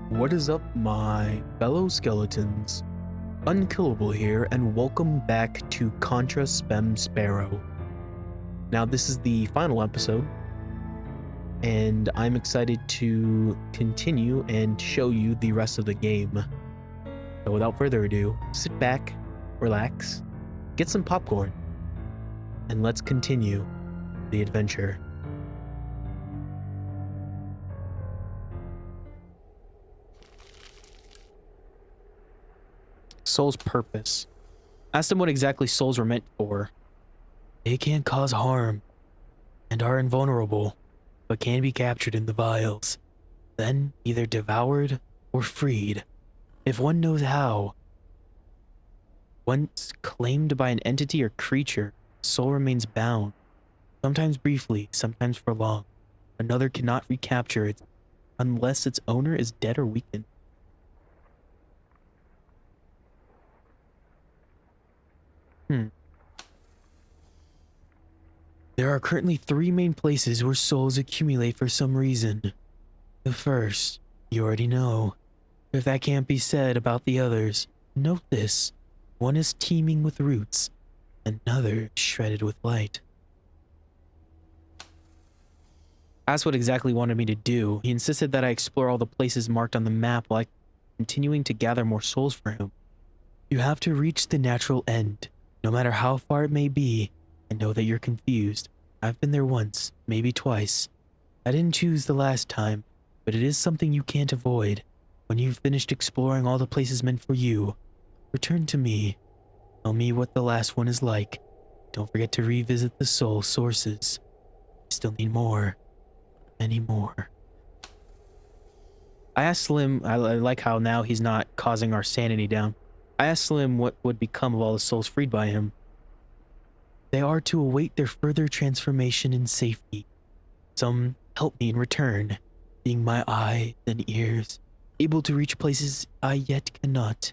What is up, my fellow skeletons? UnKellAble here, and welcome back to Contra Spem Spero. Now, this is the final episode, and I'm excited to continue and show you the rest of the game. So without further ado, sit back, relax, get some popcorn, and let's continue the adventure. Soul's purpose. Asked him what exactly souls were meant for. They can't cause harm and are invulnerable, but can be captured in the vials, then either devoured or freed, if one knows how. Once claimed by an entity or creature, soul remains bound, sometimes briefly, sometimes for long. Another cannot recapture it unless its owner is dead or weakened. There are currently 3 main places where souls accumulate for some reason. The first, you already know. If that can't be said about the others, note this. One is teeming with roots, another shredded with light. Asked what exactly he wanted me to do. He insisted that I explore all the places marked on the map while continuing to gather more souls for him. You have to reach the natural end, no matter how far it may be. I know that you're confused. I've been there once, maybe twice. I didn't choose the last time, but it is something you can't avoid. When you've finished exploring all the places meant for you, return to me. Tell me what the last one is like. Don't forget to revisit the soul sources. I still need more. Many more. I asked Slim, I like how now he's not causing our sanity down. I asked Slim what would become of all the souls freed by him. They are to await their further transformation in safety. Some help me in return, being my eyes and ears, able to reach places I yet cannot,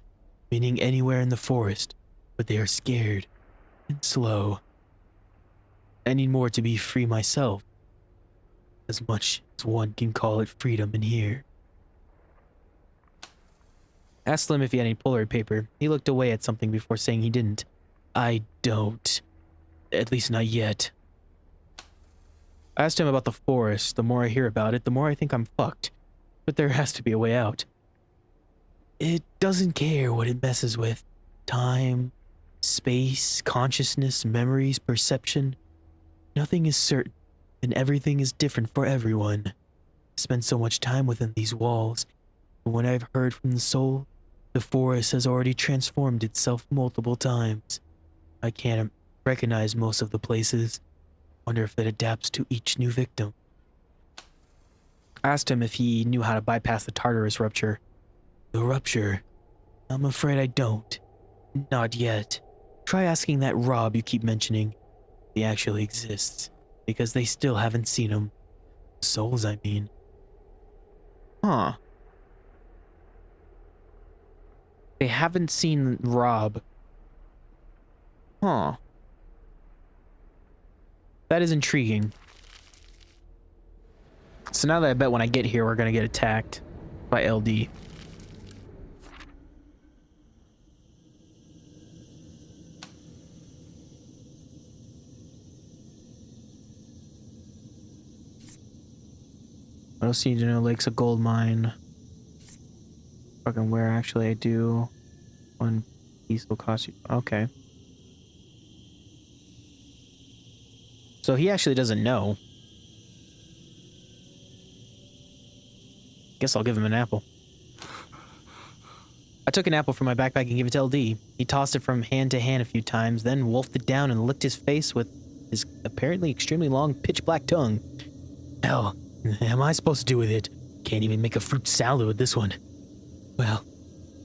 meaning anywhere in the forest, but they are scared and slow. I need more to be free myself, as much as one can call it freedom in here. Asked Slim if he had any Polaroid paper. He looked away at something before saying he didn't. I don't. At least not yet. I asked him about the forest. The more I hear about it, the more I think I'm fucked. But there has to be a way out. It doesn't care what it messes with. Time, space, consciousness, memories, perception. Nothing is certain, and everything is different for everyone. I spend so much time within these walls, but when I've heard from the soul, the forest has already transformed itself multiple times. I can't recognize most of the places. Wonder if it adapts to each new victim. Asked him if he knew how to bypass the Tartarus rupture. The rupture? I'm afraid I don't. Not yet. Try asking that Rob you keep mentioning. He actually exists, because they still haven't seen him. Souls, I mean. Huh. They haven't seen Rob. Huh. That is intriguing. So now that I bet when I get here, we're gonna get attacked by LD. I don't see to know Lake's a gold mine. Fucking where actually I do. One piece will cost you. Okay. So he actually doesn't know. Guess I'll give him an apple. I took an apple from my backpack and gave it to LD. He tossed it from hand to hand a few times, then wolfed it down and licked his face with his apparently extremely long pitch black tongue. Hell, am I supposed to do with it? Can't even make a fruit salad with this one. Well,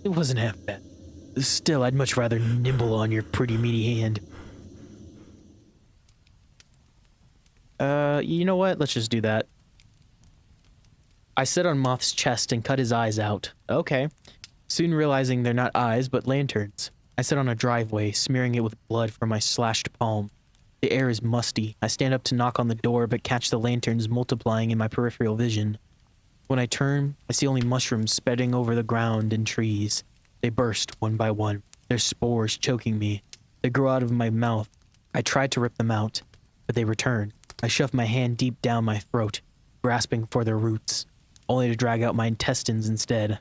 it wasn't half bad. Still, I'd much rather nibble on your pretty meaty hand. You know what? Let's just do that. I sit on Moth's chest and cut his eyes out. Okay. Soon realizing they're not eyes, but lanterns. I sit on a driveway, smearing it with blood from my slashed palm. The air is musty. I stand up to knock on the door, but catch the lanterns multiplying in my peripheral vision. When I turn, I see only mushrooms spreading over the ground and trees. They burst one by one, their spores choking me. They grow out of my mouth. I tried to rip them out, but they return. I shove my hand deep down my throat, grasping for their roots, only to drag out my intestines instead.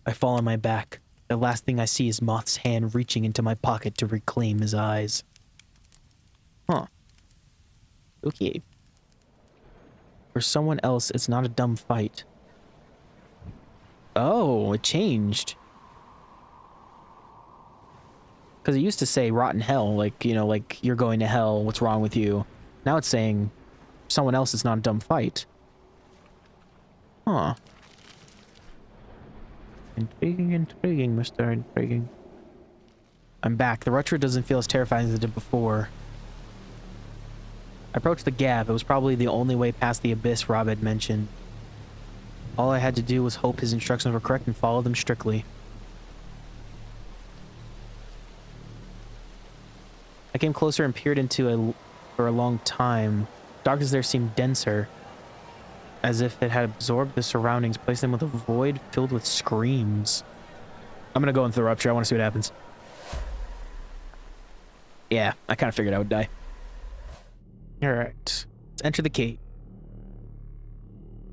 I fall on my back. The last thing I see is Moth's hand reaching into my pocket to reclaim his eyes. Huh. Okay. For someone else, it's not a dumb fight. Oh, it changed. Because it used to say rotten hell, like, you know, like, you're going to hell, what's wrong with you? Now it's saying someone else is not a dumb fight. Huh. Intriguing, intriguing, Mr. Intriguing. I'm back. The rupture doesn't feel as terrifying as it did before. I approached the gap. It was probably the only way past the abyss Rob had mentioned. All I had to do was hope his instructions were correct and follow them strictly. I came closer and peered into it for a long time. Darkness there seemed denser, as if it had absorbed the surroundings, placed them with a void filled with screams. I'm gonna go into the rupture. I want to see what happens. Yeah, I kind of figured I would die. Alright, let's enter the cave.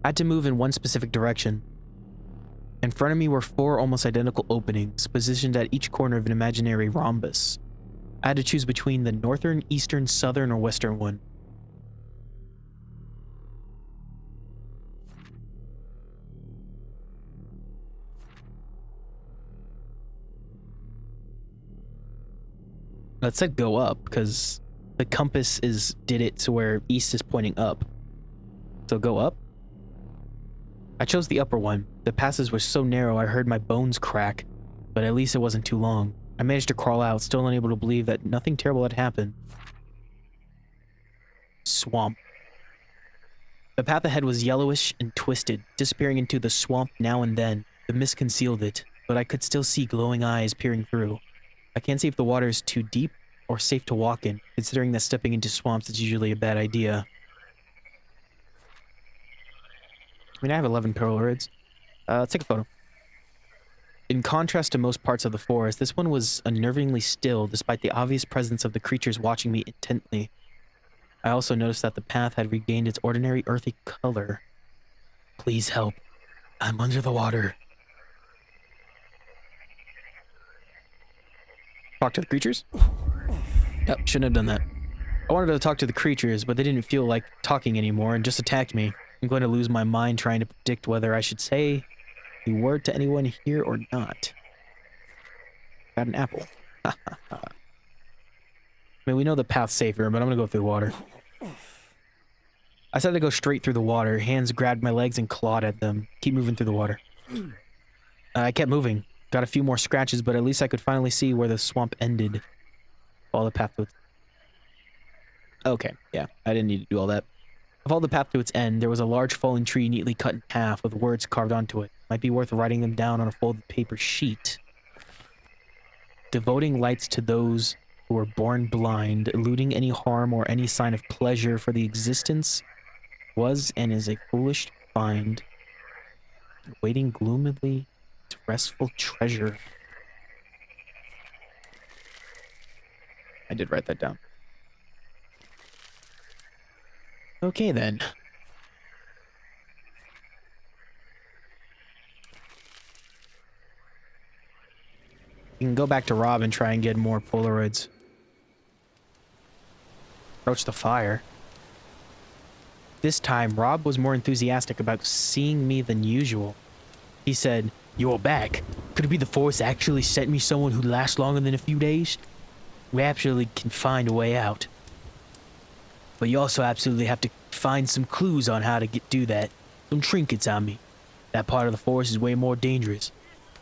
I had to move in one specific direction. In front of me were 4 almost identical openings, positioned at each corner of an imaginary rhombus. I had to choose between the northern, eastern, southern, or western one. It said go up, because the compass did it to where east is pointing up. So go up? I chose the upper one. The passes were so narrow I heard my bones crack, but at least it wasn't too long. I managed to crawl out, still unable to believe that nothing terrible had happened. Swamp. The path ahead was yellowish and twisted, disappearing into the swamp now and then. The mist concealed it, but I could still see glowing eyes peering through. I can't see if the water is too deep or safe to walk in, considering that stepping into swamps is usually a bad idea. I mean, I have 11 Poloroids. Let's take a photo. In contrast to most parts of the forest, this one was unnervingly still, despite the obvious presence of the creatures watching me intently. I also noticed that the path had regained its ordinary earthy color. Please help. I'm under the water. Talk to the creatures? Yep, shouldn't have done that. I wanted to talk to the creatures, but they didn't feel like talking anymore and just attacked me. I'm going to lose my mind trying to predict whether I should say a word to anyone here or not. Got an apple. I mean, we know the path's safer, but I'm gonna go through the water. I decided to go straight through the water. Hands grabbed my legs and clawed at them. Keep moving through the water. I kept moving. Got a few more scratches, but at least I could finally see where the swamp ended. Follow the path to its... Okay, yeah, I didn't need to do all that. I followed the path to its end. There was a large fallen tree neatly cut in half with words carved onto it. Might be worth writing them down on a folded paper sheet. Devoting lights to those who were born blind, eluding any harm or any sign of pleasure for the existence was and is a foolish find, waiting gloomily its restful treasure. I did write that down. Okay then. You can go back to Rob and try and get more Poloroids. Approach the fire. This time, Rob was more enthusiastic about seeing me than usual. He said, "You're back. Could it be the Force actually sent me someone who lasts longer than a few days? We absolutely can find a way out. But you also absolutely have to find some clues on how to do that. Some trinkets on me. That part of the Force is way more dangerous.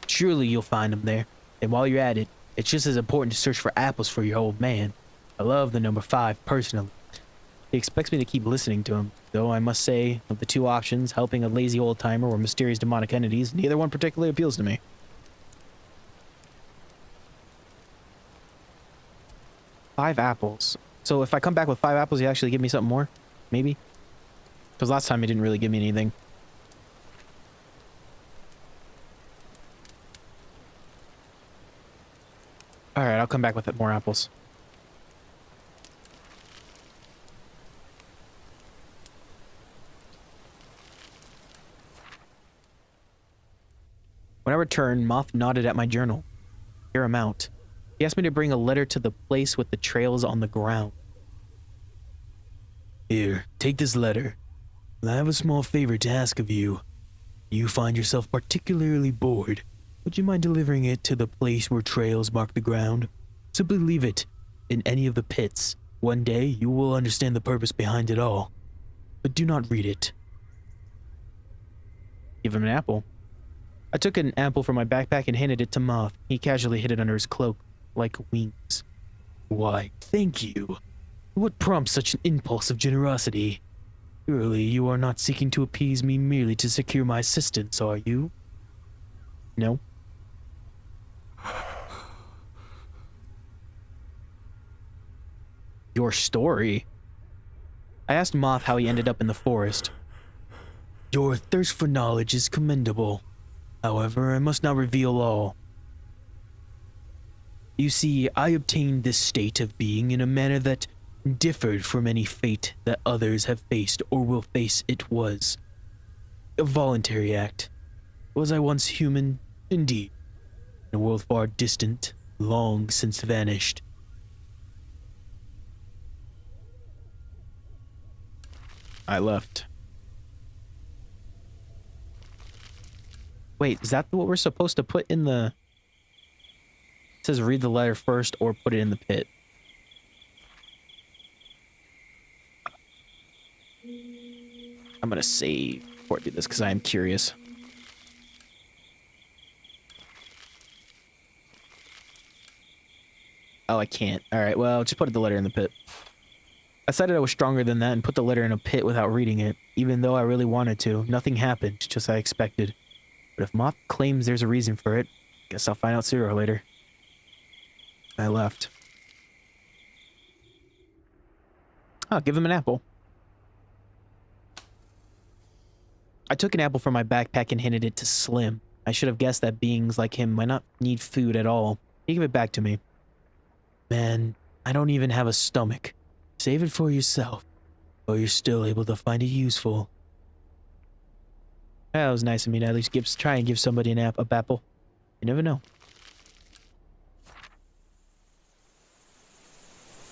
Surely you'll find them there. And while you're at it, it's just as important to search for apples for your old man. I love the number 5 personally. He expects me to keep listening to him, though I must say, of the 2 options, helping a lazy old-timer or mysterious demonic entities, neither one particularly appeals to me. 5 apples. So if I come back with 5 apples, you actually give me something more? Maybe? Because last time he didn't really give me anything. Alright, I'll come back with more apples. When I returned, Moth nodded at my journal. Fair amount. He asked me to bring a letter to the place with the trails on the ground. Here, take this letter. I have a small favor to ask of you. You find yourself particularly bored. Would you mind delivering it to the place where trails mark the ground? Simply leave it in any of the pits. One day, you will understand the purpose behind it all. But do not read it. Give him an apple. I took an apple from my backpack and handed it to Moth. He casually hid it under his cloak, like wings. Why, thank you. What prompts such an impulse of generosity? Surely you are not seeking to appease me merely to secure my assistance, are you? No. Your story? I asked Moth how he ended up in the forest. Your thirst for knowledge is commendable. However, I must not reveal all. You see, I obtained this state of being in a manner that differed from any fate that others have faced or will face. It was a voluntary act. Was I once human? Indeed. In a world far distant, long since vanished. I left. Wait, is that what we're supposed to put in the... It says read the letter first or put it in the pit. I'm gonna save before I do this because I am curious. Oh, I can't. Alright, well, just put the letter in the pit. I decided I was stronger than that and put the letter in a pit without reading it. Even though I really wanted to, nothing happened, just as I expected. But if Moth claims there's a reason for it, guess I'll find out sooner or later. I left. I'll give him an apple. I took an apple from my backpack and handed it to Slim. I should have guessed that beings like him might not need food at all. He gave it back to me. Man, I don't even have a stomach. Save it for yourself, or you're still able to find it useful. That was nice of me to at least try and give somebody an apple. You never know.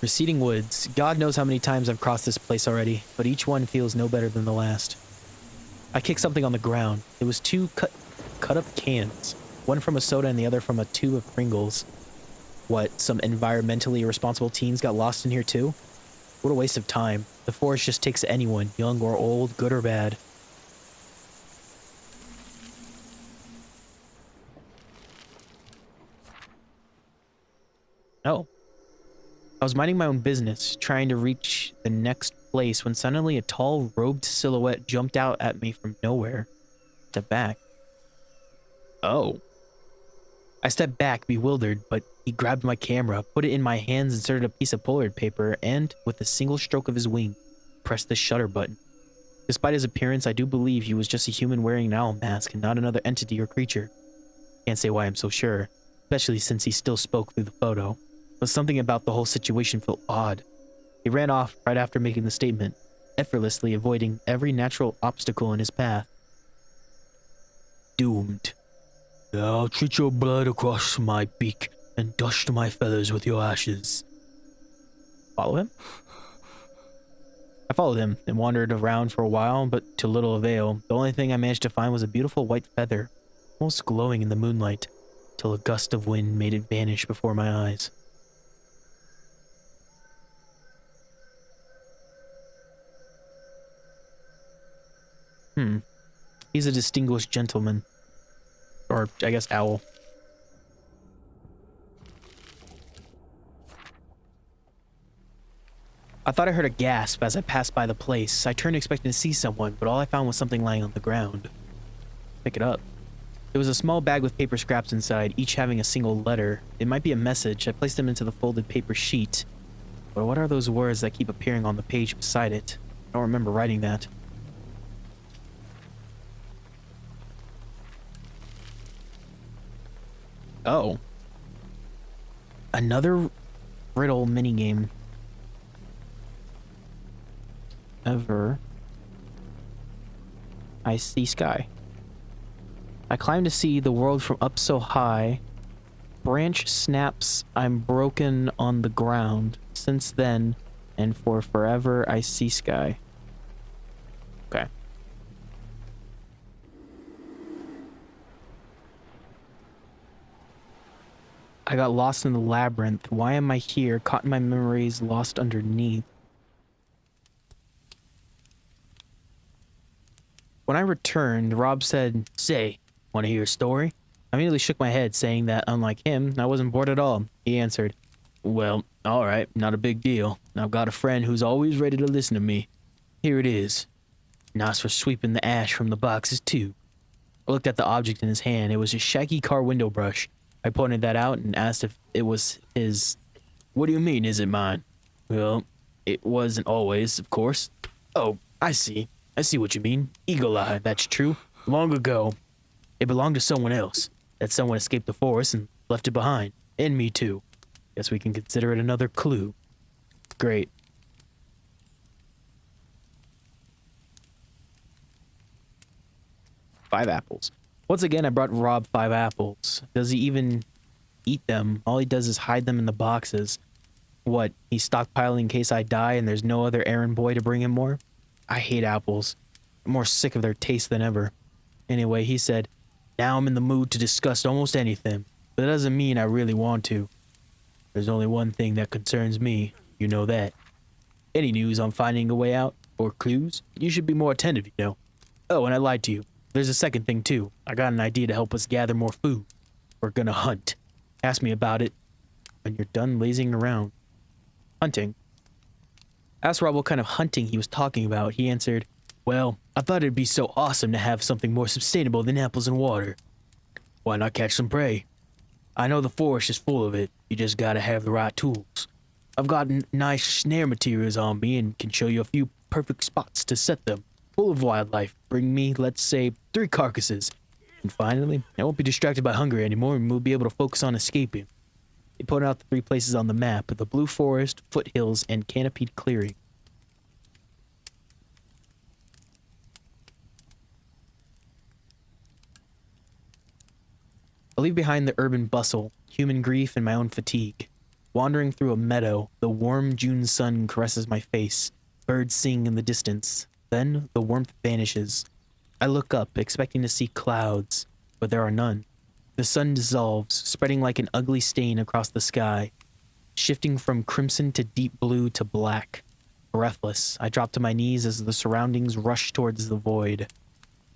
Receding woods. God knows how many times I've crossed this place already, but each one feels no better than the last. I kicked something on the ground. It was two cut up cans. One from a soda and the other from a tube of Pringles. What, some environmentally irresponsible teens got lost in here too? What a waste of time. The forest just takes anyone, young or old, good or bad. Oh. I was minding my own business, trying to reach the next place when suddenly a tall, robed silhouette jumped out at me from nowhere. Stepped back. Oh. I stepped back, bewildered, but he grabbed my camera, put it in my hands, inserted a piece of Poloroid paper, and, with a single stroke of his wing, pressed the shutter button. Despite his appearance, I do believe he was just a human wearing an owl mask and not another entity or creature. Can't say why I'm so sure, especially since he still spoke through the photo. But something about the whole situation felt odd. He ran off right after making the statement, effortlessly avoiding every natural obstacle in his path. Doomed. I'll treat your blood across my beak and dust my feathers with your ashes. Follow him? I followed him and wandered around for a while, but to little avail. The only thing I managed to find was a beautiful white feather, almost glowing in the moonlight, till a gust of wind made it vanish before my eyes. He's a distinguished gentleman. Or, I guess, owl. I thought I heard a gasp as I passed by the place. I turned expecting to see someone, but all I found was something lying on the ground. Pick it up. There was a small bag with paper scraps inside, each having a single letter. It might be a message. I placed them into the folded paper sheet. But what are those words that keep appearing on the page beside it? I don't remember writing that. Oh. Another Riddle minigame. Ever. I see sky. I climb to see the world from up so high. Branch snaps, I'm broken on the ground. Since then, and for forever, I see sky. Okay. I got lost in the labyrinth. Why am I here? Caught in my memories, lost underneath. When I returned, Rob said, "Say, want to hear a story?" I immediately shook my head, saying that, unlike him, I wasn't bored at all. He answered, "Well, alright, not a big deal. I've got a friend who's always ready to listen to me. Here it is. Nice for sweeping the ash from the boxes, too." I looked at the object in his hand. It was a shaggy car window brush. I pointed that out and asked if it was his. "What do you mean, is it mine?" "Well, it wasn't always, of course." "Oh, I see. I see what you mean. Eagle Eye, that's true. Long ago, it belonged to someone else. That someone escaped the forest and left it behind. And me too. Guess we can consider it another clue." Great. Five apples. Once again, I brought Rob 5 apples. Does he even eat them? All he does is hide them in the boxes. What, he's stockpiling in case I die and there's no other errand boy to bring him more? I hate apples. I'm more sick of their taste than ever. Anyway, he said, "Now I'm in the mood to discuss almost anything, but that doesn't mean I really want to. There's only one thing that concerns me, you know that. Any news on finding a way out, or clues? You should be more attentive, you know. Oh, and I lied to you. There's a second thing too. I got an idea to help us gather more food. We're gonna hunt. Ask me about it when you're done lazing around." Hunting. Asked Rob what kind of hunting he was talking about. He answered, "Well, I thought it'd be so awesome to have something more sustainable than apples and water. Why not catch some prey? I know the forest is full of it. You just gotta have the right tools. I've got nice snare materials on me and can show you a few perfect spots to set them. Full of wildlife. Bring me, let's say, 3 carcasses. And finally, I won't be distracted by hunger anymore and we'll be able to focus on escaping." He pointed out the 3 places on the map: the Blue Forest, Foothills, and Canopied Clearing. I leave behind the urban bustle, human grief, and my own fatigue. Wandering through a meadow, the warm June sun caresses my face. Birds sing in the distance. Then the warmth vanishes. I look up, expecting to see clouds, but there are none. The sun dissolves, spreading like an ugly stain across the sky, shifting from crimson to deep blue to black. Breathless, I drop to my knees as the surroundings rush towards the void.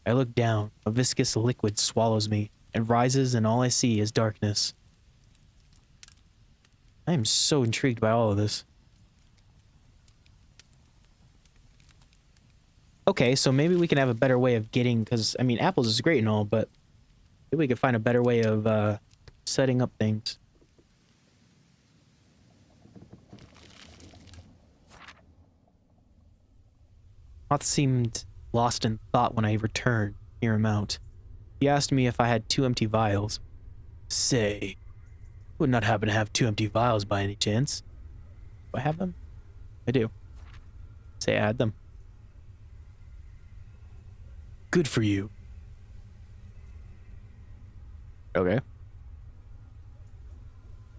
I look down. A viscous liquid swallows me. It rises, and all I see is darkness. I am so intrigued by all of this. Okay, so maybe we can have a better way of getting, because, I mean, apples is great and all, but maybe we could find a better way of setting up things. Moth seemed lost in thought when I returned. Hear him out. He asked me if I had 2 empty vials. "Say, would not happen to have 2 empty vials by any chance?" Do I have them? I do. Say I had them. "Good for you." Okay.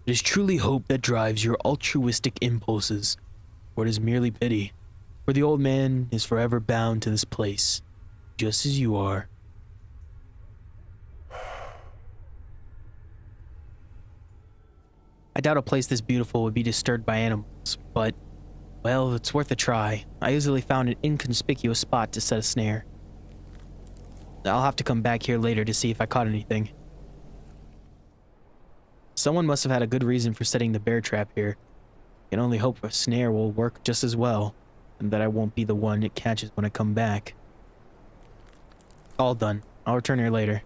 "It is truly hope that drives your altruistic impulses, or it is merely pity. For the old man is forever bound to this place, just as you are." I doubt a place this beautiful would be disturbed by animals, but, well, it's worth a try. I easily found an inconspicuous spot to set a snare. I'll have to come back here later to see if I caught anything. Someone must have had a good reason for setting the bear trap here. I can only hope a snare will work just as well, and that I won't be the one it catches when I come back. All done. I'll return here later.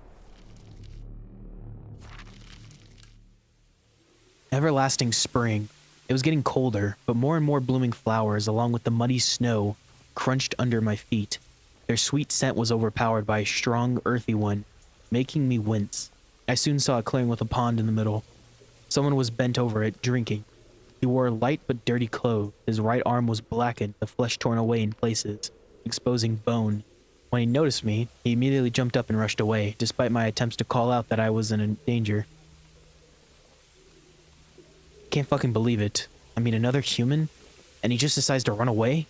Everlasting spring. It was getting colder, but more and more blooming flowers, along with the muddy snow, crunched under my feet. Their sweet scent was overpowered by a strong, earthy one, making me wince. I soon saw a clearing with a pond in the middle. Someone was bent over it, drinking. He wore light but dirty clothes. His right arm was blackened, the flesh torn away in places, exposing bone. When he noticed me, he immediately jumped up and rushed away, despite my attempts to call out that I was in danger. Can't fucking believe it. I mean, another human? And he just decides to run away?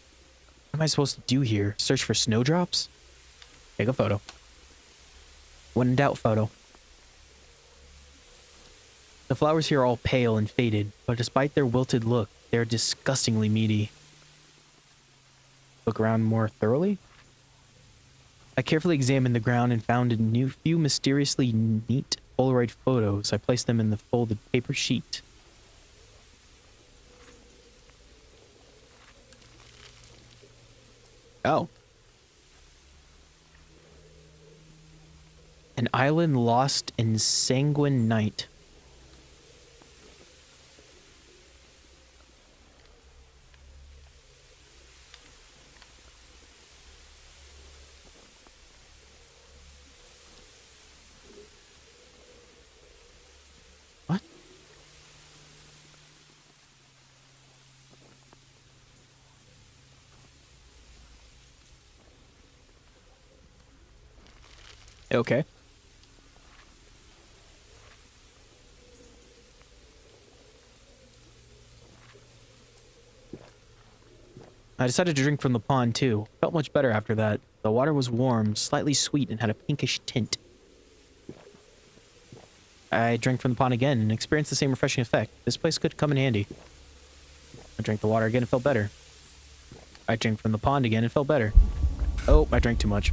What am I supposed to do here? Search for snowdrops? Take a photo. When in doubt, photo. The flowers here are all pale and faded, but despite their wilted look, they're disgustingly meaty. Look around more thoroughly? I carefully examined the ground and found a few mysteriously neat Polaroid photos. I placed them in the folded paper sheet. Oh. An island lost in sanguine night. What? Okay. I decided to drink from the pond too. Felt much better after that. The water was warm, slightly sweet, and had a pinkish tint. I drank from the pond again and experienced the same refreshing effect. This place could come in handy. I drank the water again and felt better. I drank from the pond again and felt better. Oh, I drank too much.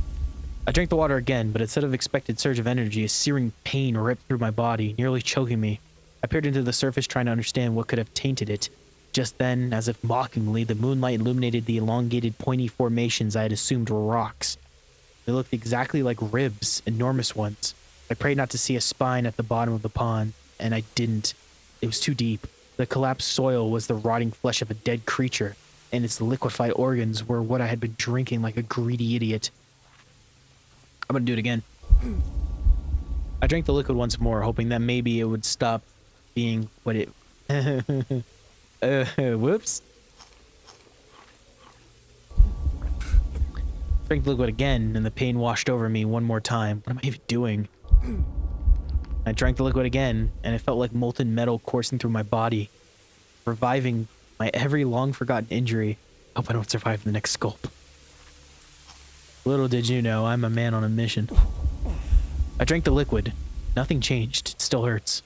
I drank the water again, but instead of expected surge of energy, a searing pain ripped through my body, nearly choking me. I peered into the surface trying to understand what could have tainted it. Just then, as if mockingly, the moonlight illuminated the elongated, pointy formations I had assumed were rocks. They looked exactly like ribs, enormous ones. I prayed not to see a spine at the bottom of the pond, and I didn't. It was too deep. The collapsed soil was the rotting flesh of a dead creature, and its liquefied organs were what I had been drinking like a greedy idiot. I'm gonna do it again. I drank the liquid once more, hoping that maybe it would stop being what it... whoops. Drank the liquid again, and the pain washed over me one more time. What am I even doing? I drank the liquid again, and it felt like molten metal coursing through my body, reviving my every long-forgotten injury. Hope I don't survive the next sculpt. Little did you know, I'm a man on a mission. I drank the liquid. Nothing changed. It still hurts.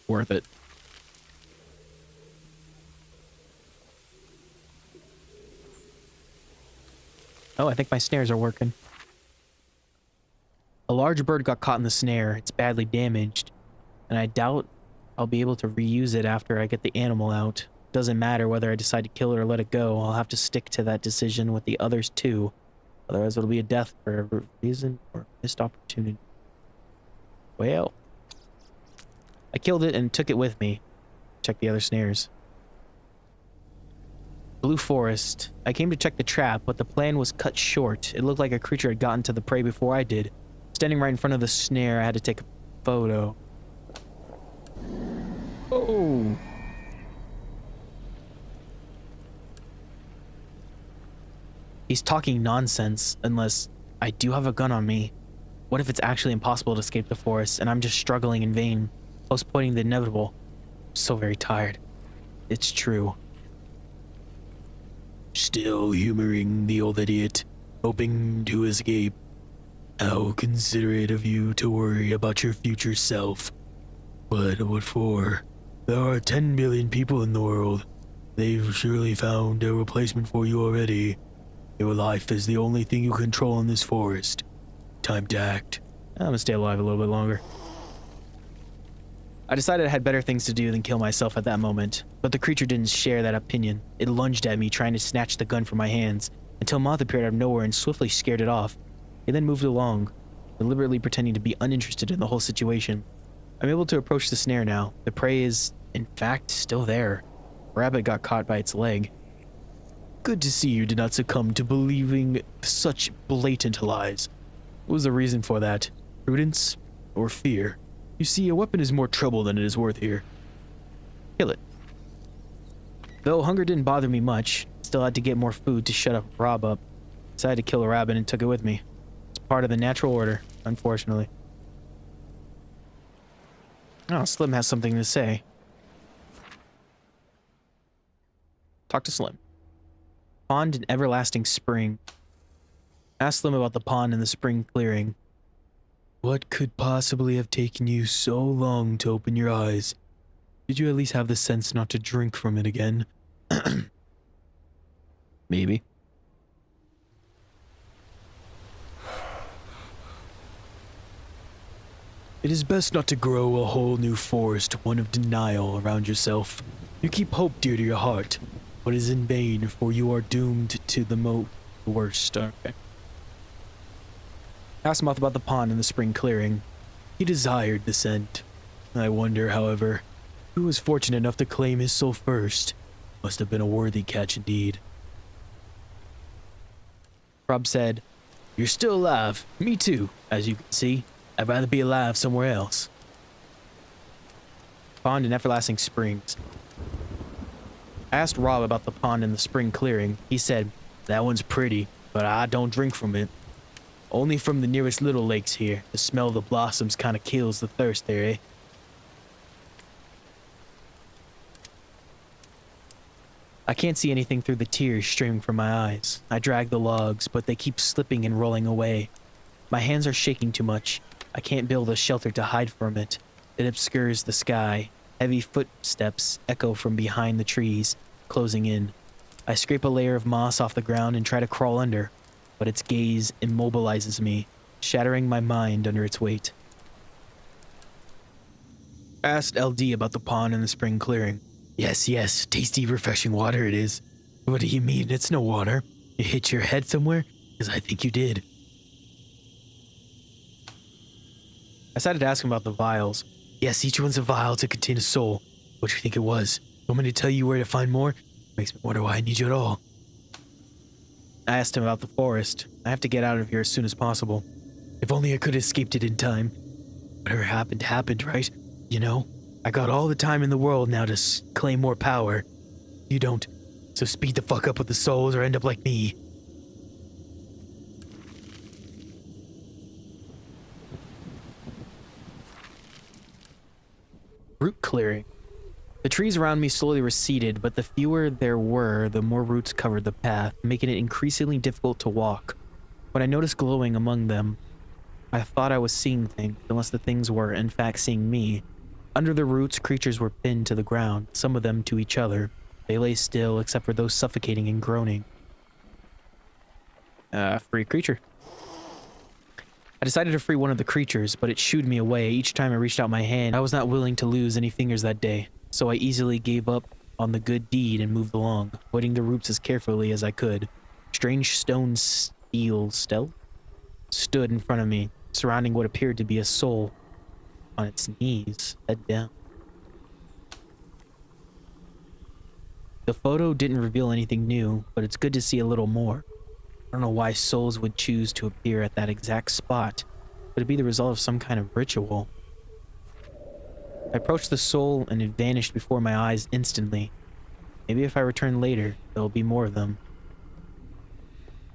Worth it. Oh, I think my snares are working. A large bird got caught in the snare. It's badly damaged, and I doubt I'll be able to reuse it after I get the animal out. Doesn't matter whether I decide to kill it or let it go. I'll have to stick to that decision with the others too. Otherwise, it'll be a death for a reason or missed opportunity. Well, I killed it and took it with me. Check the other snares. Blue Forest. I came to check the trap, but the plan was cut short. It looked like a creature had gotten to the prey before I did. Standing right in front of the snare, I had to take a photo. Oh. He's talking nonsense, unless I do have a gun on me. What if it's actually impossible to escape the forest, and I'm just struggling in vain, postponing the inevitable? I'm so very tired. It's true. Still humoring the old idiot, hoping to escape. How considerate of you to worry about your future self. But what for? There are 10 billion people in the world. They've surely found a replacement for you already. Your life is the only thing you control in this forest. Time to act. I'm gonna stay alive a little bit longer. I decided I had better things to do than kill myself at that moment, but the creature didn't share that opinion. It lunged at me, trying to snatch the gun from my hands, until Moth appeared out of nowhere and swiftly scared it off. He then moved along, deliberately pretending to be uninterested in the whole situation. I'm able to approach the snare now. The prey is, in fact, still there. A rabbit got caught by its leg. Good to see you did not succumb to believing such blatant lies. What was the reason for that? Prudence or fear? You see, a weapon is more trouble than it is worth here. Kill it. Though hunger didn't bother me much, still had to get more food to shut up Rob up. Decided to kill a rabbit and took it with me. It's part of the natural order, unfortunately. Oh, Slim has something to say. Talk to Slim. Pond and everlasting spring. Ask Slim about the pond and the spring clearing. What could possibly have taken you so long to open your eyes? Did you at least have the sense not to drink from it again? Maybe. It is best not to grow a whole new forest, one of denial around yourself. You keep hope dear to your heart, but it is in vain, for you are doomed to the worst. Okay. Asked Moth about the pond and the spring clearing. He desired the scent. I wonder, however, who was fortunate enough to claim his soul first. Must have been a worthy catch indeed. Rob said, "You're still alive. Me too, as you can see. I'd rather be alive somewhere else." Pond and everlasting springs. I asked Rob about the pond and the spring clearing. He said, "That one's pretty, but I don't drink from it. Only from the nearest little lakes here. The smell of the blossoms kind of kills the thirst there, eh?" I can't see anything through the tears streaming from my eyes. I drag the logs, but they keep slipping and rolling away. My hands are shaking too much. I can't build a shelter to hide from it. It obscures the sky. Heavy footsteps echo from behind the trees, closing in. I scrape a layer of moss off the ground and try to crawl under, but its gaze immobilizes me, shattering my mind under its weight. I asked LD about the pond and the spring clearing. Yes, tasty, refreshing water it is. What do you mean? It's no water. You hit your head somewhere? Because I think you did. I decided to ask him about the vials. Yes, each one's a vial to contain a soul. What do you think it was? Want me to tell you where to find more? Makes me wonder why I need you at all. I asked him about the forest. I have to get out of here as soon as possible. If only I could have escaped it in time. Whatever happened, right? You know, I got all the time in the world now to claim more power. You don't, so speed the fuck up with the souls or end up like me. Root clearing. The trees around me slowly receded, but the fewer there were, the more roots covered the path, making it increasingly difficult to walk. When I noticed glowing among them, I thought I was seeing things, unless the things were, in fact, seeing me. Under the roots, creatures were pinned to the ground, some of them to each other. They lay still, except for those suffocating and groaning. Free creature. I decided to free one of the creatures, but it shooed me away each time I reached out my hand. I was not willing to lose any fingers that day, so I easily gave up on the good deed and moved along, avoiding the roots as carefully as I could. Strange stone steel stealth stood in front of me, surrounding what appeared to be a soul on its knees, head down. The photo didn't reveal anything new, but it's good to see a little more. I don't know why souls would choose to appear at that exact spot. Could it be the result of some kind of ritual? I approached the soul and it vanished before my eyes instantly. Maybe if I return later, there'll be more of them.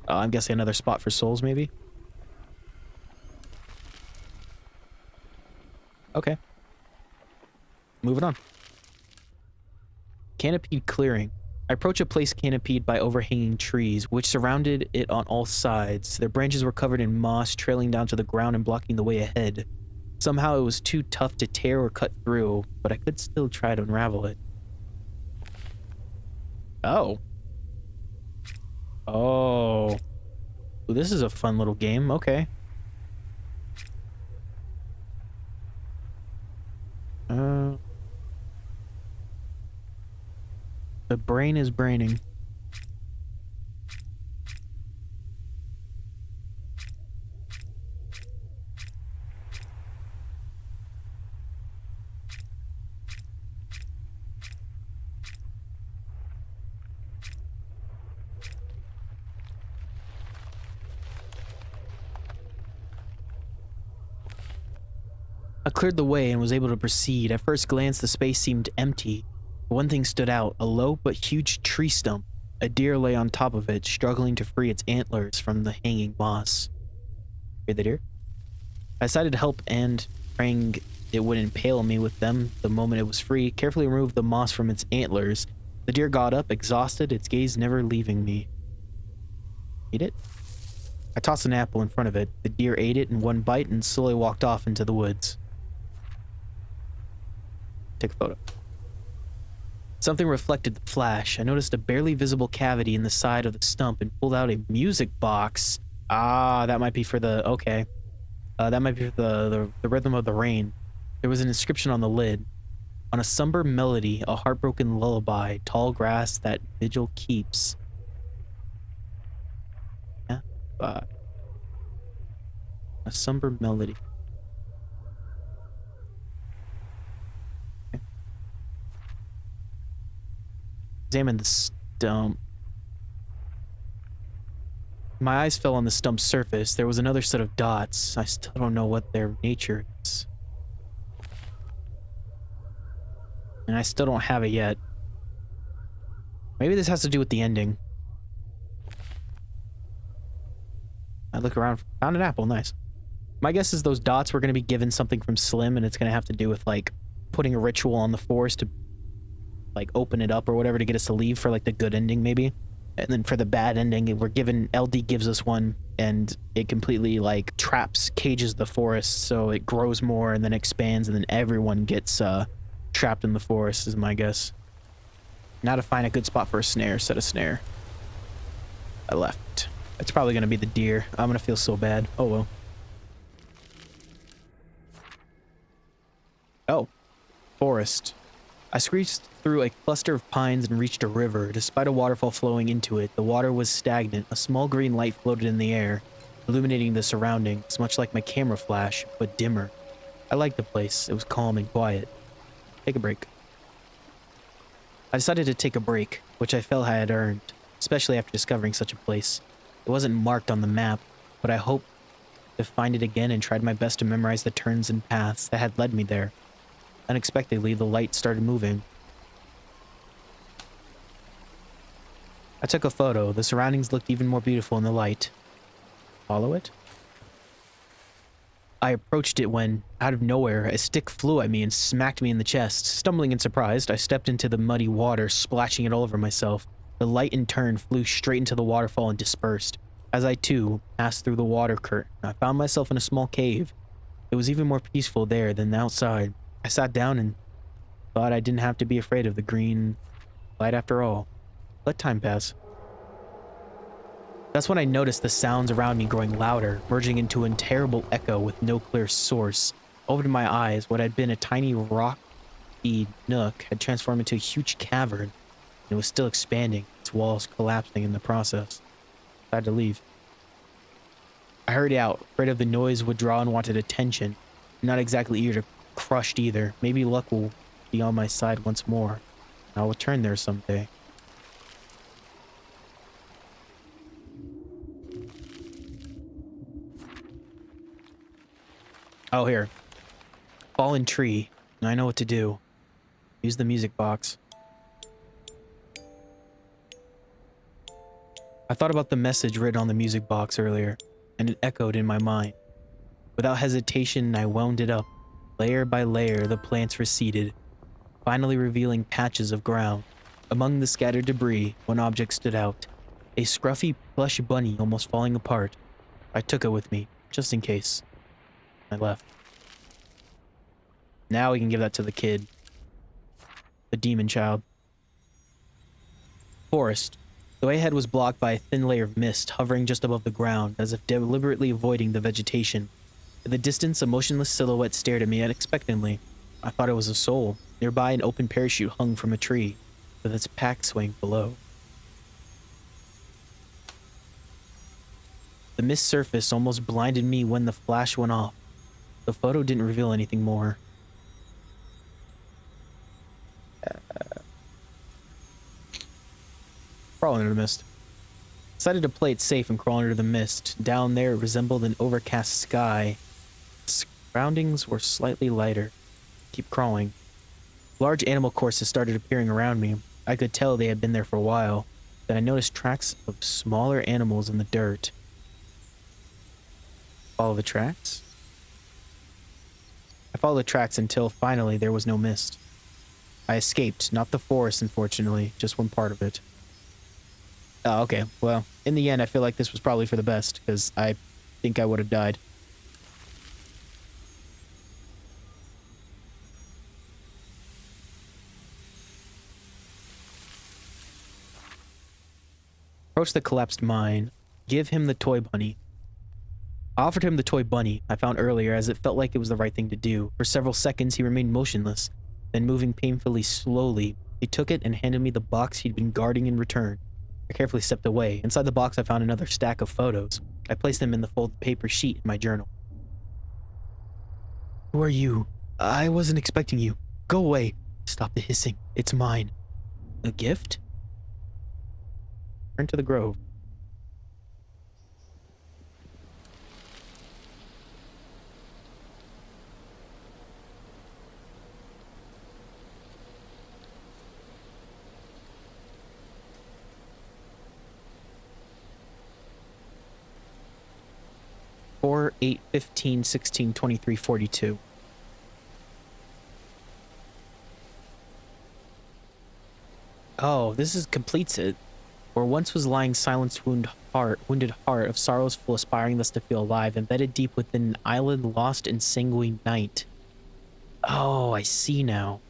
I'm guessing another spot for souls, maybe? Okay. Moving on. Canopied clearing. I approach a place canopied by overhanging trees, which surrounded it on all sides. Their branches were covered in moss, trailing down to the ground and blocking the way ahead. Somehow it was too tough to tear or cut through, but I could still try to unravel it. Oh. Oh. Ooh, this is a fun little game. Okay. The brain is braining. I cleared the way and was able to proceed. At first glance, the space seemed empty. One thing stood out, a low but huge tree stump. A deer lay on top of it, struggling to free its antlers from the hanging moss. Hear the deer? I decided to help and, praying it wouldn't impale me with them the moment it was free, carefully removed the moss from its antlers. The deer got up, exhausted, its gaze never leaving me. Eat it? I tossed an apple in front of it. The deer ate it in one bite and slowly walked off into the woods. Take a photo. Something reflected the flash. I noticed a barely visible cavity in the side of the stump and pulled out a music box. Ah, that might be for the... Okay. That might be for the rhythm of the rain. There was an inscription on the lid. On a somber melody, a heartbroken lullaby, tall grass that vigil keeps. Yeah. A somber melody. Examine the stump. My eyes fell on the stump's surface. There was another set of dots. I still don't know what their nature is. And I still don't have it yet. Maybe this has to do with the ending. I look around, found an apple, nice. My guess is those dots were going to be given something from Slim, and it's going to have to do with, like, putting a ritual on the forest to, like, open it up or whatever to get us to leave for, like, the good ending, maybe. And then for the bad ending, we're given, LD gives us one, and it completely, like, cages the forest, so it grows more and then expands, and then everyone gets, trapped in the forest, is my guess. Now to find a good spot for a snare, set a snare. I left. It's probably going to be the deer. I'm going to feel so bad. Oh, well. Oh. Forest. I screeched through a cluster of pines and reached a river. Despite a waterfall flowing into it, the water was stagnant. A small green light floated in the air, illuminating the surroundings, much like my camera flash, but dimmer. I liked the place. It was calm and quiet. Take a break. I decided to take a break, which I felt I had earned, especially after discovering such a place. It wasn't marked on the map, but I hoped to find it again and tried my best to memorize the turns and paths that had led me there. Unexpectedly, the light started moving. I took a photo. The surroundings looked even more beautiful in the light. Follow it? I approached it when, out of nowhere, a stick flew at me and smacked me in the chest. Stumbling and surprised, I stepped into the muddy water, splashing it all over myself. The light in turn flew straight into the waterfall and dispersed. As I, too, passed through the water curtain, I found myself in a small cave. It was even more peaceful there than outside. I sat down and thought I didn't have to be afraid of the green light after all. Let time pass. That's when I noticed the sounds around me growing louder, merging into a terrible echo with no clear source. Opened my eyes. What had been a tiny rocky nook had transformed into a huge cavern, and it was still expanding, its walls collapsing in the process. I had to leave. I hurried out, afraid of the noise would draw and wanted attention. Not exactly eager to crushed either. Maybe luck will be on my side once more. I will return there someday. Oh, here. Fallen tree. I know what to do. Use the music box. I thought about the message written on the music box earlier, and it echoed in my mind. Without hesitation, I wound it up. Layer by layer, the plants receded, finally revealing patches of ground. Among the scattered debris, one object stood out. A scruffy plush bunny almost falling apart. I took it with me, just in case. I left. Now we can give that to the kid. The demon child. Forest. The way ahead was blocked by a thin layer of mist hovering just above the ground, as if deliberately avoiding the vegetation. In the distance, a motionless silhouette stared at me unexpectedly. I thought it was a soul. Nearby, an open parachute hung from a tree, with its pack swing below. The mist surface almost blinded me when the flash went off. The photo didn't reveal anything more. Crawl under the mist. Decided to play it safe and crawl under the mist. Down there, it resembled an overcast sky. Surroundings were slightly lighter. Keep crawling. Large animal corpses started appearing around me. I could tell they had been there for a while. Then I noticed tracks of smaller animals in the dirt. Follow the tracks? I followed the tracks until finally there was no mist. I escaped, not the forest unfortunately, just one part of it. Oh, okay. Well, in the end I feel like this was probably for the best, because I think I would have died. Approach the collapsed mine. Give him the toy bunny. I offered him the toy bunny I found earlier as it felt like it was the right thing to do. For several seconds he remained motionless, then moving painfully slowly, he took it and handed me the box he'd been guarding in return. I carefully stepped away. Inside the box I found another stack of photos. I placed them in the folded paper sheet in my journal. Who are you? I wasn't expecting you. Go away. Stop the hissing. It's mine. A gift? Turn to the grove. Four, 8, 15, 16, 23, 42. Oh, this completes it. Where once was lying silenced wounded heart of sorrows full aspiring thus to feel alive, embedded deep within an island lost in sanguine night. Oh, I see now.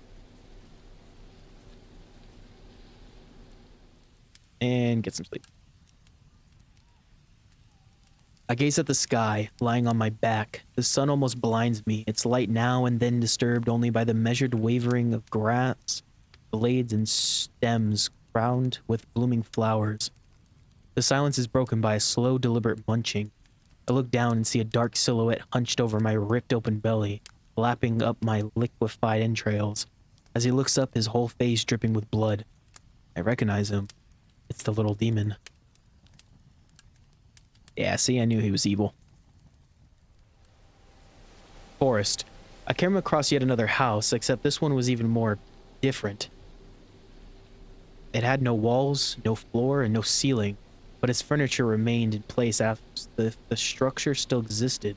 And get some sleep. I gaze at the sky, lying on my back. The sun almost blinds me, its light now and then disturbed only by the measured wavering of grass, blades and stems crowned with blooming flowers. The silence is broken by a slow, deliberate munching. I look down and see a dark silhouette hunched over my ripped open belly, lapping up my liquefied entrails. As he looks up, his whole face dripping with blood. I recognize him. It's the little demon. Yeah, see, I knew he was evil. Forest. I came across yet another house, except this one was even more different. It had no walls, no floor, and no ceiling, but its furniture remained in place after the structure still existed.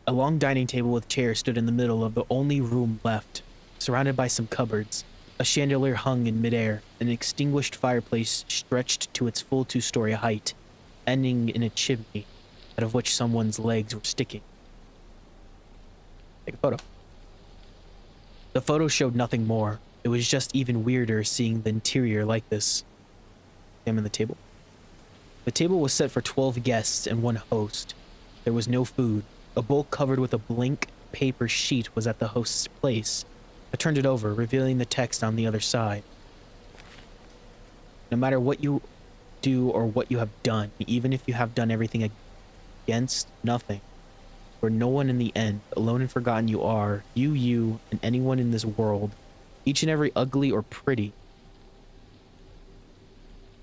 A long dining table with chairs stood in the middle of the only room left, surrounded by some cupboards. A chandelier hung in midair, an extinguished fireplace stretched to its full 2-story height, ending in a chimney, out of which someone's legs were sticking. Take a photo. The photo showed nothing more. It was just even weirder seeing the interior like this. Examine the table. The table was set for 12 guests and one host. There was no food. A bowl covered with a blank paper sheet was at the host's place. I turned it over, revealing the text on the other side. No matter what you do or what you have done, even if you have done everything against nothing, for no one in the end, alone and forgotten you are, you, and anyone in this world, each and every ugly or pretty.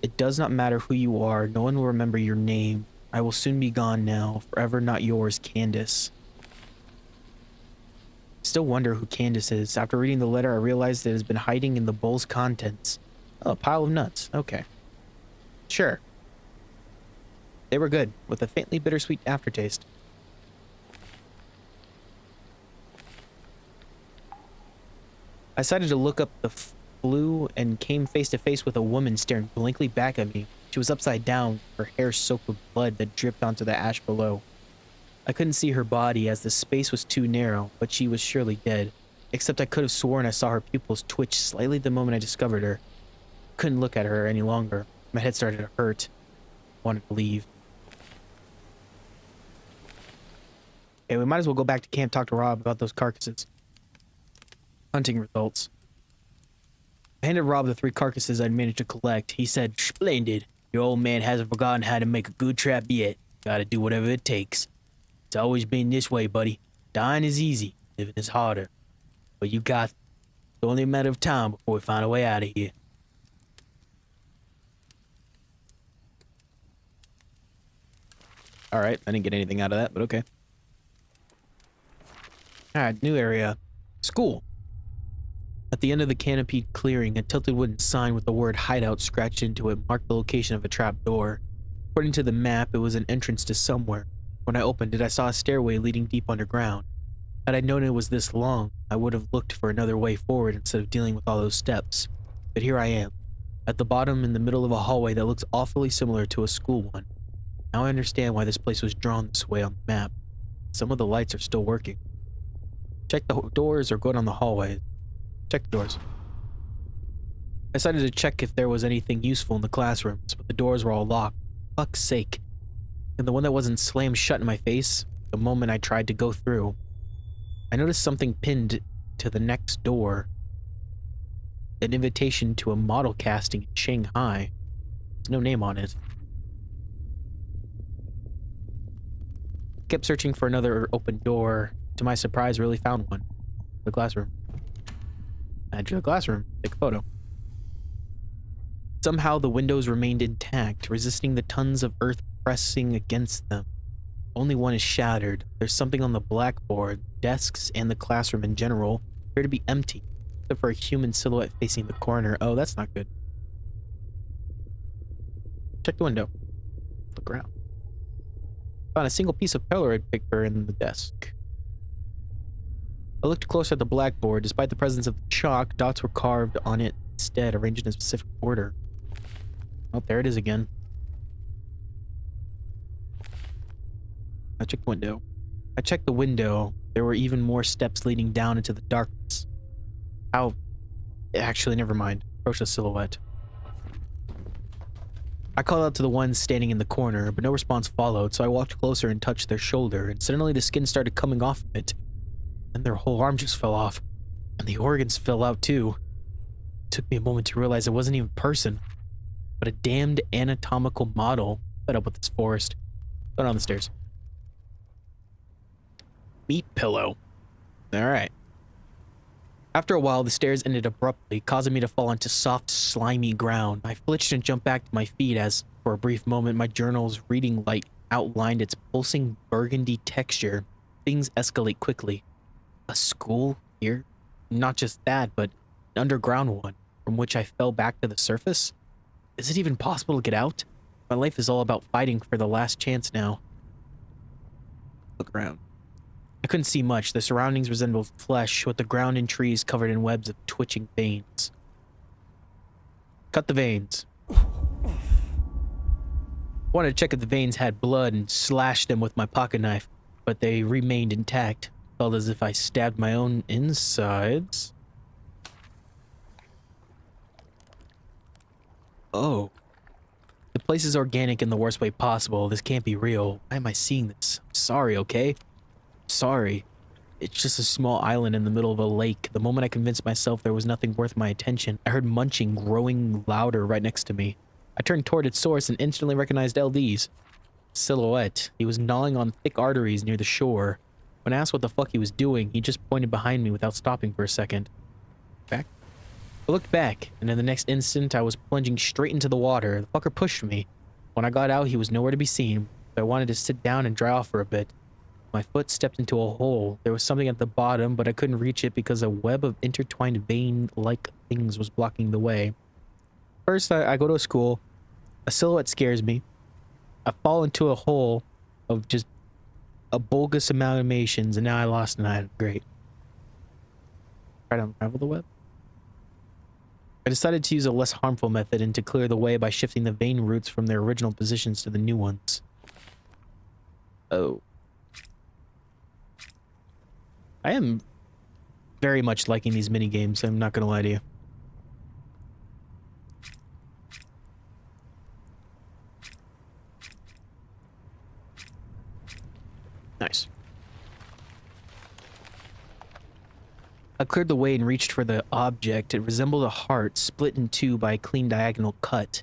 It does not matter who you are, no one will remember your name. I will soon be gone now, forever not yours, Candace. Still wonder who Candace is. After reading the letter, I realized it has been hiding in the bowl's contents. Oh, a pile of nuts. Okay. Sure. They were good, with a faintly bittersweet aftertaste. I decided to look up the flue and came face to face with a woman staring blankly back at me. She was upside down, her hair soaked with blood that dripped onto the ash below. I couldn't see her body as the space was too narrow, but she was surely dead. Except I could have sworn I saw her pupils twitch slightly the moment I discovered her. Couldn't look at her any longer. My head started to hurt. I wanted to leave. Okay, we might as well go back to camp, talk to Rob about those carcasses. Hunting results. I handed Rob the 3 carcasses I'd managed to collect. He said, "Splendid. Your old man hasn't forgotten how to make a good trap yet. Gotta do whatever it takes. It's always been this way, buddy. Dying is easy. Living is harder. But you got... It's only a matter of time before we find a way out of here." Alright, I didn't get anything out of that, but okay. Alright, new area. School. At the end of the canopied clearing, a tilted wooden sign with the word hideout scratched into it marked the location of a trap door. According to the map, it was an entrance to somewhere. When I opened it, I saw a stairway leading deep underground. Had I known it was this long, I would have looked for another way forward instead of dealing with all those steps. But here I am, at the bottom in the middle of a hallway that looks awfully similar to a school one. Now I understand why this place was drawn this way on the map. Some of the lights are still working. Check the doors or go down the hallway. Check the doors. I decided to check if there was anything useful in the classrooms, but the doors were all locked. Fuck's sake. And the one that wasn't slammed shut in my face the moment I tried to go through. I noticed something pinned to the next door. An invitation to a model casting in Shanghai. There's no name on it. Kept searching for another open door. To my surprise, really found one. The classroom. I entered the classroom. Take a photo. Somehow the windows remained intact, resisting the tons of earth pressing against them. Only one is shattered. There's something on the blackboard. Desks and the classroom in general appear to be empty, except for a human silhouette facing the corner. Oh, that's not good. Check the window. Look around. Found a single piece of Polaroid paper in the desk. I looked closer at the blackboard. Despite the presence of chalk, dots were carved on it instead, arranged in a specific order. Oh, there it is again. I checked the window. I checked the window. There were even more steps leading down into the darkness. How? Actually, never mind. Approach the silhouette. I called out to the ones standing in the corner, but no response followed, so I walked closer and touched their shoulder, and suddenly the skin started coming off of it. And their whole arm just fell off. And the organs fell out too. It took me a moment to realize it wasn't even a person, but a damned anatomical model fed up with this forest. Go down the stairs. Meat pillow. Alright. After a while, the stairs ended abruptly, causing me to fall onto soft, slimy ground. I flinched and jumped back to my feet as, for a brief moment, my journal's reading light outlined its pulsing burgundy texture. Things escalate quickly. A school here? Not just that, but an underground one, from which I fell back to the surface? Is it even possible to get out? My life is all about fighting for the last chance now. Look around. I couldn't see much. The surroundings resembled flesh, with the ground and trees covered in webs of twitching veins. Cut the veins. Wanted to check if the veins had blood and slashed them with my pocket knife, but they remained intact. Felt as if I stabbed my own insides. Oh. The place is organic in the worst way possible. This can't be real. Why am I seeing this? I'm sorry, okay? Sorry. It's just a small island in the middle of a lake. The moment I convinced myself there was nothing worth my attention, I heard munching growing louder right next to me. I turned toward its source and instantly recognized LD's silhouette. He was gnawing on thick arteries near the shore. When I asked what the fuck he was doing, he just pointed behind me without stopping for a second. Back? I looked back, and in the next instant, I was plunging straight into the water. The fucker pushed me. When I got out, he was nowhere to be seen. So I wanted to sit down and dry off for a bit. My foot stepped into a hole. There was something at the bottom, but I couldn't reach it because a web of intertwined vein-like things was blocking the way. First, I go to a school. A silhouette scares me. I fall into a hole of just a bogus amalgamations, and now I lost an item. Great. Try to unravel the web. I decided to use a less harmful method and to clear the way by shifting the vein roots from their original positions to the new ones. Oh. I am very much liking these mini games. I'm not gonna lie to you. Nice. I cleared the way and reached for the object. It resembled a heart split in two by a clean diagonal cut.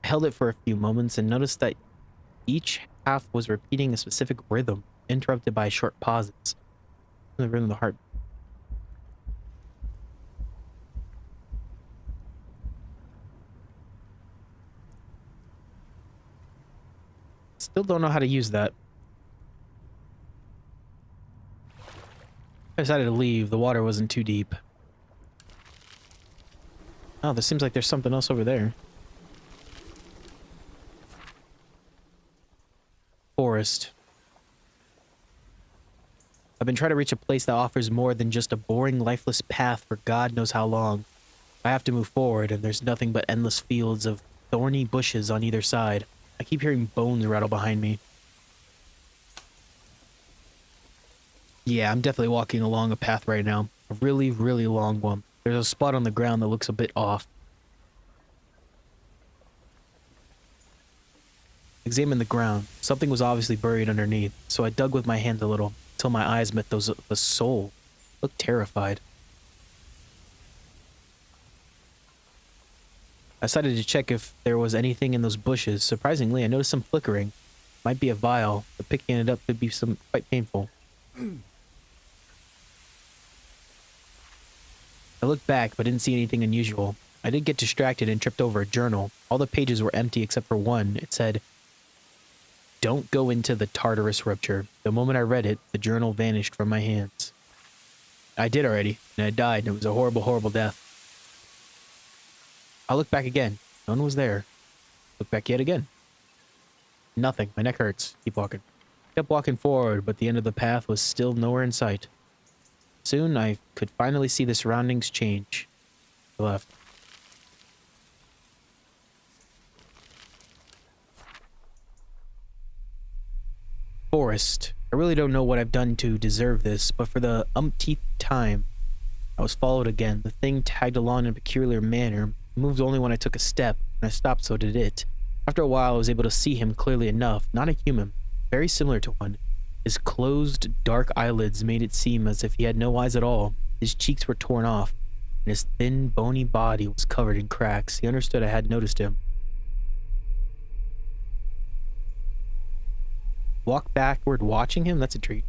I held it for a few moments and noticed that each half was repeating a specific rhythm, interrupted by short pauses. The rhythm of the heart. Still don't know how to use that. I decided to leave. The water wasn't too deep. Oh, this seems like there's something else over there. Forest. I've been trying to reach a place that offers more than just a boring, lifeless path for God knows how long. I have to move forward, and there's nothing but endless fields of thorny bushes on either side. I keep hearing bones rattle behind me. Yeah, I'm definitely walking along a path right now. A really, really long one. There's a spot on the ground that looks a bit off. Examine the ground. Something was obviously buried underneath, so I dug with my hand a little, until my eyes met those of a soul. Looked terrified. I decided to check if there was anything in those bushes. Surprisingly, I noticed some flickering. Might be a vial, but picking it up could be quite painful. I looked back, but didn't see anything unusual. I did get distracted and tripped over a journal. All the pages were empty except for one. It said, "Don't go into the Tartarus rupture." The moment I read it, the journal vanished from my hands. I did already, and I died, and it was a horrible, horrible death. I looked back again. No one was there. Look back yet again. Nothing. My neck hurts. Keep walking. Kept walking forward, but the end of the path was still nowhere in sight. Soon, I could finally see the surroundings change. I left. Forest. I really don't know what I've done to deserve this, but for the umpteenth time, I was followed again. The thing tagged along in a peculiar manner. It moved only when I took a step. When I stopped, so did it. After a while, I was able to see him clearly enough. Not a human. Very similar to one. His closed, dark eyelids made it seem as if he had no eyes at all. His cheeks were torn off, and his thin, bony body was covered in cracks. He understood I had noticed him. Walk backward watching him? That's a treat.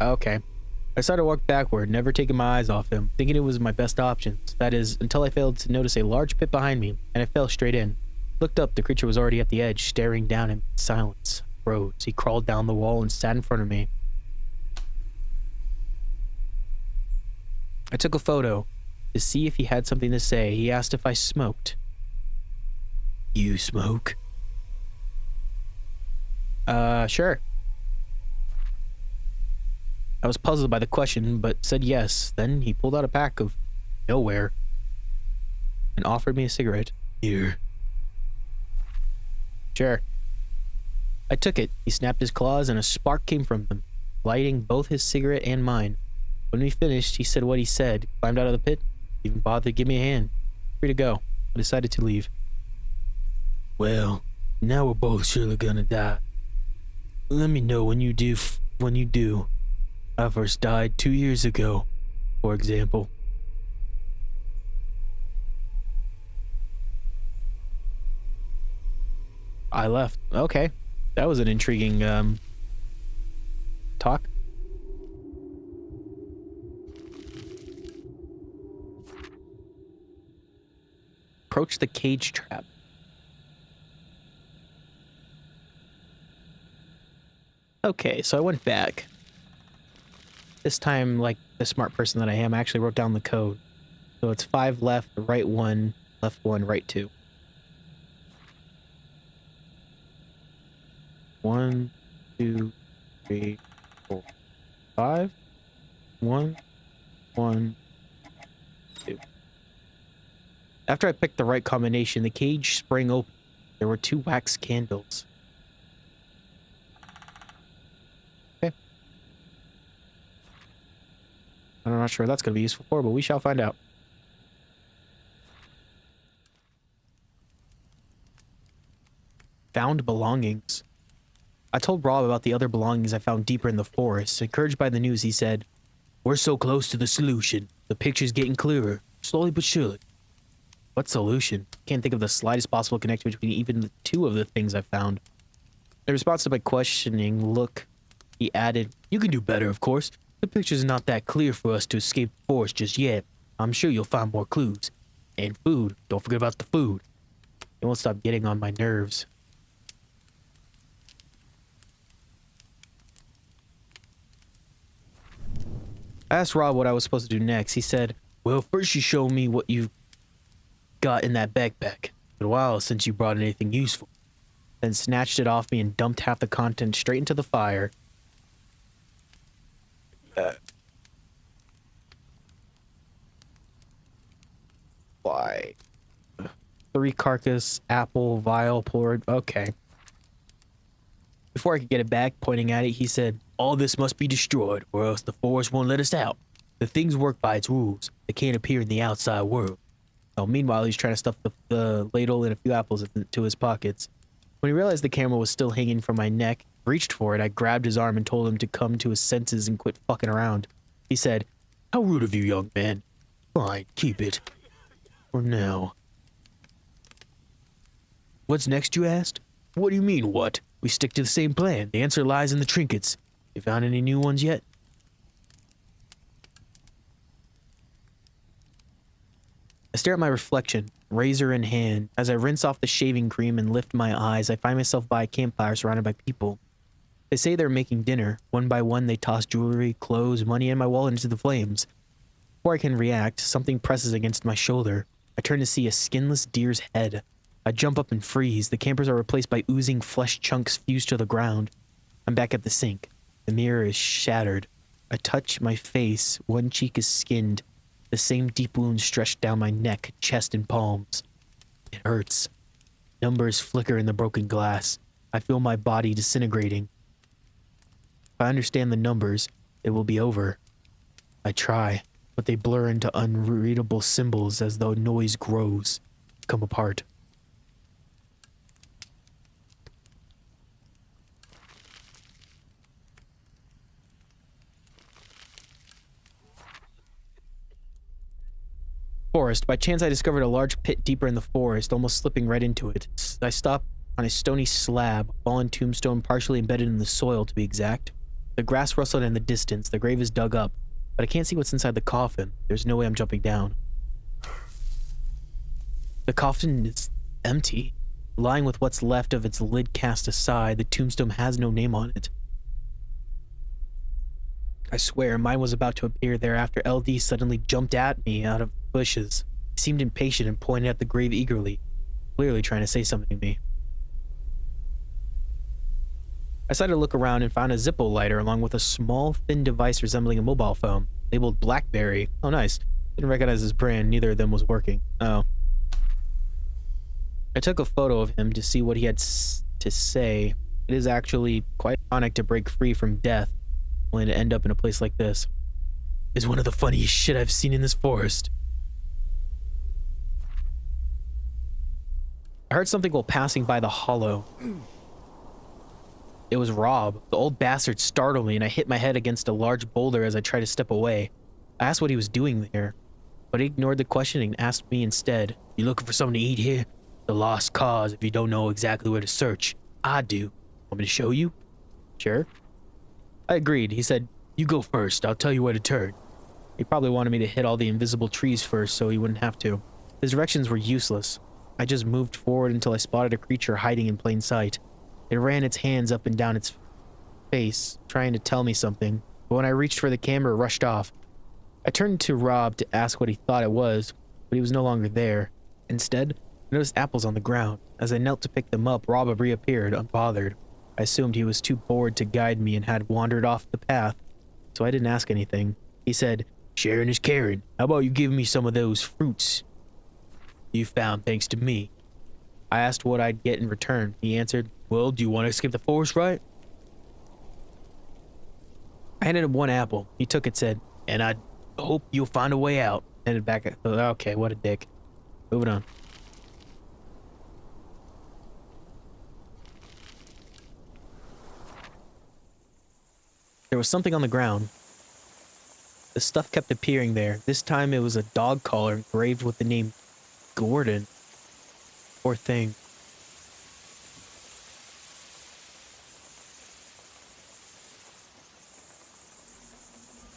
Okay. I started to walk backward, never taking my eyes off him, thinking it was my best options. That is, until I failed to notice a large pit behind me, and I fell straight in. Looked up, the creature was already at the edge, staring down at me in silence. Froze. He crawled down the wall and sat in front of me. I took a photo to see if he had something to say. He asked if I smoked. You smoke? Sure. I was puzzled by the question, but said yes. Then he pulled out a pack of nowhere and offered me a cigarette. Here. Sure. I took it. He snapped his claws and a spark came from them, lighting both his cigarette and mine. When we finished, he said what he said, climbed out of the pit, even bothered to give me a hand. Free to go. I decided to leave. Well, now we're both surely gonna die. Let me know when you do. I first died 2 years ago, for example. I left. Okay. That was an intriguing, talk. Approach the cage trap. Okay, so I went back. This time, like the smart person that I am, I actually wrote down the code. So it's 5 left, right 1, left 1, right 2. 1, 2, 3, 4, 5. 1, 1, 2. After I picked the right combination, the cage sprang open. There were 2 wax candles. Okay. I'm not sure what that's going to be useful for, but we shall find out. Found belongings. I told Rob about the other belongings I found deeper in the forest. Encouraged by the news, he said, "We're so close to the solution. The picture's getting clearer, slowly but surely." What solution? Can't think of the slightest possible connection between even the 2 of the things I found. In response to my questioning look, he added, "You can do better, of course. The picture's not that clear for us to escape the forest just yet. I'm sure you'll find more clues. And food. Don't forget about the food." It won't stop getting on my nerves. I asked Rob what I was supposed to do next. He said, well, first you show me what you've got in that backpack. It's been a while since you brought anything useful. Then snatched it off me and dumped half the content straight into the fire. Why? 3 carcass, apple, vial, Poloroid. Okay. Before I could get it back, pointing at it, he said, all this must be destroyed, or else the forest won't let us out. The things work by its rules. They can't appear in the outside world. Oh, meanwhile, he's trying to stuff the ladle and a few apples into his pockets. When he realized the camera was still hanging from my neck, reached for it, I grabbed his arm and told him to come to his senses and quit fucking around. He said, how rude of you, young man. Fine, keep it. For now. What's next, you asked? What do you mean, what? We stick to the same plan. The answer lies in the trinkets. You found any new ones yet? I stare at my reflection, razor in hand. As I rinse off the shaving cream and lift my eyes, I find myself by a campfire surrounded by people. They say they're making dinner. One by one, they toss jewelry, clothes, money, and my wallet into the flames. Before I can react, something presses against my shoulder. I turn to see a skinless deer's head. I jump up and freeze. The campers are replaced by oozing flesh chunks fused to the ground. I'm back at the sink. The mirror is shattered. I touch my face. One cheek is skinned. The same deep wound stretched down my neck, chest, and palms. It hurts. Numbers flicker in the broken glass. I feel my body disintegrating. If I understand the numbers, it will be over. I try, but they blur into unreadable symbols as though noise grows, come apart. Forest. By chance, I discovered a large pit deeper in the forest, almost slipping right into it. I stop on a stony slab, fallen tombstone partially embedded in the soil, to be exact. The grass rustled in the distance. The grave is dug up, but I can't see what's inside the coffin. There's no way I'm jumping down. The coffin is empty. Lying with what's left of its lid cast aside, the tombstone has no name on it. I swear, mine was about to appear there after LD suddenly jumped at me out of bushes. He seemed impatient and pointed at the grave eagerly, clearly trying to say something to me. I decided to look around and found a Zippo lighter along with a small, thin device resembling a mobile phone, labeled BlackBerry. Oh, nice. Didn't recognize his brand, neither of them was working. Oh. I took a photo of him to see what he had to say. It is actually quite ironic to break free from death, only to end up in a place like this. It's one of the funniest shit I've seen in this forest. I heard something while passing by the hollow. It was Rob. The old bastard startled me and I hit my head against a large boulder as I tried to step away. I asked what he was doing there, but he ignored the question and asked me instead, you looking for something to eat here? The lost cause if you don't know exactly where to search. I do. Want me to show you? Sure. I agreed. He said, you go first. I'll tell you where to turn. He probably wanted me to hit all the invisible trees first so he wouldn't have to. His directions were useless. I just moved forward until I spotted a creature hiding in plain sight. It ran its hands up and down its face, trying to tell me something, but when I reached for the camera, it rushed off. I turned to Rob to ask what he thought it was, but he was no longer there. Instead, I noticed apples on the ground. As I knelt to pick them up, Rob reappeared, unbothered. I assumed he was too bored to guide me and had wandered off the path, so I didn't ask anything. He said, sharing is caring. How about you give me some of those fruits you found thanks to me? I asked what I'd get in return. He answered, well, do you want to escape the forest, right? I handed him one apple. He took it, said, and I hope you'll find a way out. Handed back. Okay, what a dick. Moving on. There was something on the ground. The stuff kept appearing there. This time it was a dog collar engraved with the name Gordon. Poor thing.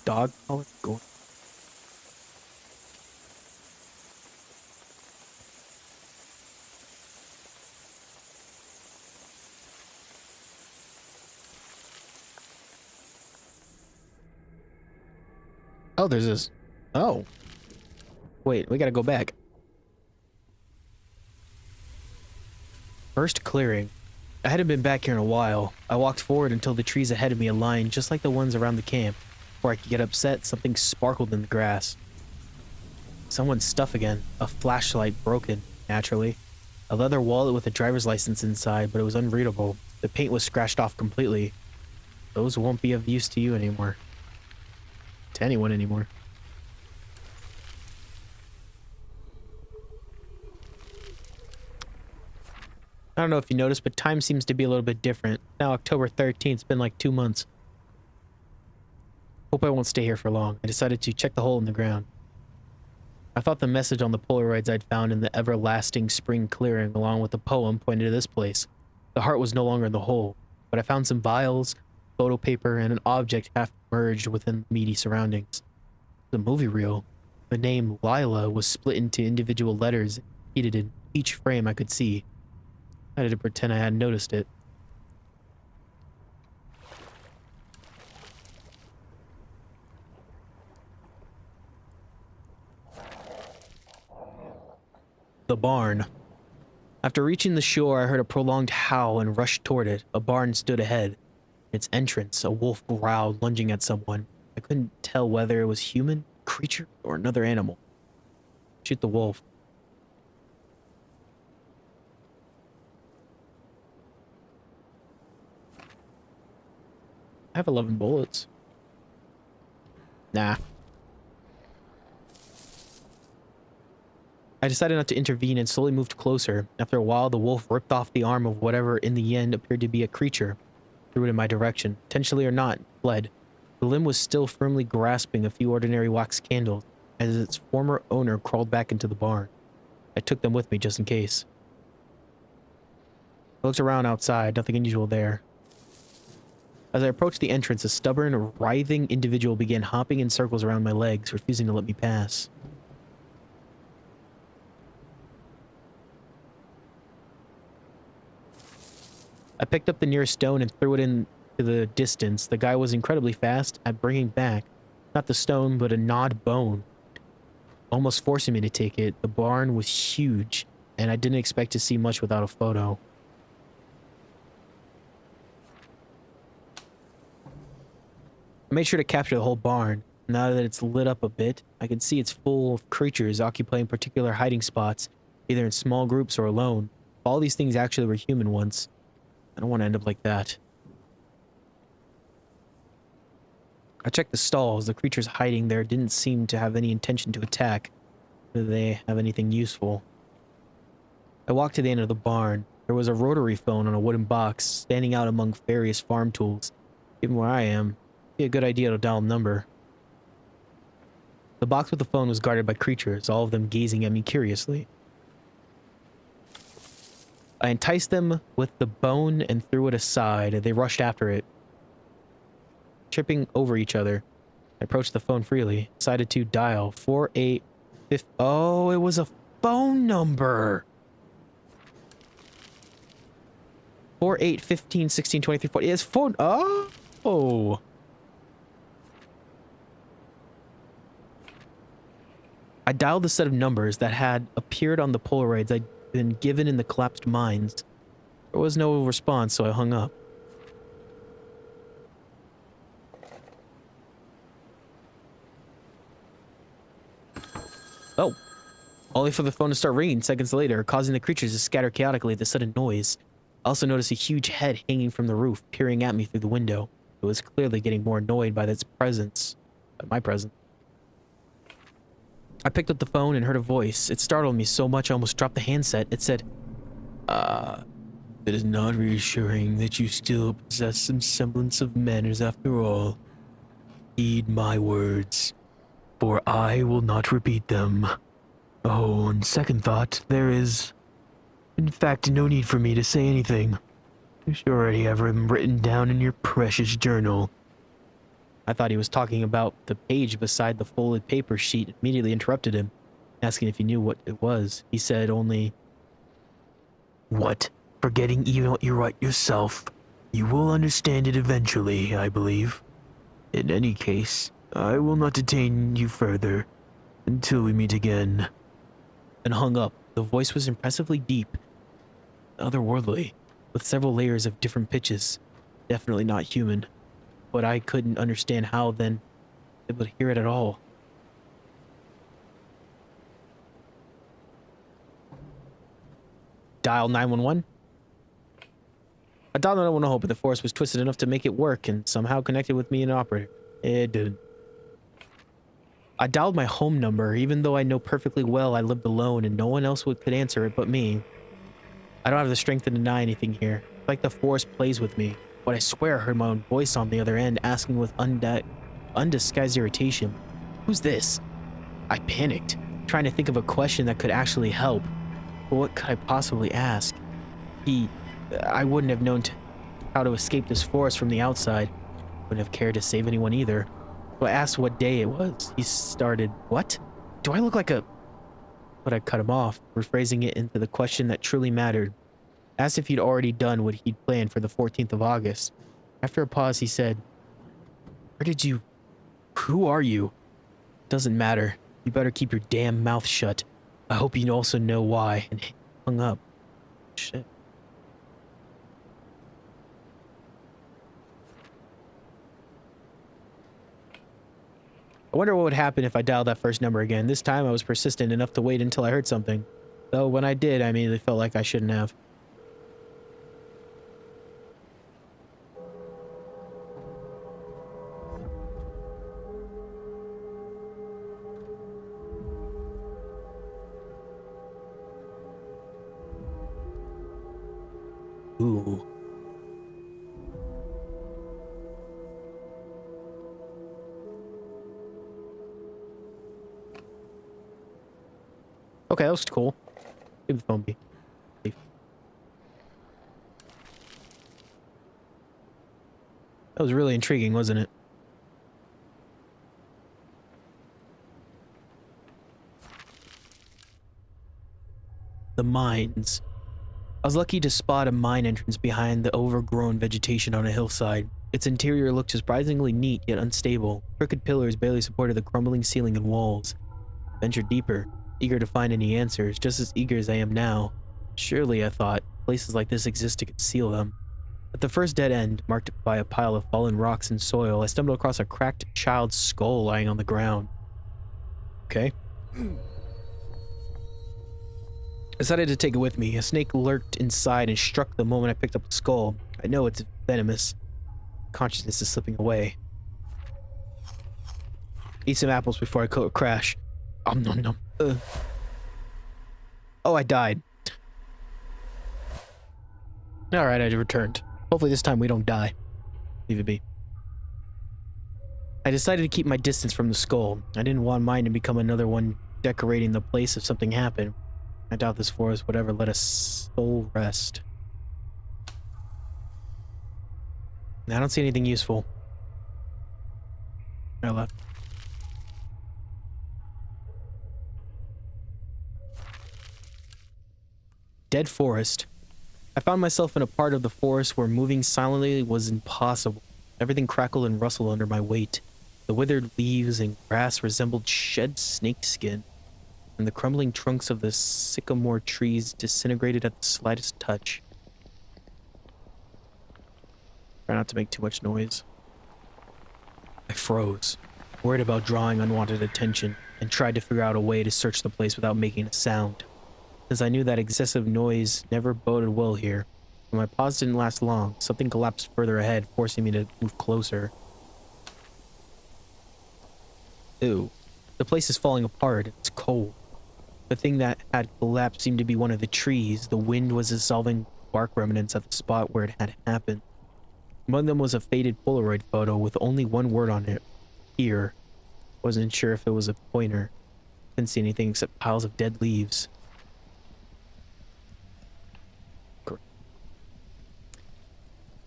Dog collar Gordon. Oh, there's this. Oh. Wait, we gotta go back. First clearing. I hadn't been back here in a while. I walked forward until the trees ahead of me aligned just like the ones around the camp. Before I could get upset, something sparkled in the grass. Someone's stuff again. A flashlight broken, naturally. A leather wallet with a driver's license inside, but it was unreadable. The paint was scratched off completely. Those won't be of use to you anymore. To anyone anymore. I don't know if you noticed, but time seems to be a little bit different. Now October 13th, it's been like 2 months. Hope I won't stay here for long. I decided to check the hole in the ground. I thought the message on the Polaroids I'd found in the everlasting spring clearing along with the poem pointed to this place. The heart was no longer in the hole, but I found some vials, photo paper, and an object half merged within the meaty surroundings. The movie reel. The name Lila was split into individual letters, repeated in each frame I could see. I had to pretend I hadn't noticed it. The barn. After reaching the shore, I heard a prolonged howl and rushed toward it. A barn stood ahead. In its entrance, a wolf growled, lunging at someone. I couldn't tell whether it was human, creature, or another animal. Shoot the wolf. I have 11 bullets. Nah. I decided not to intervene and slowly moved closer. After a while, the wolf ripped off the arm of whatever in the end appeared to be a creature, threw it in my direction. Intentionally or not, fled. The limb was still firmly grasping a few ordinary wax candles as its former owner crawled back into the barn. I took them with me just in case. I looked around outside, nothing unusual there. As I approached the entrance, a stubborn, writhing individual began hopping in circles around my legs, refusing to let me pass. I picked up the nearest stone and threw it into the distance. The guy was incredibly fast at bringing back, not the stone, but a gnawed bone, almost forcing me to take it. The barn was huge, and I didn't expect to see much without a photo. I made sure to capture the whole barn. Now that it's lit up a bit, I can see it's full of creatures occupying particular hiding spots, either in small groups or alone. All these things actually were human once. I don't want to end up like that. I checked the stalls. The creatures hiding there didn't seem to have any intention to attack. Did they have anything useful? I walked to the end of the barn. There was a rotary phone on a wooden box, standing out among various farm tools. Given where I am, it'd be a good idea to dial a number. The box with the phone was guarded by creatures, all of them gazing at me curiously. I enticed them with the bone and threw it aside. They rushed after it, tripping over each other. I approached the phone freely, decided to dial 4850. Oh, it was a phone number. 48 15 16 23 40. It's phone. Oh. I dialed the set of numbers that had appeared on the Polaroids I'd been given in the collapsed mines. There was no response, so I hung up. Oh. Only for the phone to start ringing seconds later, causing the creatures to scatter chaotically at the sudden noise. I also noticed a huge head hanging from the roof, peering at me through the window. It was clearly getting more annoyed by its presence. By my presence. I picked up the phone and heard a voice. It startled me so much I almost dropped the handset. It said, it is not reassuring that you still possess some semblance of manners after all. Heed my words, for I will not repeat them. Oh, on second thought, there is, in fact, no need for me to say anything. You should already have them written down in your precious journal. I thought he was talking about the page beside the folded paper sheet. Immediately interrupted him, asking if he knew what it was. He said only, "What? Forgetting even what you write yourself? You will understand it eventually, I believe. In any case, I will not detain you further until we meet again. And hung up. The voice was impressively deep, otherworldly, with several layers of different pitches. Definitely not human. But I couldn't understand how then able to hear it at all. Dial 911. I dialed 911 hoping the force was twisted enough to make it work and somehow connected with me and an operator. It didn't. I dialed my home number, even though I know perfectly well I lived alone and no one else could answer it but me. I don't have the strength to deny anything here. It's like the force plays with me, but I swear I heard my own voice on the other end asking with undisguised irritation, "Who's this?" I panicked, trying to think of a question that could actually help. But what could I possibly ask? I wouldn't have known how to escape this forest from the outside. Wouldn't have cared to save anyone either. So I asked what day it was. He started, "What? Do I look like a..." But I cut him off, rephrasing it into the question that truly mattered. Asked if he'd already done what he'd planned for the 14th of August. After a pause, he said, "Who are you?" "Doesn't matter. You better keep your damn mouth shut. I hope you also know why." And he hung up. Shit. I wonder what would happen if I dialed that first number again. This time I was persistent enough to wait until I heard something. Though when I did, I immediately felt like I shouldn't have. Ooh. Okay, that looks cool. Leave the phone be. Leave. That was really intriguing, wasn't it? The mines. I was lucky to spot a mine entrance behind the overgrown vegetation on a hillside. Its interior looked surprisingly neat yet unstable. Crooked pillars barely supported the crumbling ceiling and walls. Ventured deeper, eager to find any answers, just as eager as I am now. Surely, I thought, places like this exist to conceal them. At the first dead end, marked by a pile of fallen rocks and soil, I stumbled across a cracked child's skull lying on the ground. Okay. I decided to take it with me. A snake lurked inside and struck the moment I picked up the skull. I know it's venomous. Consciousness is slipping away. Eat some apples before I crash. Nom nom. Oh, I died. Alright, I returned. Hopefully this time we don't die. Leave it be. I decided to keep my distance from the skull. I didn't want mine to become another one decorating the place if something happened. I doubt this forest would ever let a soul rest. I don't see anything useful. I left. Dead forest. I found myself in a part of the forest where moving silently was impossible. Everything crackled and rustled under my weight. The withered leaves and grass resembled shed snakeskin, and the crumbling trunks of the sycamore trees disintegrated at the slightest touch. Try not to make too much noise. I froze, worried about drawing unwanted attention, and tried to figure out a way to search the place without making a sound. Since I knew that excessive noise never boded well here, but my pause didn't last long. Something collapsed further ahead, forcing me to move closer. Ew. The place is falling apart. It's cold. The thing that had collapsed seemed to be one of the trees. The wind was dissolving bark remnants at the spot where it had happened. Among them was a faded Polaroid photo with only one word on it. Here. Wasn't sure if it was a pointer. Didn't see anything except piles of dead leaves.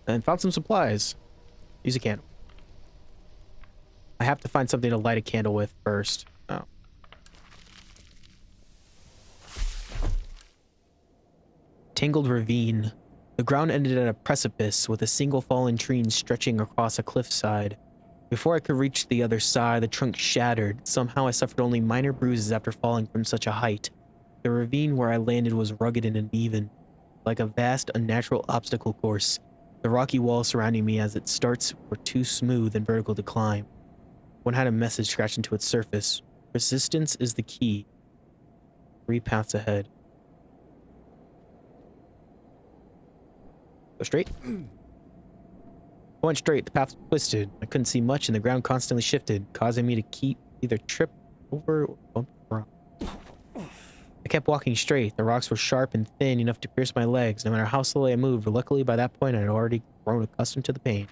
And found some supplies. Use a candle. I have to find something to light a candle with first. Oh. Tangled Ravine. The ground ended at a precipice with a single fallen tree stretching across a cliffside. Before I could reach the other side, the trunk shattered. Somehow I suffered only minor bruises after falling from such a height. The ravine where I landed was rugged and uneven, like a vast, unnatural obstacle course. The rocky walls surrounding me as it starts were too smooth and vertical to climb. One had a message scratched into its surface. Persistence is the key. 3 paths ahead. Go straight. Going straight, the path was twisted. I couldn't see much and the ground constantly shifted, causing me to keep either trip over or bump around. I kept walking straight. The rocks were sharp and thin enough to pierce my legs, no matter how slowly I moved. Luckily, by that point, I had already grown accustomed to the pain.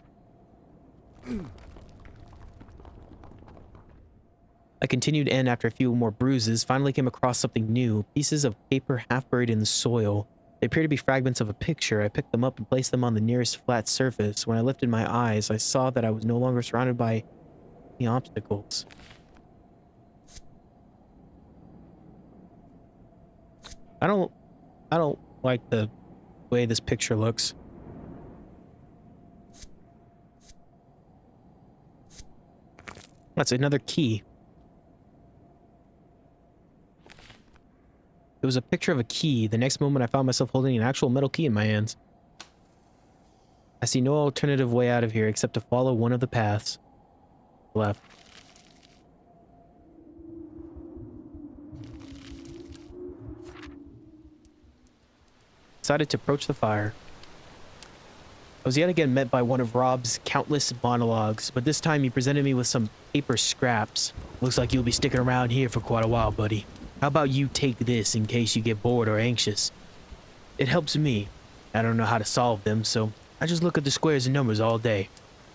I continued and after a few more bruises, finally came across something new. Pieces of paper half buried in the soil. They appeared to be fragments of a picture. I picked them up and placed them on the nearest flat surface. When I lifted my eyes, I saw that I was no longer surrounded by any obstacles. I don't like the way this picture looks. That's another key. It was a picture of a key. The next moment I found myself holding an actual metal key in my hands. I see no alternative way out of here except to follow one of the paths. Left. Decided to approach the fire. I was yet again met by one of Rob's countless monologues, but this time he presented me with some paper scraps. Looks like you'll be sticking around here for quite a while, buddy. How about you take this in case you get bored or anxious? It helps me. I don't know how to solve them, so I just look at the squares and numbers all day.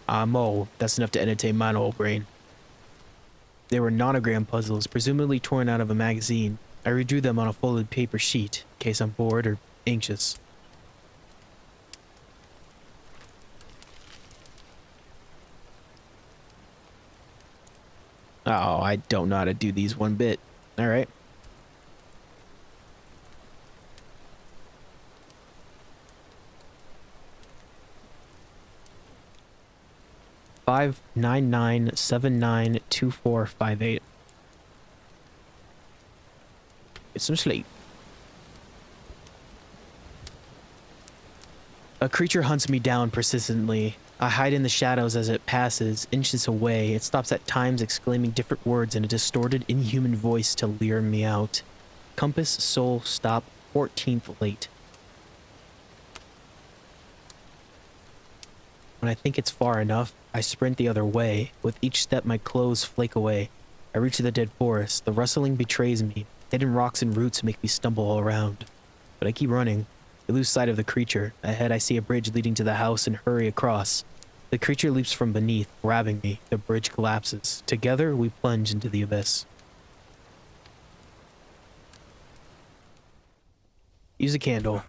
I'm old. That's enough to entertain my old brain. They were nonogram puzzles, presumably torn out of a magazine. I redrew them on a folded paper sheet, in case I'm bored or anxious. Oh, I don't know how to do these one bit. All right. Five 99792458. Get some sleep. A creature hunts me down persistently. I hide in the shadows as it passes, inches away. It stops at times, exclaiming different words in a distorted, inhuman voice to lure me out. Compass, soul, stop, 14th late. When I think it's far enough, I sprint the other way. With each step, my clothes flake away. I reach the dead forest. The rustling betrays me. Hidden rocks and roots make me stumble all around. But I keep running. I lose sight of the creature. Ahead, I see a bridge leading to the house and hurry across. The creature leaps from beneath, grabbing me. The bridge collapses. Together, we plunge into the abyss. Use a candle.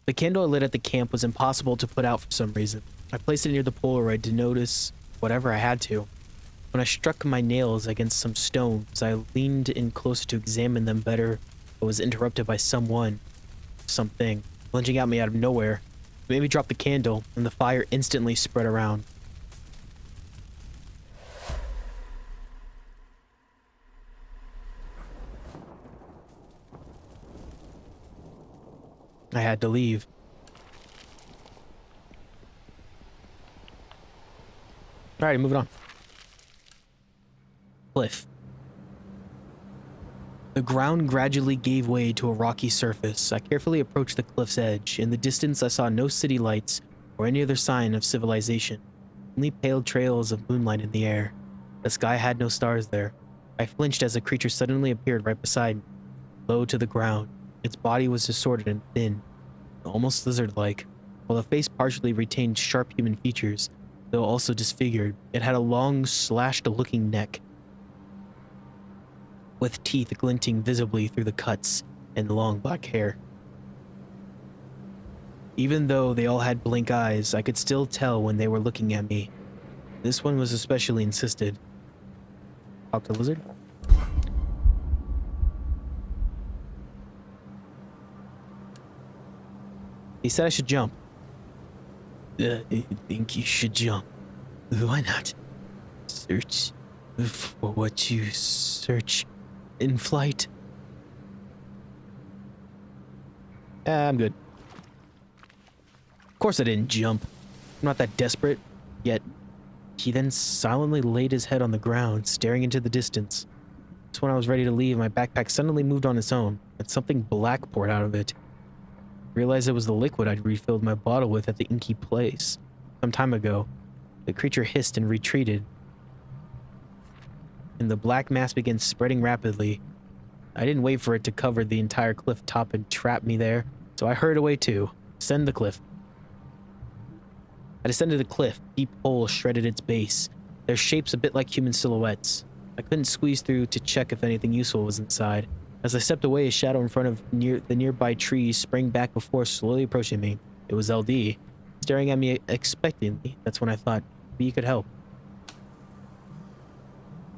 The candle I lit at the camp was impossible to put out for some reason. I placed it near the Polaroid to notice whatever I had to. When I struck my nails against some stones, I leaned in closer to examine them better, but was interrupted by something, lunging at me out of nowhere. It made me drop the candle, and the fire instantly spread around. I had to leave. Alright, moving on. Cliff. The ground gradually gave way to a rocky surface. I carefully approached the cliff's edge. In the distance, I saw no city lights or any other sign of civilization. Only pale trails of moonlight in the air. The sky had no stars there. I flinched as a creature suddenly appeared right beside me, low to the ground. Its body was distorted and thin, almost lizard-like. While the face partially retained sharp human features, though also disfigured, it had a long, slashed-looking neck, with teeth glinting visibly through the cuts and long black hair. Even though they all had blank eyes, I could still tell when they were looking at me. This one was especially insisted. Talk to the lizard? He said I should jump. I think you should jump. Why not? Search for what you search in flight. I'm good. Of course I didn't jump. I'm not that desperate. Yet, he then silently laid his head on the ground, staring into the distance. Just when I was ready to leave, my backpack suddenly moved on its own, and something black poured out of it. I realized it was the liquid I'd refilled my bottle with at the inky place. Some time ago, the creature hissed and retreated, and the black mass began spreading rapidly. I didn't wait for it to cover the entire cliff top and trap me there, so I hurried away too. Descend the cliff. I descended the cliff. Deep holes shredded its base, their shapes a bit like human silhouettes. I couldn't squeeze through to check if anything useful was inside. As I stepped away, a shadow in front of the nearby trees sprang back before slowly approaching me. It was LD, staring at me expectantly. That's when I thought, maybe you could help.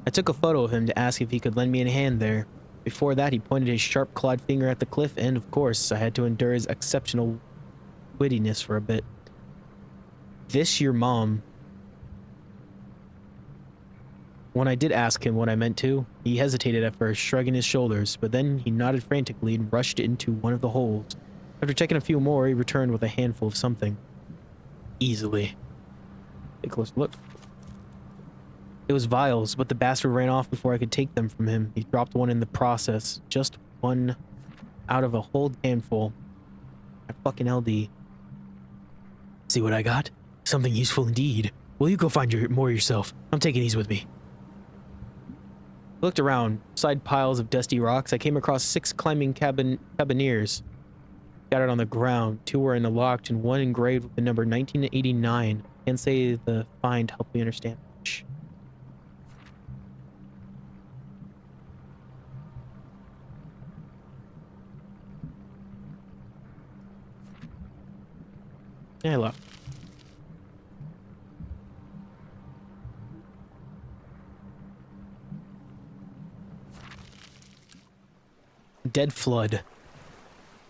I took a photo of him to ask if he could lend me a hand there. Before that, he pointed his sharp-clawed finger at the cliff, and of course, I had to endure his exceptional wittiness for a bit. This your mom? When I did ask him what I meant to, he hesitated at first, shrugging his shoulders, but then he nodded frantically and rushed into one of the holes. After checking a few more, he returned with a handful of something. Easily. Take a closer look. It was vials, but the bastard ran off before I could take them from him. He dropped one in the process. Just one out of a whole handful. I fucking LD. See what I got? Something useful indeed. Will you go find more yourself? I'm taking these with me. I looked around. Beside piles of dusty rocks, I came across 6 climbing cabineers scattered on the ground. 2 were interlocked and 1 engraved with the number 1989. Can't say the find helped me understand much. Yeah, I left. Dead flood.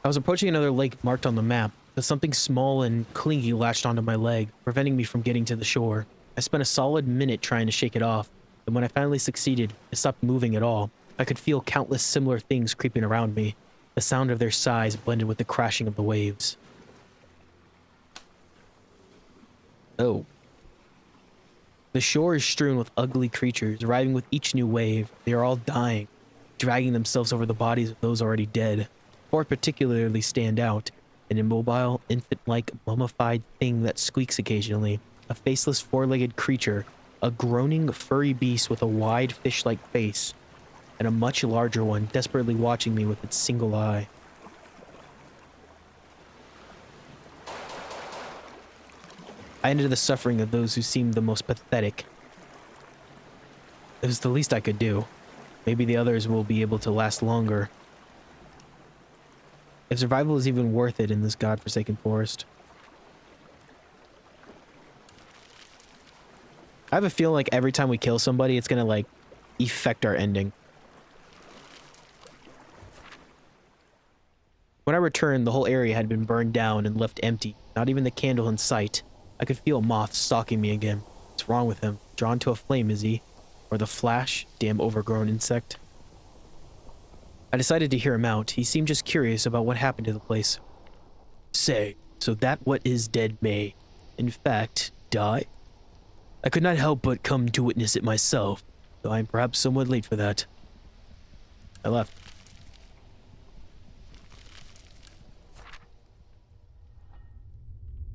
I was approaching another lake marked on the map, but something small and clingy latched onto my leg, preventing me from getting to the shore. I spent a solid minute trying to shake it off, and when I finally succeeded, it stopped moving at all. I could feel countless similar things creeping around me. The sound of their sighs blended with the crashing of the waves. Oh. The shore is strewn with ugly creatures, arriving with each new wave. They are all dying, dragging themselves over the bodies of those already dead. 4 particularly stand out: an immobile, infant-like, mummified thing that squeaks occasionally, a faceless 4-legged creature, a groaning, furry beast with a wide, fish-like face, and a much larger one desperately watching me with its single eye. I ended the suffering of those who seemed the most pathetic. It was the least I could do. Maybe the others will be able to last longer. If survival is even worth it in this godforsaken forest. I have a feeling like every time we kill somebody, it's gonna, like, affect our ending. When I returned, the whole area had been burned down and left empty, not even the candle in sight. I could feel Moth stalking me again. What's wrong with him? Drawn to a flame, is he? Or the flash? Damn overgrown insect. I decided to hear him out. He seemed just curious about what happened to the place. Say, so that what is dead may, in fact, die? I could not help but come to witness it myself, though I am perhaps somewhat late for that. I left.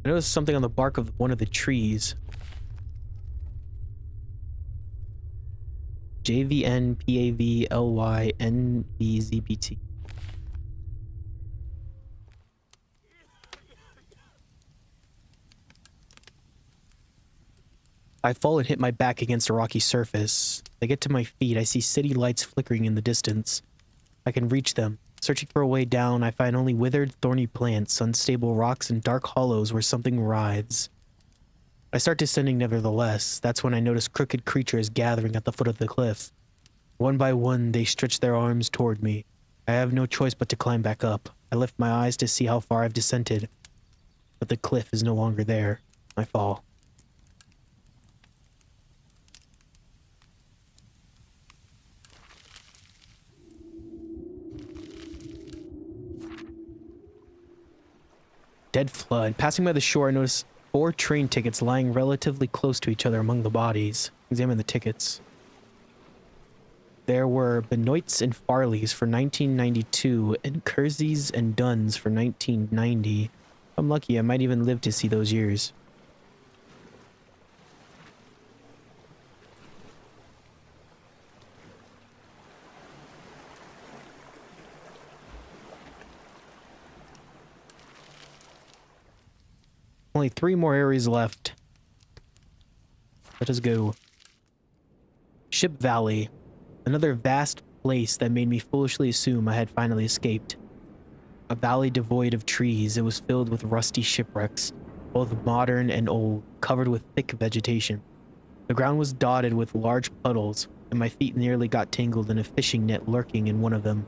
I noticed something on the bark of one of the trees. JVNPAVLYNVZPT. I fall and hit my back against a rocky surface. As I get to my feet, I see city lights flickering in the distance. I can reach them. Searching for a way down, I find only withered, thorny plants, unstable rocks, and dark hollows where something writhes. I start descending nevertheless. That's when I notice crooked creatures gathering at the foot of the cliff. One by one, they stretch their arms toward me. I have no choice but to climb back up. I lift my eyes to see how far I've descended. But the cliff is no longer there. I fall. dead flood. Passing by the shore, I noticed 4 train tickets lying relatively close to each other among the bodies. Examine the tickets. There were Benoits and Farleys for 1992 and Kerseys and Duns for 1990. If I'm lucky, I might even live to see those years. Only 3 more areas left. Let us go. Ship Valley. Another vast place that made me foolishly assume I had finally escaped. A valley devoid of trees, it was filled with rusty shipwrecks, both modern and old, covered with thick vegetation. The ground was dotted with large puddles, and my feet nearly got tangled in a fishing net lurking in one of them.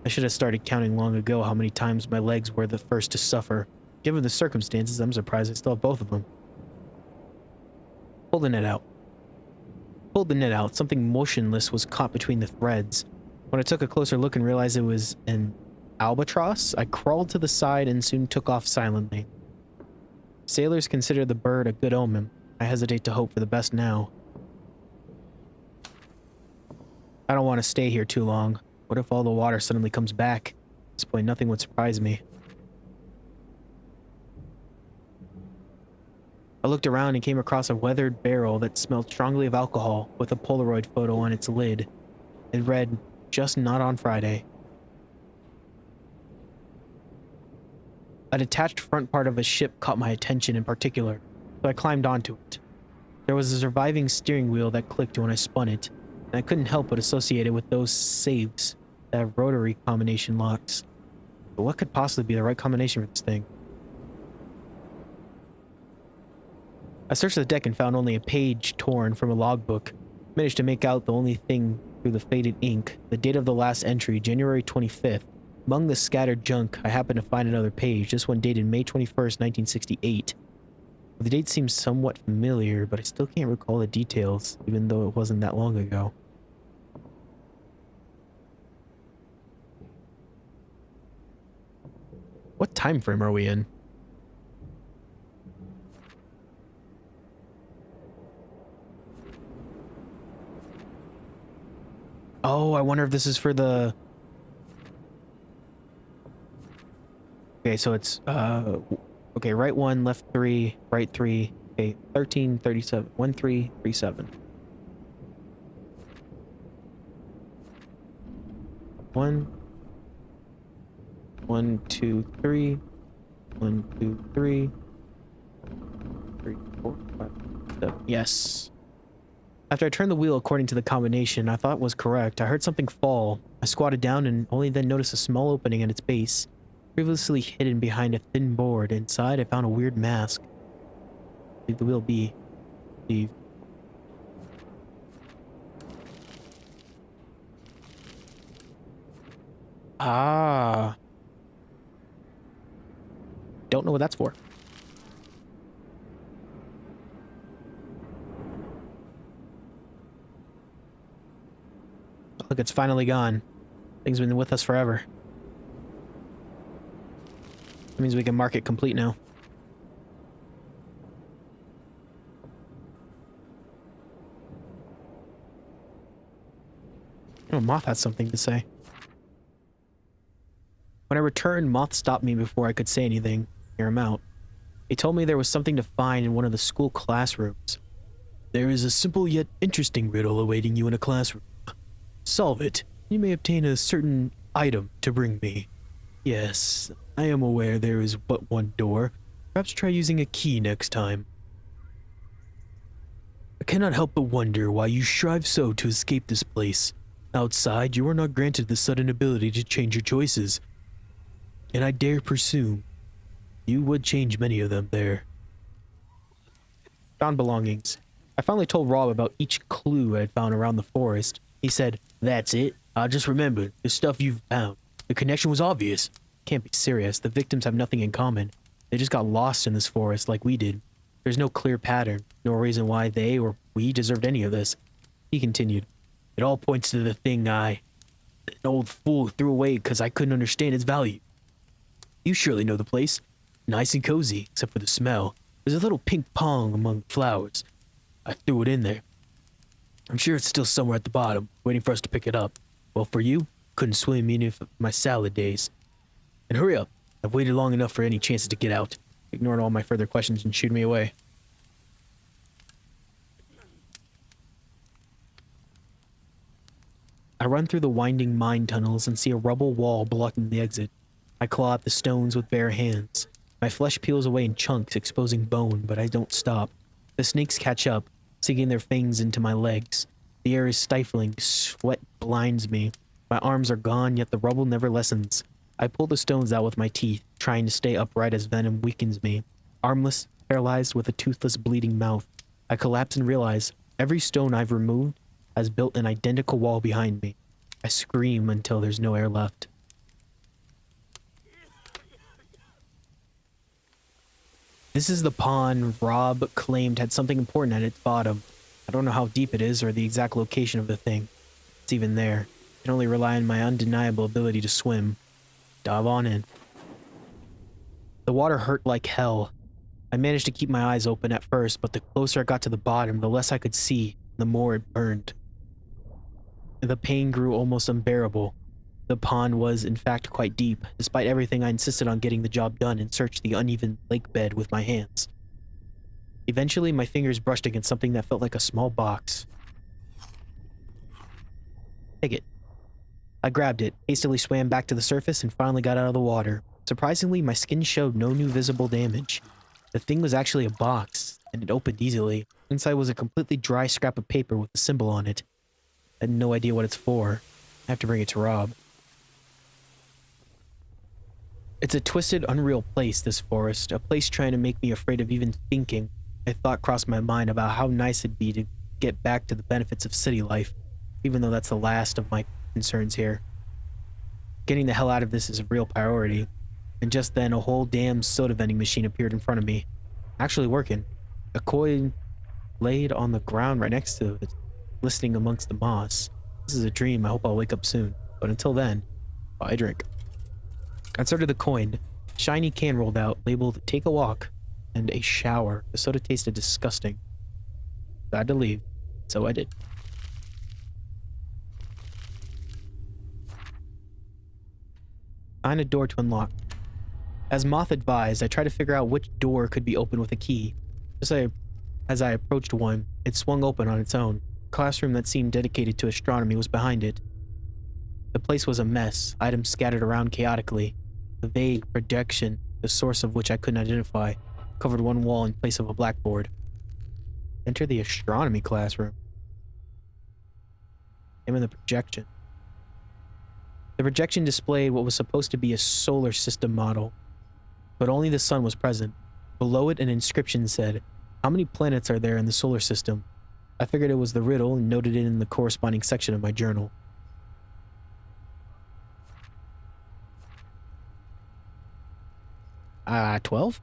I should have started counting long ago how many times my legs were the first to suffer. Given the circumstances, I'm surprised I still have both of them. Pull the net out. Pulled the net out. Something motionless was caught between the threads. When I took a closer look and realized it was an albatross, I crawled to the side and soon took off silently. Sailors consider the bird a good omen. I hesitate to hope for the best now. I don't want to stay here too long. What if all the water suddenly comes back? At this point, nothing would surprise me. I looked around and came across a weathered barrel that smelled strongly of alcohol with a Polaroid photo on its lid. It read, "Just not on Friday." A detached front part of a ship caught my attention in particular, so I climbed onto it. There was a surviving steering wheel that clicked when I spun it, and I couldn't help but associate it with those saves that have rotary combination locks. But what could possibly be the right combination for this thing? I searched the deck and found only a page torn from a logbook. Managed to make out the only thing through the faded ink, the date of the last entry, January 25th. Among the scattered junk, I happened to find another page, this one dated May 21st, 1968. The date seems somewhat familiar, but I still can't recall the details, even though it wasn't that long ago. What time frame are we in? Oh, I wonder if this is for the... Okay, so it's, okay, right 1, left 3, right 3, okay, 1337, 1337. 1, 1, 2, 3, 1, 2, 3, 3, 4, 5, 7. Yes. After I turned the wheel according to the combination I thought was correct, I heard something fall. I squatted down and only then noticed a small opening at its base, previously hidden behind a thin board. Inside, I found a weird mask. Leave the wheel be. Leave. Ah. Don't know what that's for. Look, it's finally gone. Thing's been with us forever. That means we can mark it complete now. Oh, Moth has something to say. When I returned, Moth stopped me before I could say anything. Hear him out. He told me there was something to find in one of the school classrooms. There is a simple yet interesting riddle awaiting you in a classroom. Solve it. You may obtain a certain item to bring me. Yes, I am aware there is but one door. Perhaps try using a key next time. I cannot help but wonder why you strive so to escape this place. Outside, you are not granted the sudden ability to change your choices. And I dare presume you would change many of them there. Found belongings. I finally told Rob about each clue I had found around the forest. He said, "That's it. I just remembered the stuff you've found. The connection was obvious." Can't be serious. The victims have nothing in common. They just got lost in this forest like we did. There's no clear pattern, no reason why they or we deserved any of this. He continued, "It all points to the thing an old fool threw away because I couldn't understand its value. You surely know the place. nice and cozy, except for the smell. There's a little pink pong among the flowers. I threw it in there. I'm sure it's still somewhere at the bottom, waiting for us to pick it up. Well, for you, couldn't swim even for my salad days. And hurry up. I've waited long enough for any chances to get out. Ignoring all my further questions and shooting me away. I run through the winding mine tunnels and see a rubble wall blocking the exit. I claw at the stones with bare hands. My flesh peels away in chunks, exposing bone, but I don't stop. The snakes catch up, sinking their fangs into my legs. The air is stifling, sweat blinds me. My arms are gone, yet the rubble never lessens. I pull the stones out with my teeth, trying to stay upright as venom weakens me. Armless, paralyzed with a toothless, bleeding mouth, I collapse and realize every stone I've removed has built an identical wall behind me. I scream until there's no air left. This is the pond Rob claimed had something important at its bottom. I don't know how deep it is or the exact location of the thing. It's even there. I can only rely on my undeniable ability to swim. Dive on in. The water hurt like hell. I managed to keep my eyes open at first, but the closer I got to the bottom, the less I could see, the more it burned. The pain grew almost unbearable. The pond was, in fact, quite deep. Despite everything, I insisted on getting the job done and searched the uneven lake bed with my hands. Eventually, my fingers brushed against something that felt like a small box. Thicket. I grabbed it, hastily swam back to the surface, and finally got out of the water. Surprisingly, my skin showed no new visible damage. The thing was actually a box, and it opened easily. Inside was a completely dry scrap of paper with a symbol on it. I had no idea what it's for. I have to bring it to Rob. It's a twisted, unreal place, this forest. A place trying to make me afraid of even thinking. A thought crossed my mind about how nice it'd be to get back to the benefits of city life, even though that's the last of my concerns here. Getting the hell out of this is a real priority. And just then, a whole damn soda vending machine appeared in front of me. Actually working. A coin laid on the ground right next to it, glistening amongst the moss. This is a dream. I hope I'll wake up soon. But until then, buy a drink. I inserted the coin. A shiny can rolled out, labeled "Take a Walk" and "A Shower." The soda tasted disgusting. I had to leave, so I did. Find a door to unlock. As Moth advised, I tried to figure out which door could be opened with a key. As I approached one, it swung open on its own. A classroom that seemed dedicated to astronomy was behind it. The place was a mess, items scattered around chaotically. The vague projection, the source of which I couldn't identify, covered one wall in place of a blackboard. Enter the astronomy classroom. Name of the projection. The projection displayed what was supposed to be a solar system model, but only the sun was present. Below it, an inscription said, "How many planets are there in the solar system?" I figured it was the riddle and noted it in the corresponding section of my journal. 12?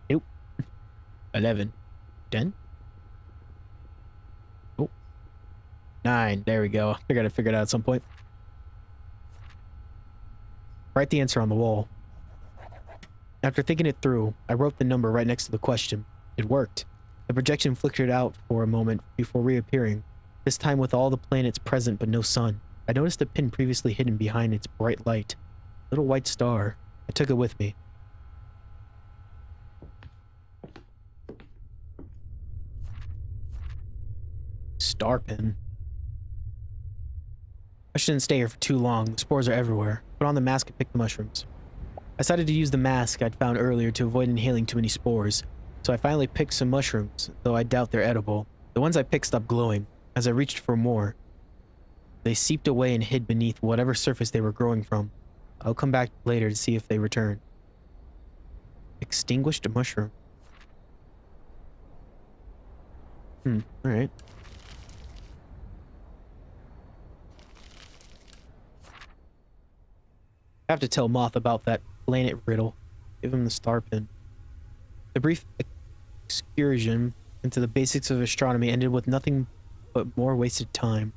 Nope. 11. 10? Oh. 9. There we go. I gotta figure it out at some point. Write the answer on the wall. After thinking it through, I wrote the number right next to the question. It worked. The projection flickered out for a moment before reappearing, this time with all the planets present but no sun. I noticed a pin previously hidden behind its bright light. A little white star. I took it with me. Star pin. I shouldn't stay here for too long. The spores are everywhere. Put on the mask and pick the mushrooms. I decided to use the mask I'd found earlier to avoid inhaling too many spores, so I finally picked some mushrooms, though I doubt they're edible. The ones I picked stopped glowing. As I reached for more, they seeped away and hid beneath whatever surface they were growing from. I'll come back later to see if they return. Extinguished mushroom. Alright. I have to tell Moth about that planet riddle. Give him the star pin. The brief excursion into the basics of astronomy ended with nothing but more wasted time.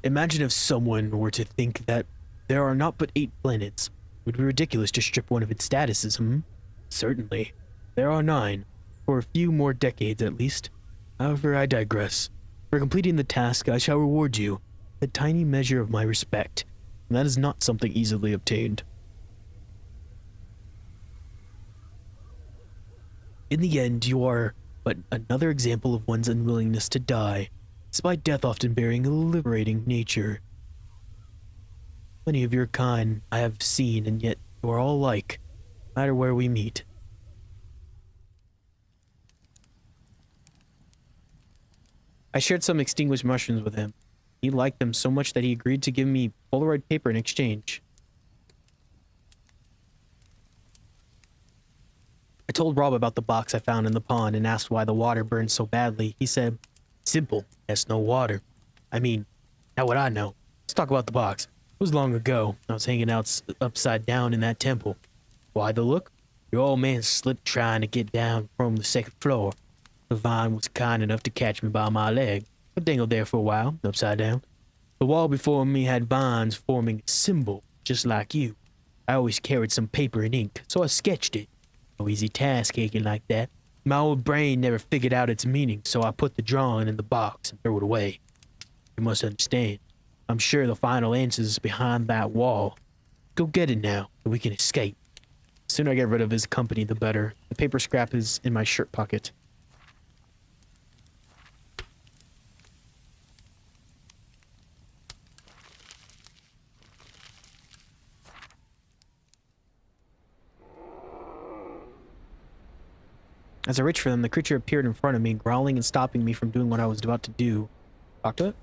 Imagine if someone were to think that there are not but 8 planets, Would be ridiculous to strip one of its statuses, Certainly. There are 9. For a few more decades, at least. However, I digress. For completing the task, I shall reward you. A tiny measure of my respect. And that is not something easily obtained. In the end, you are but another example of one's unwillingness to die, despite death often bearing a liberating nature. Many of your kind I have seen, and yet you are all alike, no matter where we meet. I shared some extinguished mushrooms with him. He liked them so much that he agreed to give me Polaroid paper in exchange. I told Rob about the box I found in the pond and asked why the water burned so badly. He said, "Simple, there's no water." I mean, how would I know? Let's talk about the box. It was long ago. I was hanging out upside down in that temple. Why the look? Your old man slipped trying to get down from the 2nd floor. The vine was kind enough to catch me by my leg. I dangled there for a while, upside down. The wall before me had vines forming a symbol, just like you. I always carried some paper and ink, so I sketched it. No easy task aching like that. My old brain never figured out its meaning, so I put the drawing in the box and threw it away. You must understand. I'm sure the final answer is behind that wall. Go get it now, so we can escape. The sooner I get rid of his company, the better. The paper scrap is in my shirt pocket. As I reached for them, the creature appeared in front of me, growling and stopping me from doing what I was about to do. Talk to it?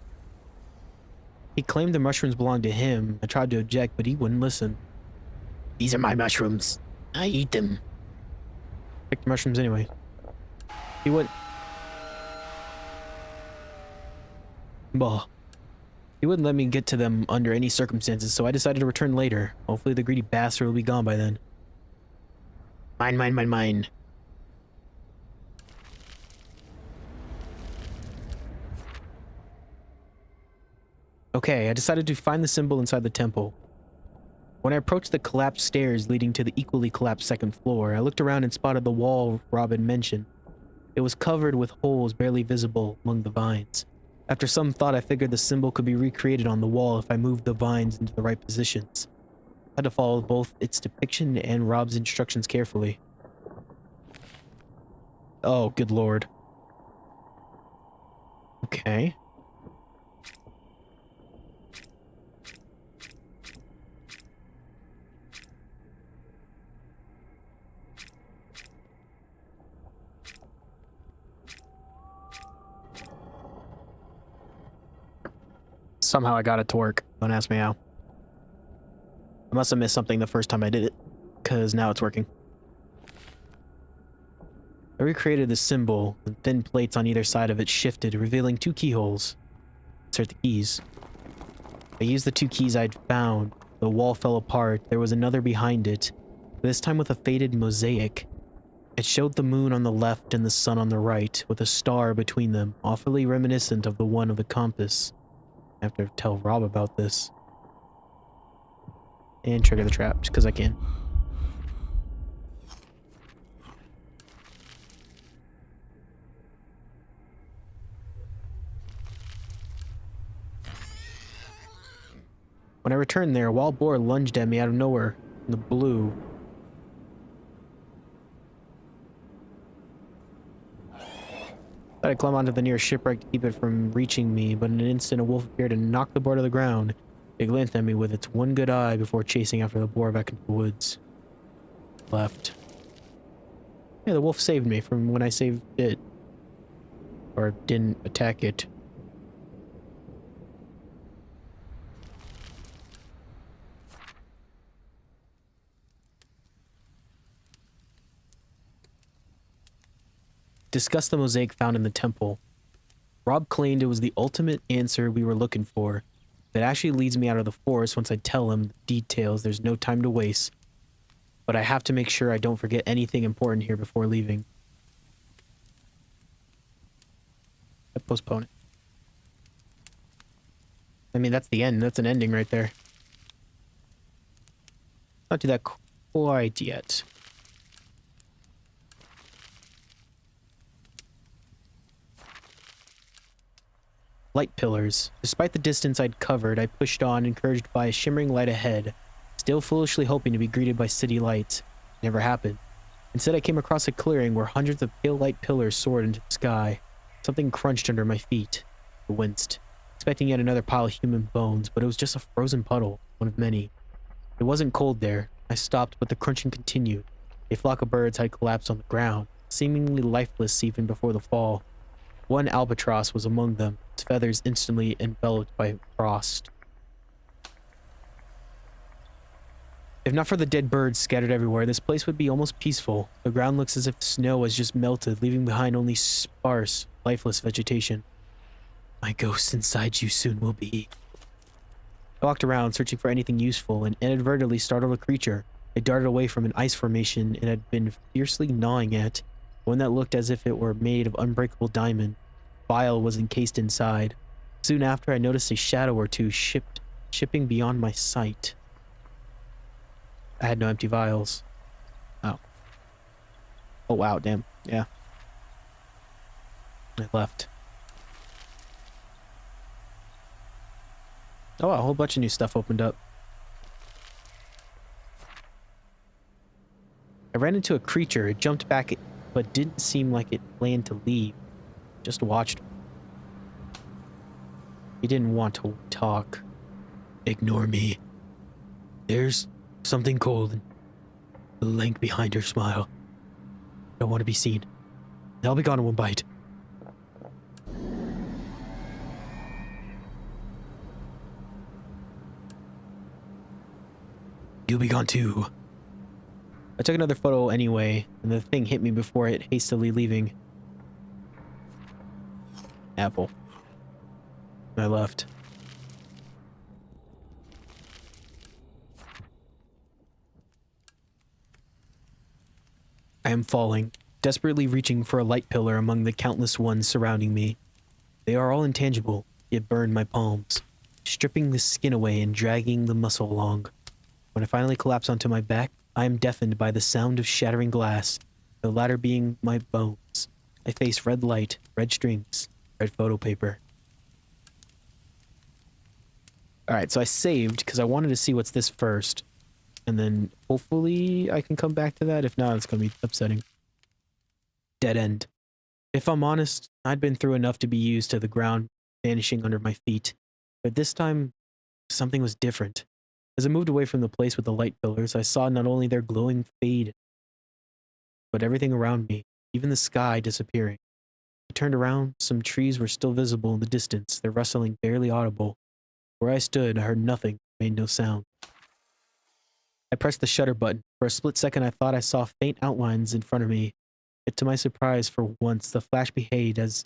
He claimed the mushrooms belonged to him. I tried to object, but he wouldn't listen. These are my mushrooms. I eat them. Pick the mushrooms anyway. He wouldn't... Bah. He wouldn't let me get to them under any circumstances, so I decided to return later. Hopefully the greedy bastard will be gone by then. Mine, mine, mine, mine. Okay, I decided to find the symbol inside the temple. When I approached the collapsed stairs leading to the equally collapsed 2nd floor, I looked around and spotted the wall Rob had mentioned. It was covered with holes barely visible among the vines. After some thought, I figured the symbol could be recreated on the wall if I moved the vines into the right positions. I had to follow both its depiction and Rob's instructions carefully. Oh, good lord. Okay. Somehow I got it to work. Don't ask me how. I must have missed something the first time I did it, because now it's working. I recreated the symbol, and thin plates on either side of it shifted, revealing 2 keyholes. Insert the keys. I used the 2 keys I'd found. The wall fell apart. There was another behind it, this time with a faded mosaic. It showed the moon on the left and the sun on the right, with a star between them, awfully reminiscent of the one of the compass. I have to tell Rob about this. And trigger the trap, just because I can. When I returned there, a wild boar lunged at me out of nowhere in the blue. I'd climb onto the nearest shipwreck to keep it from reaching me, but in an instant a wolf appeared and knocked the boar to the ground. It glanced at me with its one good eye before chasing after the boar back into the woods. Left. Yeah, the wolf saved me from when I saved it. Or didn't attack it. Discuss the mosaic found in the temple. Rob claimed it was the ultimate answer we were looking for. That actually leads me out of the forest once I tell him the details. There's no time to waste. But I have to make sure I don't forget anything important here before leaving. I postpone it. I mean, that's the end. That's an ending right there. Not do that quite yet. Light pillars. Despite the distance I'd covered, I pushed on, encouraged by a shimmering light ahead, still foolishly hoping to be greeted by city lights. It never happened. Instead, I came across a clearing where hundreds of pale light pillars soared into the sky. Something crunched under my feet. I winced, expecting yet another pile of human bones, but it was just a frozen puddle, one of many. It wasn't cold there. I stopped, but the crunching continued. A flock of birds had collapsed on the ground, seemingly lifeless even before the fall. One albatross was among them, its feathers instantly enveloped by frost. If not for the dead birds scattered everywhere, this place would be almost peaceful. The ground looks as if snow has just melted, leaving behind only sparse, lifeless vegetation. My ghost inside you soon will be. I walked around, searching for anything useful, and inadvertently startled a creature. It darted away from an ice formation it had been fiercely gnawing at, one that looked as if it were made of unbreakable diamond. Bile was encased inside. Soon after, I noticed a shadow or two shipping beyond my sight. I had no empty vials. Oh. Oh, wow, damn. Yeah. I left. Oh, a whole bunch of new stuff opened up. I ran into a creature. It jumped back, but didn't seem like it planned to leave. Just watched. He didn't want to talk. Ignore me. There's something cold and the length behind her smile. Don't want to be seen. I'll be gone in one bite. You'll be gone too. I took another photo anyway, and the thing hit me before it hastily leaving. Apple. I left. I am falling, desperately reaching for a light pillar among the countless ones surrounding me. They are all intangible, yet burn my palms, stripping the skin away and dragging the muscle along. When I finally collapse onto my back, I am deafened by the sound of shattering glass, the latter being my bones. I face red light, red strings, red photo paper. Alright, so I saved because I wanted to see what's this first. And then hopefully I can come back to that. If not, it's going to be upsetting. Dead end. If I'm honest, I'd been through enough to be used to the ground vanishing under my feet. But this time, something was different. As I moved away from the place with the light pillars, I saw not only their glowing fade, but everything around me, even the sky disappearing. I turned around, some trees were still visible in the distance, their rustling barely audible. Where I stood, I heard nothing, made no sound. I pressed the shutter button. For a split second, I thought I saw faint outlines in front of me. Yet to my surprise, for once, the flash behaved as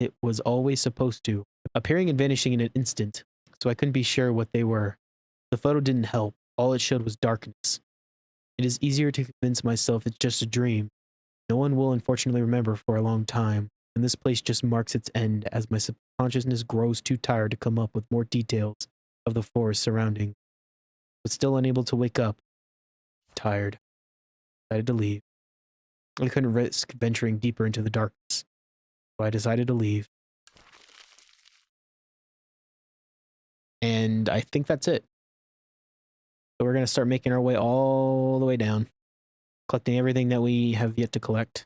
it was always supposed to, appearing and vanishing in an instant, so I couldn't be sure what they were. The photo didn't help. All it showed was darkness. It is easier to convince myself it's just a dream. No one will unfortunately remember for a long time, and this place just marks its end as my subconsciousness grows too tired to come up with more details of the forest surrounding. But still unable to wake up. Tired. Decided to leave. I couldn't risk venturing deeper into the darkness, so I decided to leave. And I think that's it. So we're going to start making our way all the way down, collecting everything that we have yet to collect.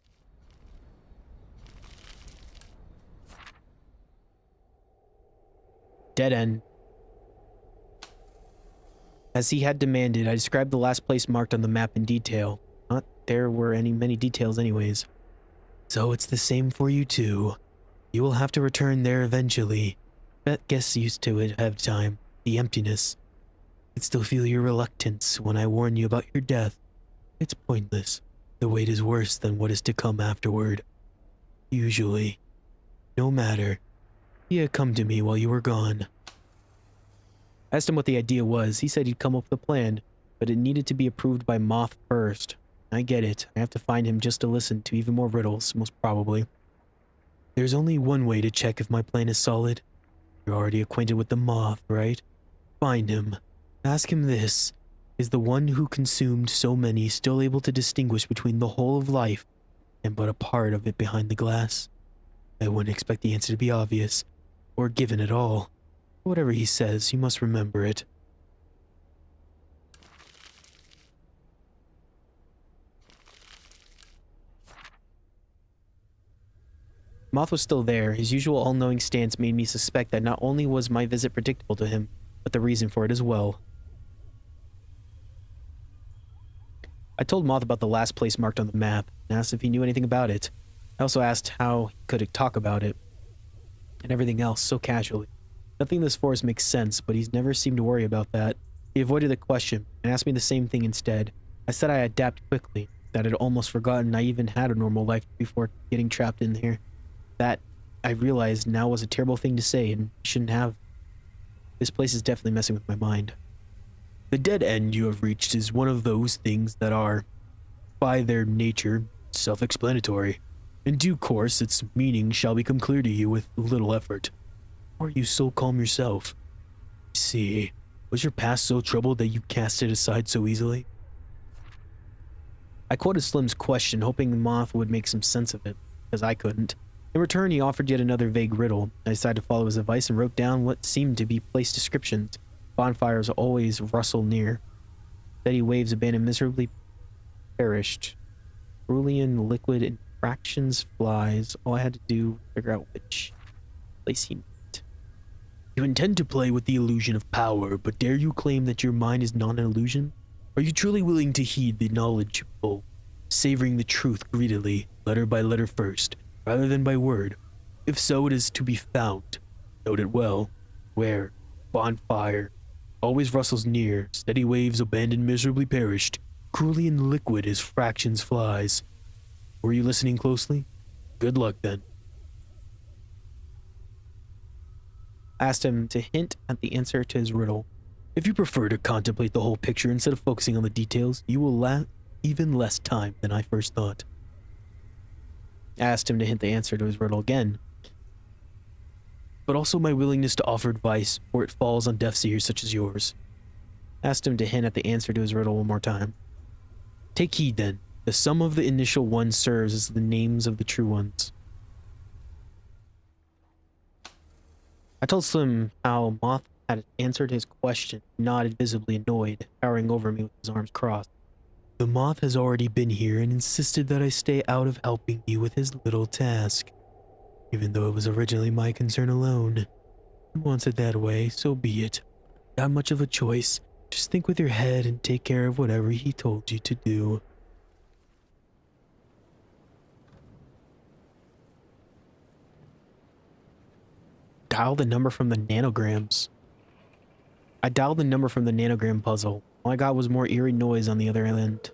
Dead end. As he had demanded, I described the last place marked on the map in detail. Not there were many details anyways. So it's the same for you too. You will have to return there eventually. Bet gets used to it ahead of time. The emptiness. I could still feel your reluctance when I warn you about your death. It's pointless. The wait is worse than what is to come afterward. Usually. No matter. He had come to me while you were gone. I asked him what the idea was. He said he'd come up with a plan, but it needed to be approved by Moth first. I get it. I have to find him just to listen to even more riddles, most probably. There's only one way to check if my plan is solid. You're already acquainted with the Moth, right? Find him. Ask him this. Is the one who consumed so many still able to distinguish between the whole of life and but a part of it behind the glass? I wouldn't expect the answer to be obvious, or given at all. Whatever he says, you must remember it. Moth was still there. His usual all-knowing stance made me suspect that not only was my visit predictable to him, but the reason for it as well. I told Moth about the last place marked on the map, and asked if he knew anything about it. I also asked how he could talk about it, and everything else so casually. Nothing in this forest makes sense, but he's never seemed to worry about that. He avoided the question, and asked me the same thing instead. I said I adapt quickly, that I'd almost forgotten I even had a normal life before getting trapped in here. That, I realized now, was a terrible thing to say and shouldn't have. This place is definitely messing with my mind. The dead end you have reached is one of those things that are, by their nature, self-explanatory. In due course, its meaning shall become clear to you with little effort. Or are you so calm yourself? See, was your past so troubled that you cast it aside so easily? I quoted Slim's question, hoping the Moth would make some sense of it, because I couldn't. In return, he offered yet another vague riddle. I decided to follow his advice and wrote down what seemed to be place descriptions. Bonfires always rustle near. Steady waves abandoned miserably perished. Cerulean liquid in fractions flies. All I had to do was figure out which place he meant. You intend to play with the illusion of power, but dare you claim that your mind is not an illusion? Are you truly willing to heed the knowledgeable, savoring the truth greedily, letter by letter first, rather than by word? If so, it is to be found. Note it well. Where? Bonfire. Always rustles near. Steady waves abandoned miserably perished. Cruelly in liquid as fractions flies. Were you listening closely? Good luck then. I asked him to hint at the answer to his riddle. If you prefer to contemplate the whole picture instead of focusing on the details, you will lack even less time than I first thought. I asked him to hint the answer to his riddle again. But also my willingness to offer advice, for it falls on deaf ears such as yours. I asked him to hint at the answer to his riddle one more time. Take heed then. The sum of the initial ones serves as the names of the true ones. I told Slim how Moth had answered his question, nodded visibly annoyed, towering over me with his arms crossed. The Moth has already been here and insisted that I stay out of helping you with his little task. Even though it was originally my concern alone. He wants it that way, so be it. Not much of a choice. Just think with your head and take care of whatever he told you to do. Dial the number from the Nonograms. I dialed the number from the Nonogram puzzle. All I got was more eerie noise on the other end.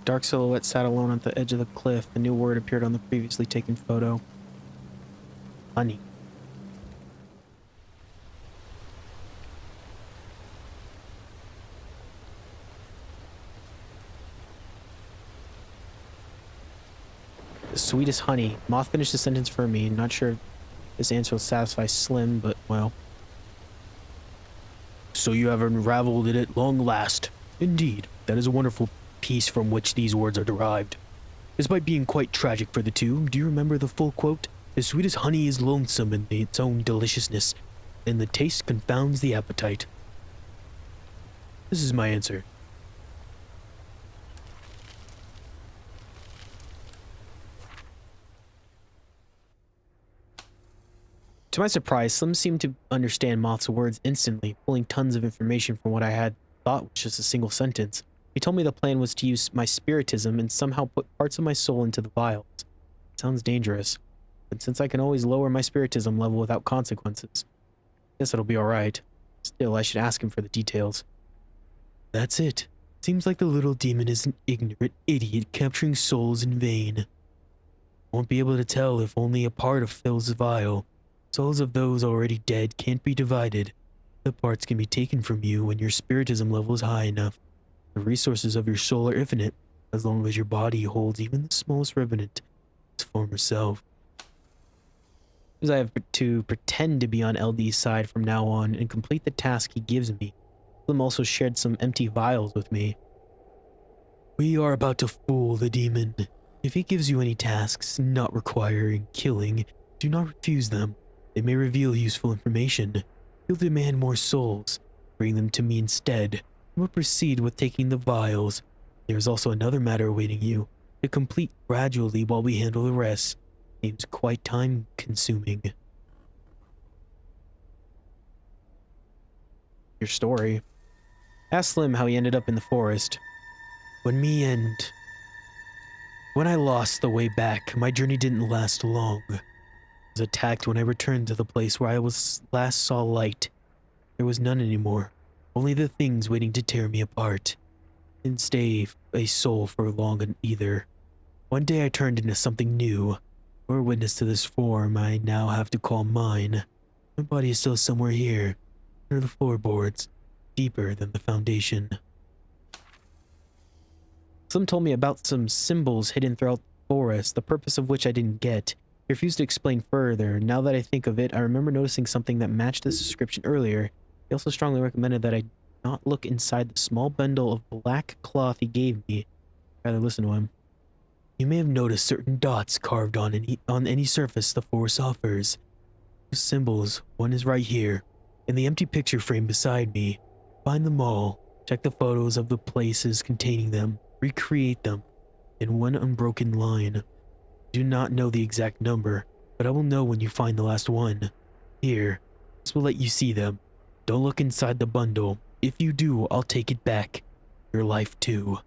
Dark silhouette sat alone at the edge of the cliff. A new word appeared on the previously taken photo. Honey. The sweetest honey. Moth finished the sentence for me. Not sure if this answer will satisfy Slim, but well. So you have unraveled it at long last. Indeed, that is a wonderful piece from which these words are derived. Despite being quite tragic for the two, do you remember the full quote? The sweetest honey is lonesome in its own deliciousness, and the taste confounds the appetite. This is my answer. To my surprise, Slim seemed to understand Moth's words instantly, pulling tons of information from what I had thought was just a single sentence. He told me the plan was to use my spiritism and somehow put parts of my soul into the vials. It sounds dangerous, but since I can always lower my spiritism level without consequences, I guess it'll be alright. Still, I should ask him for the details. That's it. Seems like the little demon is an ignorant idiot capturing souls in vain. Won't be able to tell if only a part of fills the vial. Souls of those already dead can't be divided. The parts can be taken from you when your spiritism level is high enough. The resources of your soul are infinite, as long as your body holds even the smallest remnant of its former self. Because I have to pretend to be on LD's side from now on and complete the task he gives me. Slim also shared some empty vials with me. We are about to fool the demon. If he gives you any tasks not requiring killing, do not refuse them. They may reveal useful information. He'll demand more souls. Bring them to me instead. We'll proceed with taking the vials. There is also another matter awaiting you, to complete gradually while we handle the rest. Seems quite time-consuming. Your story. Ask Slim how he ended up in the forest. When I lost the way back, my journey didn't last long. I was attacked when I returned to the place where I last saw light. There was none anymore, only the things waiting to tear me apart. Didn't stay a soul for long either. One day I turned into something new. You're a witness to this form I now have to call mine. My body is still somewhere here, under the floorboards, deeper than the foundation. Slim told me about some symbols hidden throughout the forest, the purpose of which I didn't get. He refused to explain further. Now that I think of it, I remember noticing something that matched this description earlier. He also strongly recommended that I not look inside the small bundle of black cloth he gave me. Rather listen to him. You may have noticed certain dots carved on any surface the forest offers. Those symbols, one is right here, in the empty picture frame beside me. Find them all, check the photos of the places containing them, recreate them in one unbroken line. Do not know the exact number, but I will know when you find the last one. Here, this will let you see them. Don't look inside the bundle. If you do, I'll take it back. Your life too.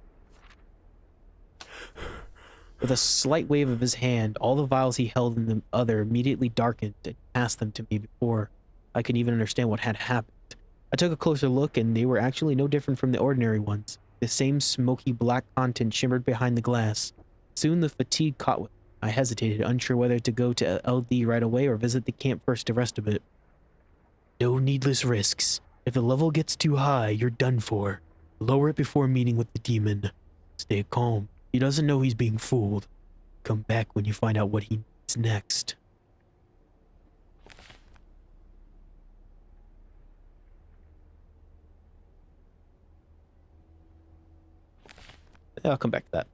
With a slight wave of his hand, all the vials he held in the other immediately darkened and passed them to me before I could even understand what had happened. I took a closer look, and they were actually no different from the ordinary ones. The same smoky black content shimmered behind the glass. Soon the fatigue caught with me. I hesitated, unsure whether to go to LD right away or visit the camp first to rest a bit. No needless risks. If the level gets too high, you're done for. Lower it before meeting with the demon. Stay calm. He doesn't know he's being fooled. Come back when you find out what he needs next. I'll come back to that.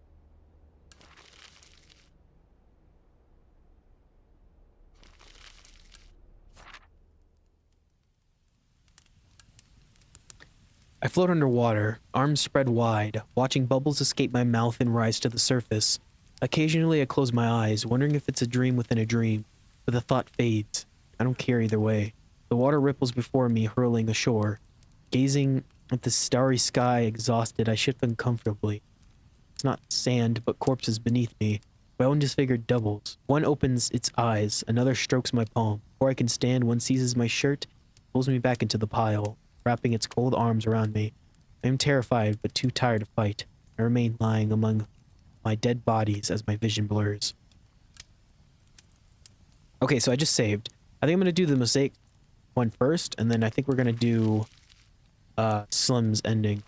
I float underwater, arms spread wide, watching bubbles escape my mouth and rise to the surface. Occasionally I close my eyes, wondering if it's a dream within a dream, but the thought fades. I don't care either way. The water ripples before me, hurling ashore. Gazing at the starry sky, exhausted, I shift uncomfortably. It's not sand, but corpses beneath me. My own disfigured doubles. One opens its eyes, another strokes my palm. Before I can stand, one seizes my shirt, pulls me back into the pile, wrapping its cold arms around me. I am terrified, but too tired to fight. I remain lying among my dead bodies as my vision blurs. Okay, so I just saved. I think I'm going to do the mosaic one first, and then I think we're going to do Slim's ending,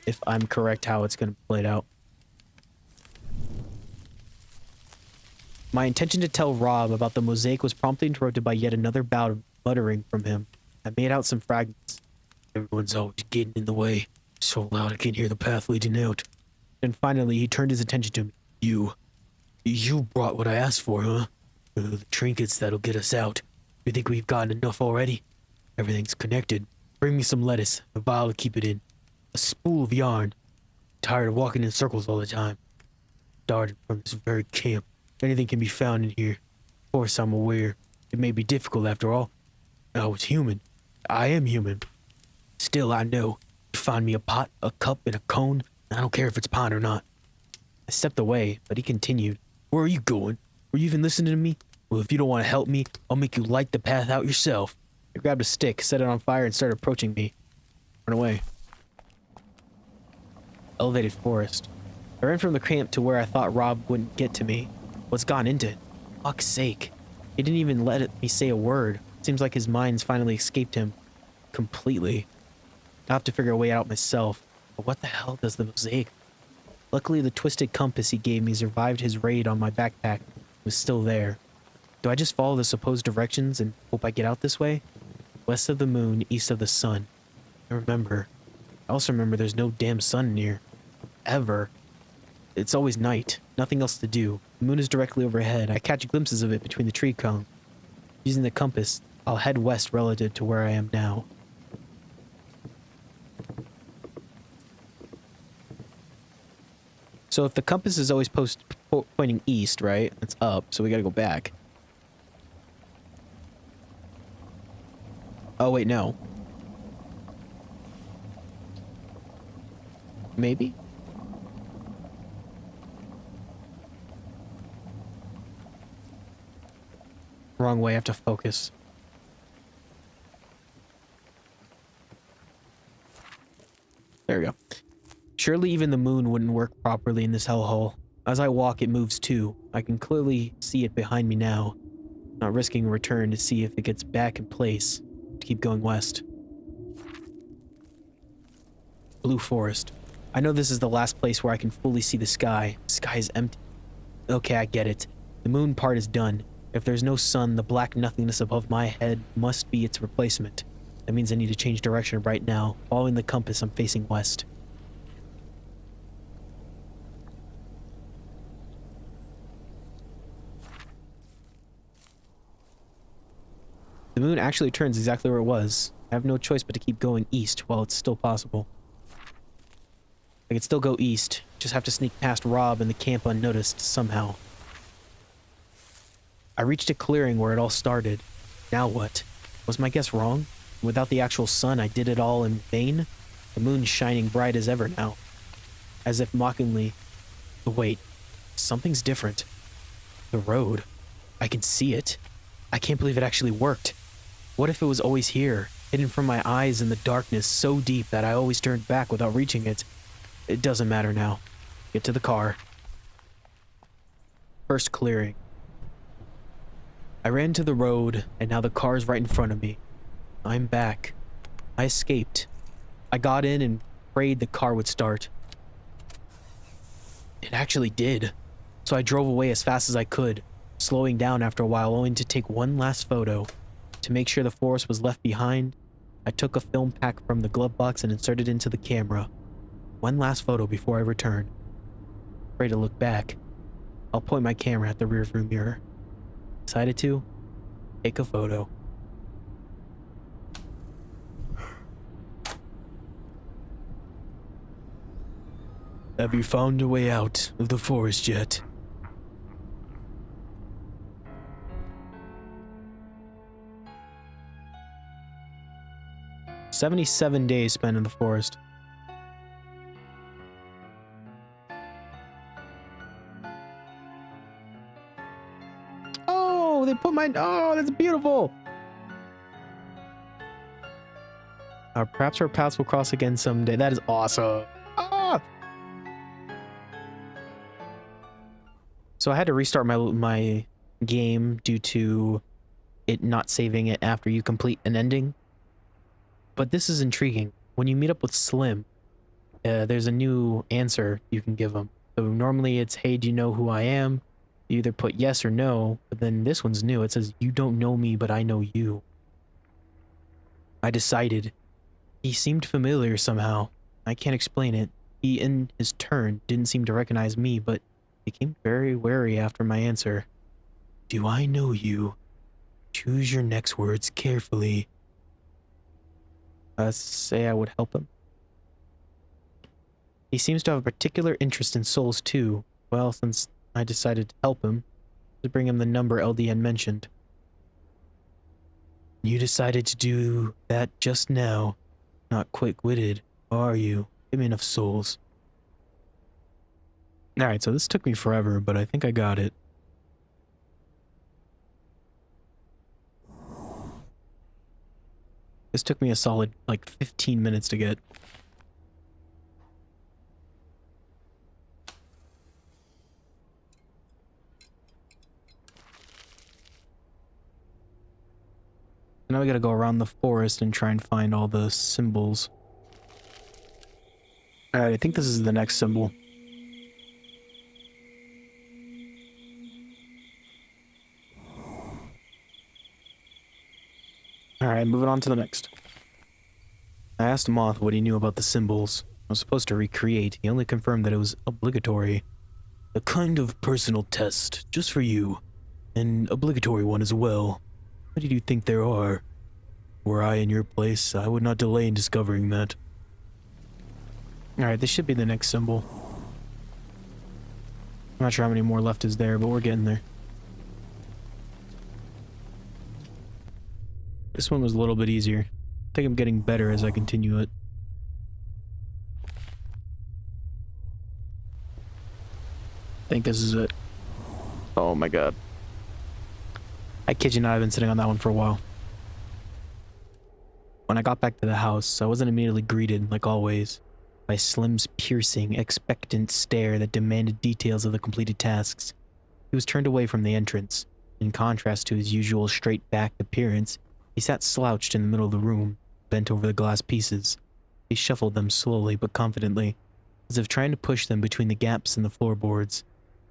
if I'm correct how it's going to play out. My intention to tell Rob about the mosaic was promptly interrupted by yet another bout of muttering from him. I made out some fragments. Everyone's always getting in the way. So loud I can't hear the path leading out. And finally, he turned his attention to me. You brought what I asked for, huh? The trinkets that'll get us out. You think we've gotten enough already? Everything's connected. Bring me some lettuce, a vial to keep it in, a spool of yarn. Tired of walking in circles all the time. Started from this very camp. Anything can be found in here. Of course, I'm aware. It may be difficult after all. I was human. I am human. Still, I know. You find me a pot, a cup, and a cone. I don't care if it's pot or not. I stepped away, but he continued. Where are you going? Were you even listening to me? Well, if you don't want to help me, I'll make you light the path out yourself. I grabbed a stick, set it on fire, and started approaching me. Run away. Elevated forest. I ran from the camp to where I thought Rob wouldn't get to me. What's gone into it? Fuck's sake. He didn't even me say a word. Seems like his mind's finally escaped him. Completely. I'll have to figure a way out myself. But what the hell does the mosaic? Luckily, the twisted compass he gave me survived his raid on my backpack. It was still there. Do I just follow the supposed directions and hope I get out this way? West of the moon, east of the sun. I remember. I also remember there's no damn sun near. Ever. It's always night. Nothing else to do. The moon is directly overhead. I catch glimpses of it between the tree cones. Using the compass, I'll head west relative to where I am now. So if the compass is always pointing east, right? It's up, so we gotta go back. Oh, wait, no. Maybe? Wrong way, I have to focus. There we go. Surely even the moon wouldn't work properly in this hellhole. As I walk, it moves too. I can clearly see it behind me now. Not risking a return to see if it gets back in place. Keep going west. Blue forest. I know this is the last place where I can fully see the sky. The sky is empty. Okay, I get it. The moon part is done. If there's no sun, the black nothingness above my head must be its replacement. That means I need to change direction right now. Following the compass, I'm facing west. The moon actually turns exactly where it was. I have no choice but to keep going east while it's still possible. I can still go east, just have to sneak past Rob and the camp unnoticed somehow. I reached a clearing where it all started. Now what? Was my guess wrong? Without the actual sun, I did it all in vain? The moon's shining bright as ever now. As if mockingly. But wait, something's different. The road. I can see it. I can't believe it actually worked. What if it was always here, hidden from my eyes in the darkness so deep that I always turned back without reaching it? It doesn't matter now. Get to the car. First clearing. I ran to the road, and now the car's right in front of me. I'm back. I escaped. I got in and prayed the car would start. It actually did. So I drove away as fast as I could, slowing down after a while only to take one last photo. To make sure the forest was left behind, I took a film pack from the glove box and inserted it into the camera. One last photo before I return. Afraid to look back. I'll point my camera at the rearview mirror. Decided to take a photo. Have you found a way out of the forest yet? "77 days spent in the forest. Oh, they put my... Oh, that's beautiful! Perhaps our paths will cross again someday. That is awesome. Ah! So I had to restart my game due to it not saving it after you complete an ending. But this is intriguing. When you meet up with Slim, there's a new answer you can give him. So normally it's, hey, do you know who I am? You either put yes or no, but then this one's new. It says, you don't know me, but I know you. I decided. He seemed familiar somehow. I can't explain it. He, in his turn, didn't seem to recognize me, but became very wary after my answer. Do I know you? Choose your next words carefully. Say I would help him. He seems to have a particular interest in souls too. Well, since I decided to help him, to bring him the number LDN mentioned. You decided to do that just now. Not quick-witted, are you? Give me enough souls. Alright, so this took me forever, but I think I got it. This took me a solid, like, 15 minutes to get. now we gotta go around the forest and try and find all the symbols. Alright, I think this is the next symbol. Alright, moving on to the next. I asked Moth what he knew about the symbols I was supposed to recreate. He only confirmed that it was obligatory. A kind of personal test, just for you. An obligatory one as well. What did you think there are? Were I in your place, I would not delay in discovering that. Alright, this should be the next symbol. I'm not sure how many more left is there, but we're getting there. This one was a little bit easier. I think I'm getting better as I continue it. I think this is it. Oh my god. I kid you not, I've been sitting on that one for a while. When I got back to the house, I wasn't immediately greeted, like always, by Slim's piercing, expectant stare that demanded details of the completed tasks. He was turned away from the entrance. In contrast to his usual straight-backed appearance, he sat slouched in the middle of the room, bent over the glass pieces. He shuffled them slowly but confidently, as if trying to push them between the gaps in the floorboards.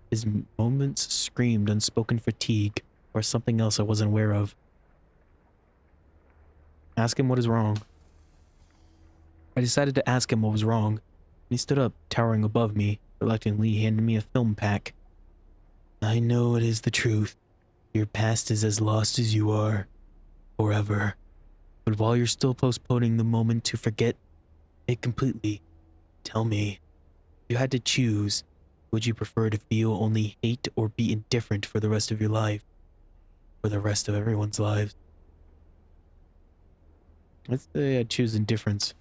His movements screamed unspoken fatigue, or something else I wasn't aware of. Ask him what is wrong. I decided to ask him what was wrong. He stood up, towering above me, reluctantly handed me a film pack. I know it is the truth. Your past is as lost as you are. Forever. But while you're still postponing the moment to forget it completely, tell me, if you had to choose, would you prefer to feel only hate or be indifferent for the rest of your life? For the rest of everyone's lives? Let's say I'd choose indifference.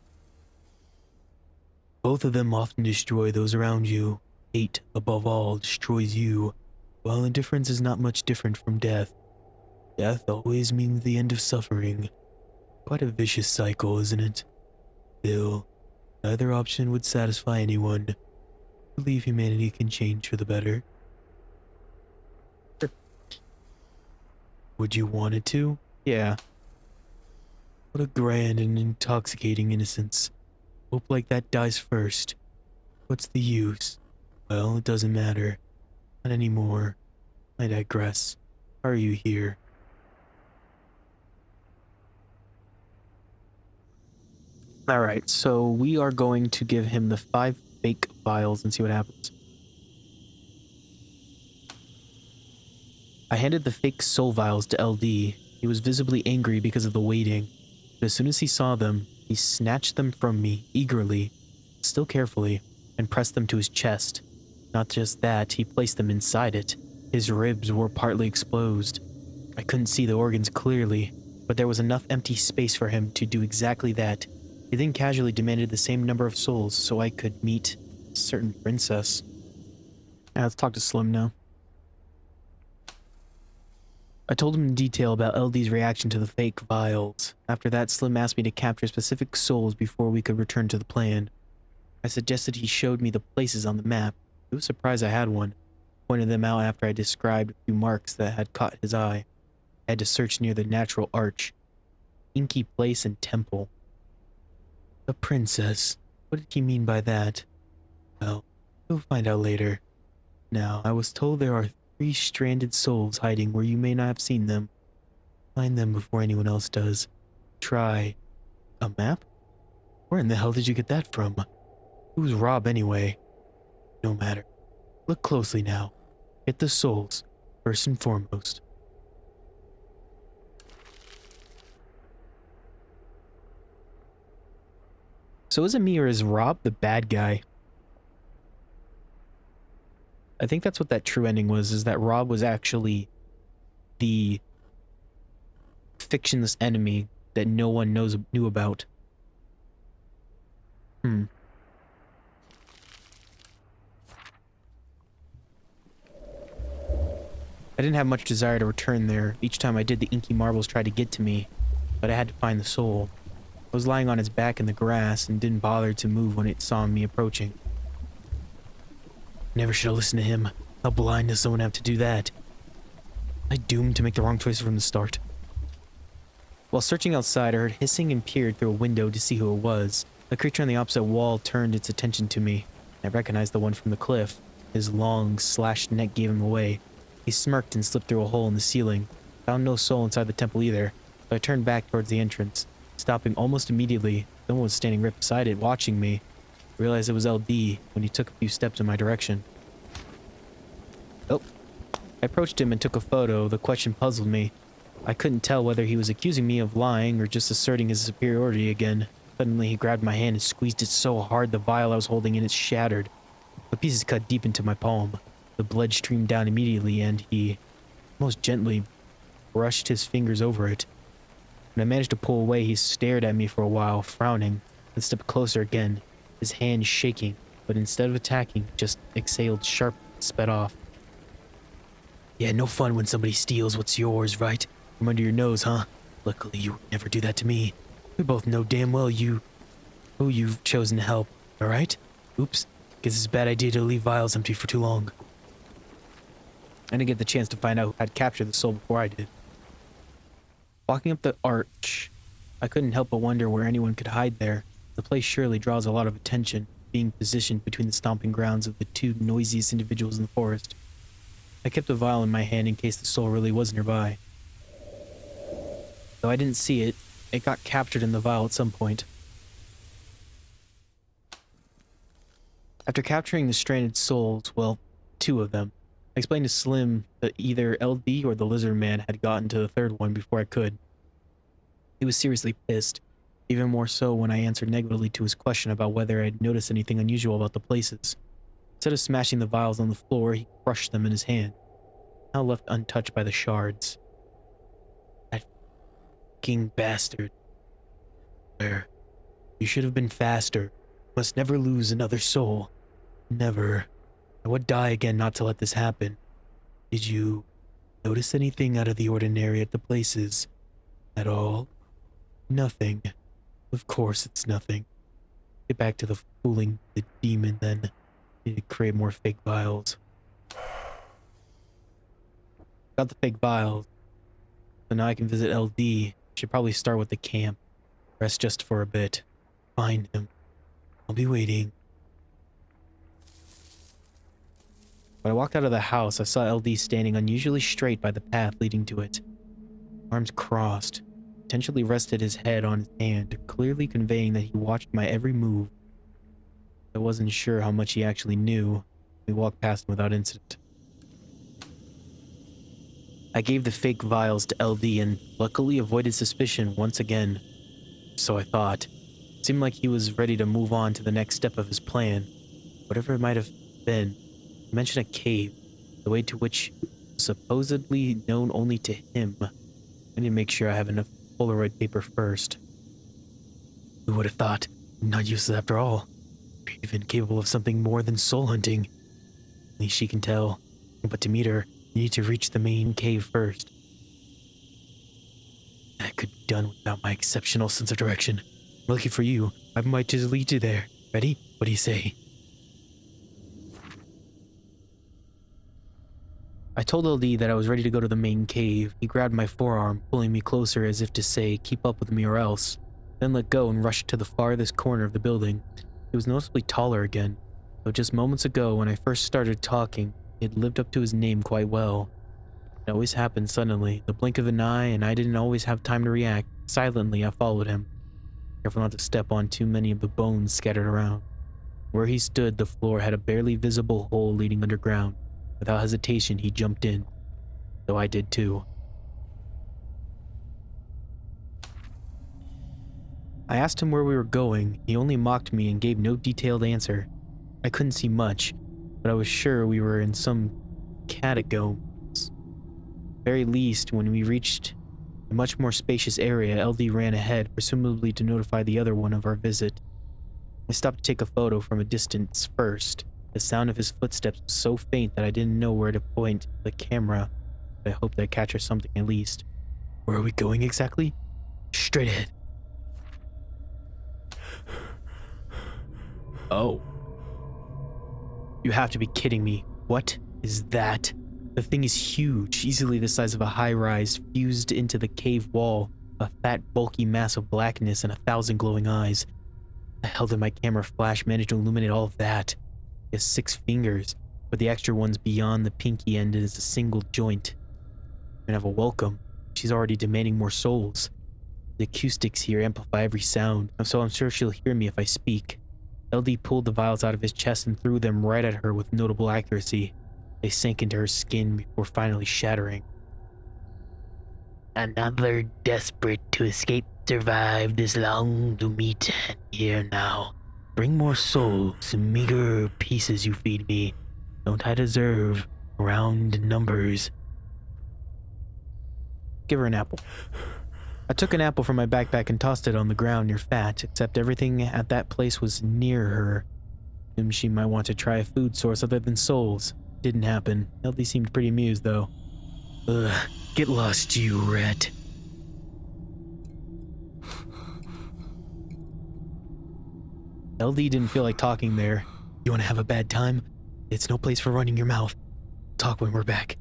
Both of them often destroy those around you. Hate, above all, destroys you, while indifference is not much different from death. Death always means the end of suffering. Quite a vicious cycle, isn't it? Still, neither option would satisfy anyone. I believe humanity can change for the better. Would you want it to? Yeah. What a grand and intoxicating innocence. Hope like that dies first. What's the use? Well, it doesn't matter. Not anymore. I digress. Why are you here? Alright, so we are going to give him the 5 fake vials and see what happens. I handed the fake soul vials to LD. He was visibly angry because of the waiting, but as soon as he saw them, he snatched them from me, eagerly, still carefully, and pressed them to his chest. Not just that, he placed them inside it. His ribs were partly exposed. I couldn't see the organs clearly, but there was enough empty space for him to do exactly that. He then casually demanded the same number of souls so I could meet a certain princess. Let's talk to Slim now. I told him in detail about LD's reaction to the fake vials. After that, Slim asked me to capture specific souls before we could return to the plan. I suggested he showed me the places on the map. He was surprised I had one. Pointed them out after I described a few marks that had caught his eye. I had to search near the natural arch, Inky Place and Temple. A princess? What did he mean by that? Well, you'll find out later. Now, I was told there are 3 stranded souls hiding where you may not have seen them. Find them before anyone else does. Try. A map? Where in the hell did you get that from? Who's Rob anyway? No matter. Look closely now. Get the souls, first and foremost. So is it me or is Rob the bad guy? I think that's what that true ending was, is that Rob was actually the fictionless enemy that no one knew about. I didn't have much desire to return there. Each time I did, the inky marbles tried to get to me, but I had to find the soul. I was lying on its back in the grass and didn't bother to move when it saw me approaching. Never should have listened to him. How blind does someone have to do that? I doomed to make the wrong choice from the start. While searching outside, I heard hissing and peered through a window to see who it was. The creature on the opposite wall turned its attention to me. I recognized the one from the cliff. His long, slashed neck gave him away. He smirked and slipped through a hole in the ceiling. Found no soul inside the temple either, so I turned back towards the entrance. Stopping almost immediately, someone was standing right beside it, watching me. I realized it was LD when he took a few steps in my direction. Oh. I approached him and took a photo. The question puzzled me. I couldn't tell whether he was accusing me of lying or just asserting his superiority again. Suddenly, he grabbed my hand and squeezed it so hard the vial I was holding in it shattered. The pieces cut deep into my palm. The blood streamed down immediately, and he most gently brushed his fingers over it. When I managed to pull away, he stared at me for a while, frowning, and stepped closer again, his hand shaking, but instead of attacking, just exhaled sharp and sped off. Yeah, no fun when somebody steals what's yours, right? From under your nose, huh? Luckily, you would never do that to me. We both know damn well who you've chosen to help, alright? Oops. Guess it's a bad idea to leave vials empty for too long. I didn't get the chance to find out who had captured the soul before I did. Walking up the arch, I couldn't help but wonder where anyone could hide there. The place surely draws a lot of attention, being positioned between the stomping grounds of the two noisiest individuals in the forest. I kept the vial in my hand in case the soul really was nearby. Though I didn't see it, it got captured in the vial at some point. After capturing the stranded souls, well, 2 of them, I explained to Slim that either LD or the lizard man had gotten to the third one before I could. He was seriously pissed, even more so when I answered negatively to his question about whether I'd noticed anything unusual about the places. Instead of smashing the vials on the floor, he crushed them in his hand, now left untouched by the shards. That f***ing bastard. Where? You should have been faster. Must never lose another soul. Never. I would die again not to let this happen. Did you notice anything out of the ordinary at the places? At all? Nothing. Of course it's nothing. Get back to the fooling the demon then. Need to create more fake vials. Got the fake vials. So now I can visit LD. Should probably start with the camp. Rest just for a bit. Find him. I'll be waiting. When I walked out of the house, I saw LD standing unusually straight by the path leading to it. Arms crossed, potentially rested his head on his hand, clearly conveying that he watched my every move. I wasn't sure how much he actually knew. We walked past him without incident. I gave the fake vials to LD and luckily avoided suspicion once again. So I thought. It seemed like he was ready to move on to the next step of his plan. Whatever it might have been. He mentioned a cave, the way to which was supposedly known only to him. I need to make sure I have enough Polaroid paper first. Who would have thought? Not useless after all. Even capable of something more than soul hunting. At least she can tell. But to meet her, you need to reach the main cave first. That could be done without my exceptional sense of direction. I'm looking for you. I might just lead you there. Ready? What do you say? I told LD that I was ready to go to the main cave. He grabbed my forearm, pulling me closer as if to say, keep up with me or else. Then let go and rushed to the farthest corner of the building. He was noticeably taller again, though just moments ago when I first started talking, he had lived up to his name quite well. It always happened suddenly, the blink of an eye, and I didn't always have time to react. Silently, I followed him, careful not to step on too many of the bones scattered around. Where he stood, the floor had a barely visible hole leading underground. Without hesitation, he jumped in, though I did too. I asked him where we were going. He only mocked me and gave no detailed answer. I couldn't see much, but I was sure we were in some catacombs. At the very least, when we reached a much more spacious area, LD ran ahead, presumably to notify the other one of our visit. I stopped to take a photo from a distance first. The sound of his footsteps was so faint that I didn't know where to point the camera, but I hoped I'd capture something at least. Where are we going exactly? Straight ahead. Oh. You have to be kidding me. What is that? The thing is huge, easily the size of a high-rise, fused into the cave wall, a fat, bulky mass of blackness and 1,000 glowing eyes. The hell did my camera flash manage to illuminate all of that? He has 6 fingers, but the extra ones beyond the pinky end is a single joint. I'm gonna have a welcome. She's already demanding more souls. The acoustics here amplify every sound, so I'm sure she'll hear me if I speak. LD pulled the vials out of his chest and threw them right at her with notable accuracy. They sank into her skin before finally shattering. Another desperate to escape survived this long to meet and here now. Bring more souls, meager pieces you feed me. Don't I deserve round numbers? Give her an apple. I took an apple from my backpack and tossed it on the ground near Fat, except everything at that place was near her. Assumed she might want to try a food source other than souls. Didn't happen. LD seemed pretty amused though. Ugh, get lost, you rat. LD didn't feel like talking there. You want to have a bad time? It's no place for running your mouth. Talk when we're back.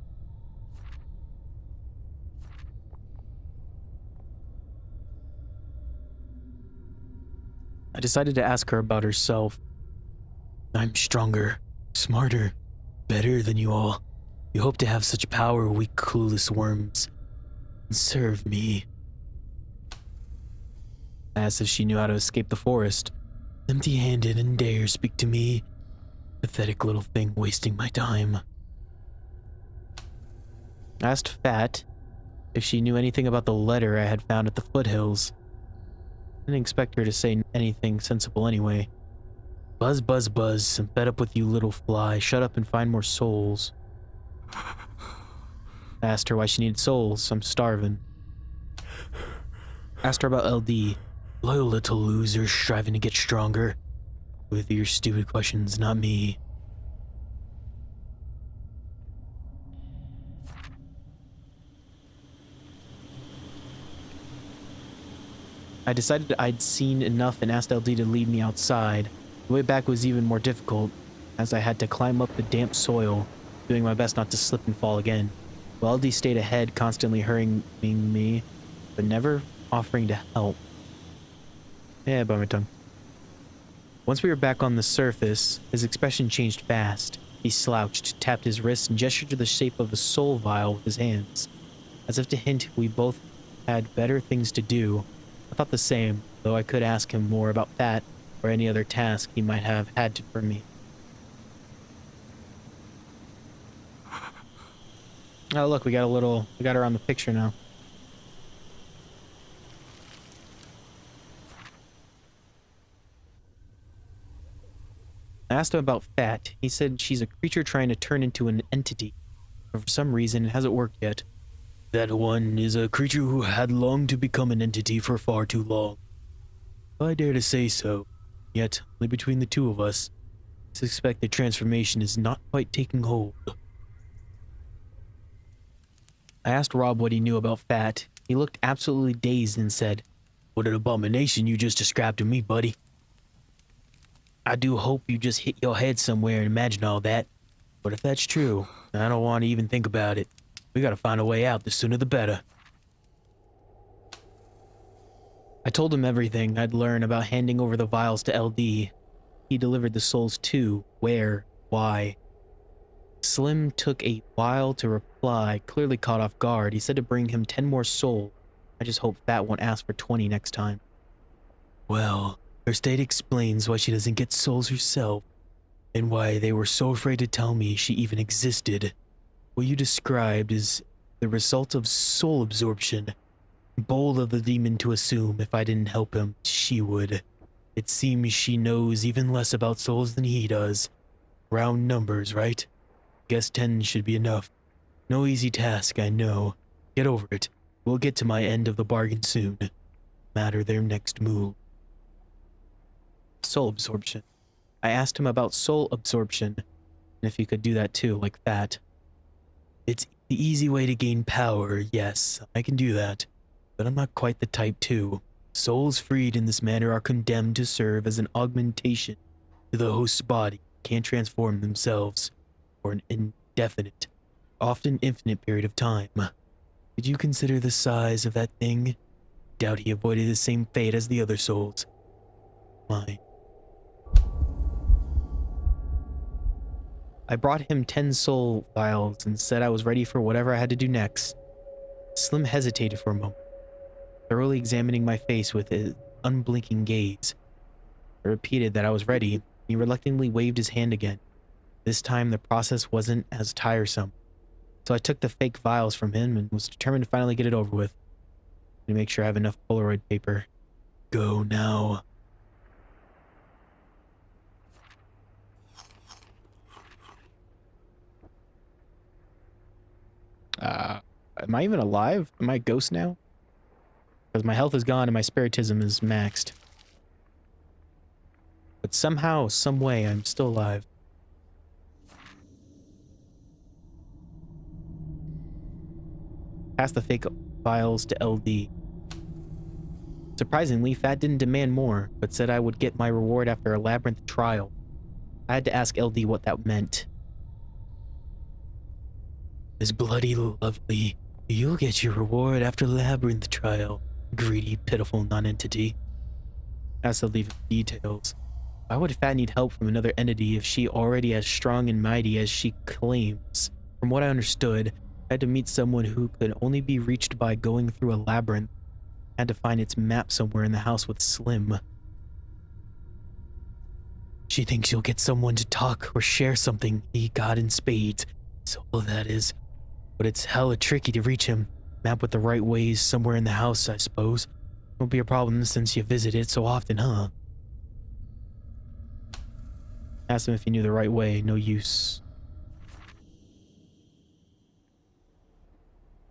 I decided to ask her about herself. I'm stronger, smarter, better than you all. You hope to have such power, weak, clueless worms. Serve me. I asked if she knew how to escape the forest. Empty-handed and dare speak to me. Pathetic little thing wasting my time. I asked Fat if she knew anything about the letter I had found at the Foothills. I didn't expect her to say anything sensible anyway. Buzz, buzz, buzz. I'm fed up with you, little fly. Shut up and find more souls. I asked her why she needed souls. I'm starving. Asked her about LD. Loyal little loser striving to get stronger. With your stupid questions, not me. I decided I'd seen enough and asked LD to lead me outside. The way back was even more difficult, as I had to climb up the damp soil, doing my best not to slip and fall again. While LD stayed ahead, constantly hurrying me, but never offering to help. Yeah, by my tongue. Once we were back on the surface, his expression changed fast. He slouched, tapped his wrist, and gestured to the shape of a soul vial with his hands. As if to hint we both had better things to do. I thought the same, though I could ask him more about that or any other task he might have had for me. Oh look, we got her on the picture now. I asked him about Fat. He said she's a creature trying to turn into an entity, but for some reason it hasn't worked yet. That one is a creature who had longed to become an entity for far too long. If I dare to say so, yet only between the two of us, I suspect the transformation is not quite taking hold. I asked Rob what he knew about Fat. He looked absolutely dazed and said, "What an abomination you just described to me, buddy. I do hope you just hit your head somewhere and imagine all that. But if that's true, I don't want to even think about it. We gotta find a way out, the sooner the better." I told him everything I'd learned about handing over the vials to LD. He delivered the souls to, where, why. Slim took a while to reply, clearly caught off guard. He said to bring him 10 more souls. I just hope Fat won't ask for 20 next time. Well, her state explains why she doesn't get souls herself, and why they were so afraid to tell me she even existed. What you described is the result of soul absorption. Bold of the demon to assume if I didn't help him, she would. It seems she knows even less about souls than he does. Round numbers, right? Guess 10 should be enough. No easy task, I know. Get over it. We'll get to my end of the bargain soon. Matter their next move. Soul absorption. I asked him about soul absorption, and if he could do that too, like that. It's the easy way to gain power, yes, I can do that. But I'm not quite the type to. Souls freed in this manner are condemned to serve as an augmentation to the host's body, can't transform themselves for an indefinite, often infinite period of time. Did you consider the size of that thing? doubt he avoided the same fate as the other souls. Mine. I brought him 10 soul vials and said I was ready for whatever I had to do next. Slim hesitated for a moment, thoroughly examining my face with his unblinking gaze. I repeated that I was ready. He reluctantly waved his hand again. This time the process wasn't as tiresome. So I took the fake vials from him and was determined to finally get it over with. To make sure I have enough Polaroid paper. Go now. Am I even alive? Am I a ghost now? Because my health is gone and my spiritism is maxed. But somehow, some way, I'm still alive. Pass the fake vials to LD. Surprisingly, Fat didn't demand more, but said I would get my reward after a labyrinth trial. I had to ask LD what that meant. It's bloody lovely. You'll get your reward after labyrinth trial. Greedy, pitiful nonentity. As to leave details. Why would Fat need help from another entity if she already as strong and mighty as she claims? From what I understood, I had to meet someone who could only be reached by going through a labyrinth. I had to find its map somewhere in the house with Slim. She thinks you'll get someone to talk or share something he got in spades. So that is. But it's hella tricky to reach him. Map with the right ways somewhere in the house, I suppose. Won't be a problem since you visit it so often, huh? Asked him if he knew the right way. No use.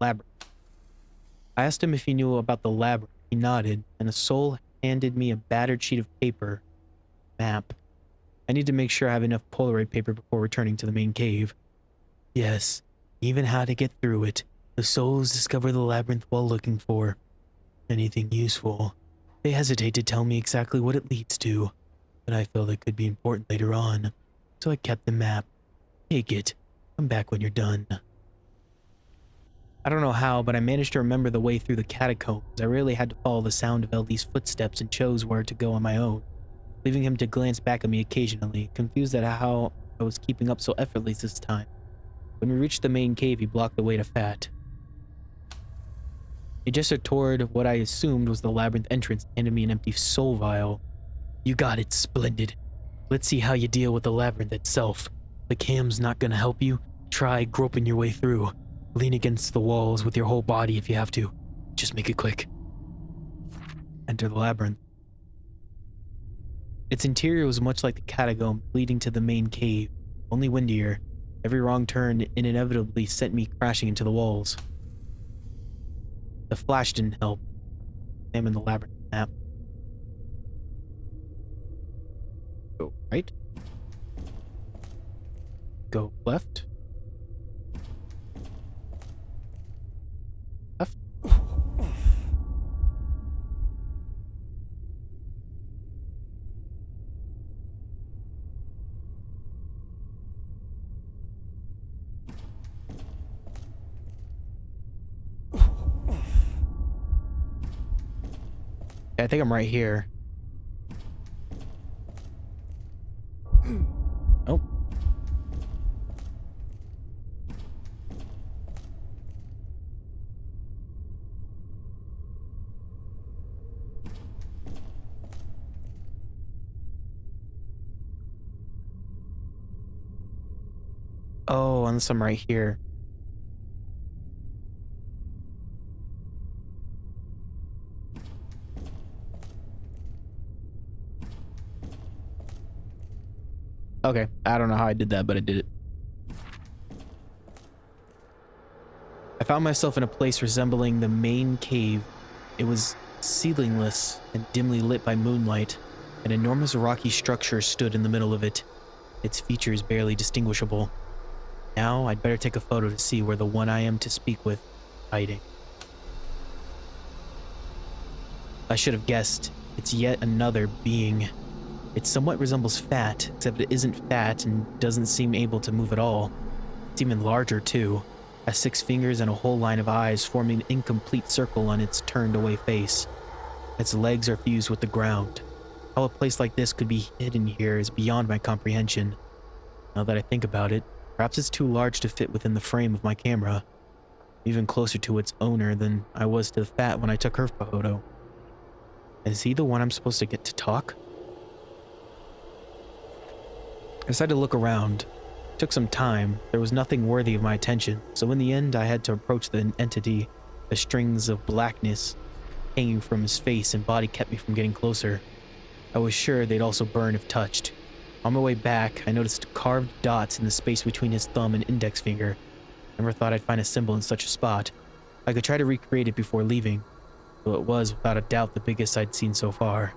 Labyrinth. I asked him if he knew about the labyrinth. He nodded, and a soul handed me a battered sheet of paper. Map. I need to make sure I have enough Polaroid paper before returning to the main cave. Yes, even how to get through it. The souls discover the labyrinth while looking for anything useful. They hesitate to tell me exactly what it leads to, but I felt it could be important later on, so I kept the map. Take it. Come back when you're done. I don't know how, but I managed to remember the way through the catacombs. I really had to follow the sound of LD's footsteps and chose where to go on my own, leaving him to glance back at me occasionally, confused at how I was keeping up so effortlessly this time. When we reached the main cave, he blocked the way to Fat. He gestured toward what I assumed was the labyrinth entrance and handed me an empty soul vial. You got it, splendid. Let's see how you deal with the labyrinth itself. The cam's not gonna help you. Try groping your way through. Lean against the walls with your whole body if you have to. Just make it quick. Enter the labyrinth. Its interior was much like the catacomb leading to the main cave, only windier. Every wrong turn inevitably sent me crashing into the walls. The flash didn't help. Examine the labyrinth map. Go right. Go left. Left. I think I'm right here. Oh. Oh, unless I'm right here. Okay, I don't know how I did that, but I did it. I found myself in a place resembling the main cave. It was ceilingless and dimly lit by moonlight. An enormous rocky structure stood in the middle of it, its features barely distinguishable. Now, I'd better take a photo to see where the one I am to speak with is hiding. I should have guessed. It's yet another being. It somewhat resembles Fat, except it isn't fat and doesn't seem able to move at all. It's even larger, too. Has 6 fingers and a whole line of eyes forming an incomplete circle on its turned-away face. Its legs are fused with the ground. How a place like this could be hidden here is beyond my comprehension. Now that I think about it, perhaps it's too large to fit within the frame of my camera. Even closer to its owner than I was to the Fat when I took her photo. Is he the one I'm supposed to get to talk? I decided to look around. It took some time. There was nothing worthy of my attention, so in the end I had to approach the entity. The strings of blackness hanging from his face and body kept me from getting closer. I was sure they'd also burn if touched. On my way back, I noticed carved dots in the space between his thumb and index finger. Never thought I'd find a symbol in such a spot. I could try to recreate it before leaving, though it was without a doubt the biggest I'd seen so far.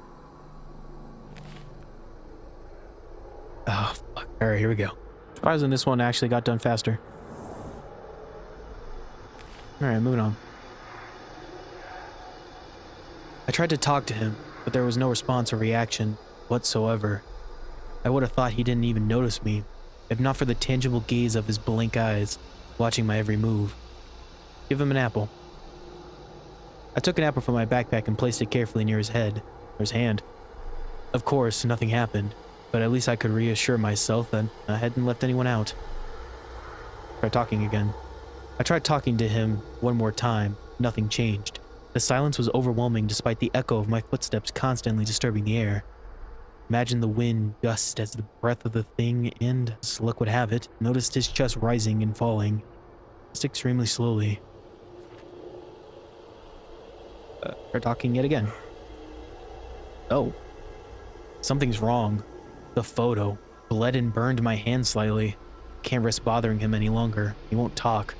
Oh, fuck. Alright, here we go. Surprising this one actually got done faster. Alright, moving on. I tried to talk to him, but there was no response or reaction whatsoever. I would have thought he didn't even notice me, if not for the tangible gaze of his blank eyes, watching my every move. Give him an apple. I took an apple from my backpack and placed it carefully near his head, or his hand. Of course, nothing happened, but at least I could reassure myself that I hadn't left anyone out. Tried talking again. I tried talking to him one more time. Nothing changed. The silence was overwhelming despite the echo of my footsteps constantly disturbing the air. Imagine the wind gust as the breath of the thing and, as luck would have it, noticed his chest rising and falling, just extremely slowly. Tried talking yet again. Oh. Something's wrong. The photo bled and burned my hand slightly. Can't risk bothering him any longer. He won't talk.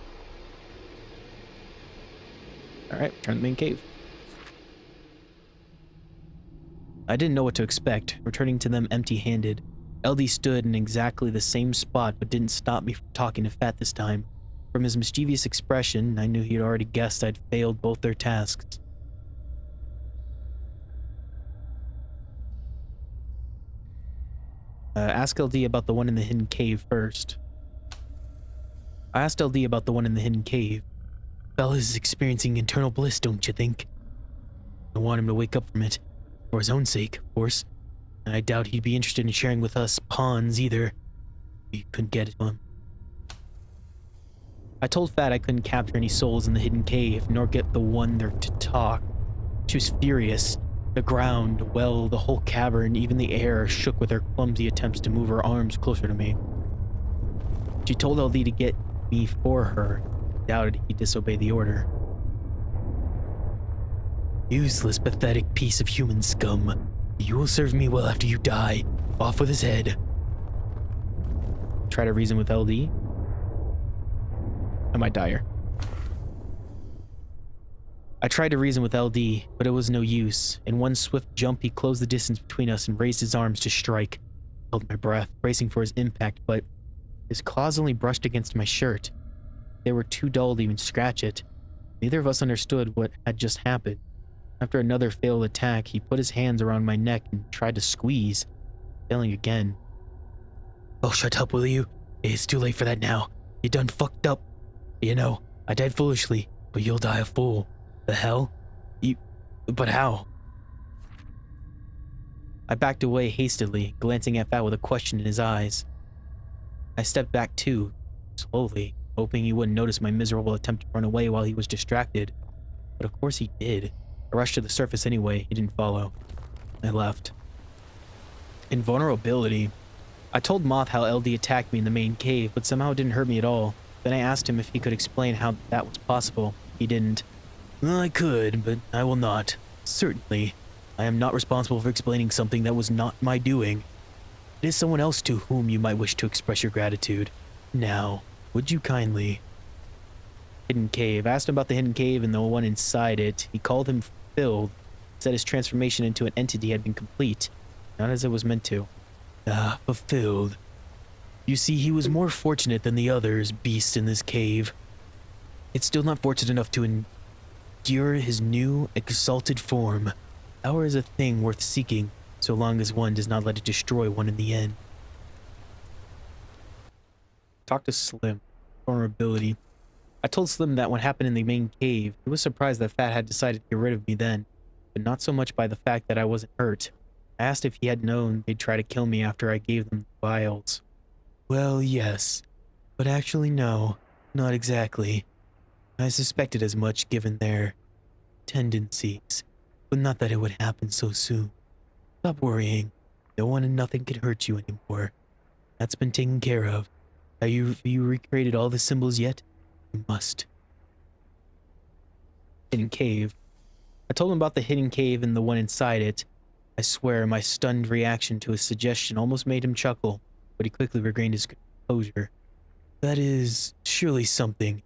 Alright, return to the main cave. I didn't know what to expect, returning to them empty-handed. LD stood in exactly the same spot but didn't stop me from talking to Fat this time. From his mischievous expression, I knew he had already guessed I'd failed both their tasks. Ask LD about the one in the hidden cave first. I asked LD about the one in the hidden cave. Bella is experiencing internal bliss, don't you think? I want him to wake up from it. For his own sake, of course. And I doubt he'd be interested in sharing with us pawns either. We couldn't get it to him. I told Fat I couldn't capture any souls in the hidden cave, nor get the one there to talk. She was furious. The ground, well, the whole cavern, even the air, shook with her clumsy attempts to move her arms closer to me. She told LD to get me for her. Doubted he'd disobey the order. Useless, pathetic piece of human scum. You will serve me well after you die. Off with his head. Try to reason with LD. I might die here. I tried to reason with LD, but it was no use. In one swift jump, he closed the distance between us and raised his arms to strike. I held my breath, bracing for his impact, but his claws only brushed against my shirt. They were too dull to even scratch it. Neither of us understood what had just happened. After another failed attack, he put his hands around my neck and tried to squeeze, failing again. Oh, shut up, will you? It's too late for that now. You done fucked up. You know, I died foolishly, but you'll die a fool. The hell? But how? I backed away hastily, glancing at Fat with a question in his eyes. I stepped back too, slowly, hoping he wouldn't notice my miserable attempt to run away while he was distracted. But of course he did. I rushed to the surface anyway. He didn't follow. I left. Invulnerability. I told Moth how LD attacked me in the main cave, but somehow it didn't hurt me at all. Then I asked him if he could explain how that was possible. He didn't. Well, I could, but I will not. Certainly. I am not responsible for explaining something that was not my doing. It is someone else to whom you might wish to express your gratitude. Now, would you kindly... Hidden cave. I asked him about the hidden cave and the one inside it. He called him filled. Said his transformation into an entity had been complete. Not as it was meant to. Fulfilled. You see, he was more fortunate than the others beasts in this cave. It's still not fortunate enough to endure his new, exalted form. Power is a thing worth seeking, so long as one does not let it destroy one in the end. Talk to Slim. Vulnerability. I told Slim that what happened in the main cave, he was surprised that Fat had decided to get rid of me then. but not so much by the fact that I wasn't hurt. I asked if he had known they'd try to kill me after I gave them the vials. Well, yes, but actually no, not exactly. I suspected as much given their tendencies, but not that it would happen so soon. Stop worrying. No one and nothing can hurt you anymore. That's been taken care of. Have you recreated all the symbols yet? You must. Hidden cave. I told him about the hidden cave and the one inside it. I swear my stunned reaction to his suggestion almost made him chuckle, but he quickly regained his composure. That is surely something.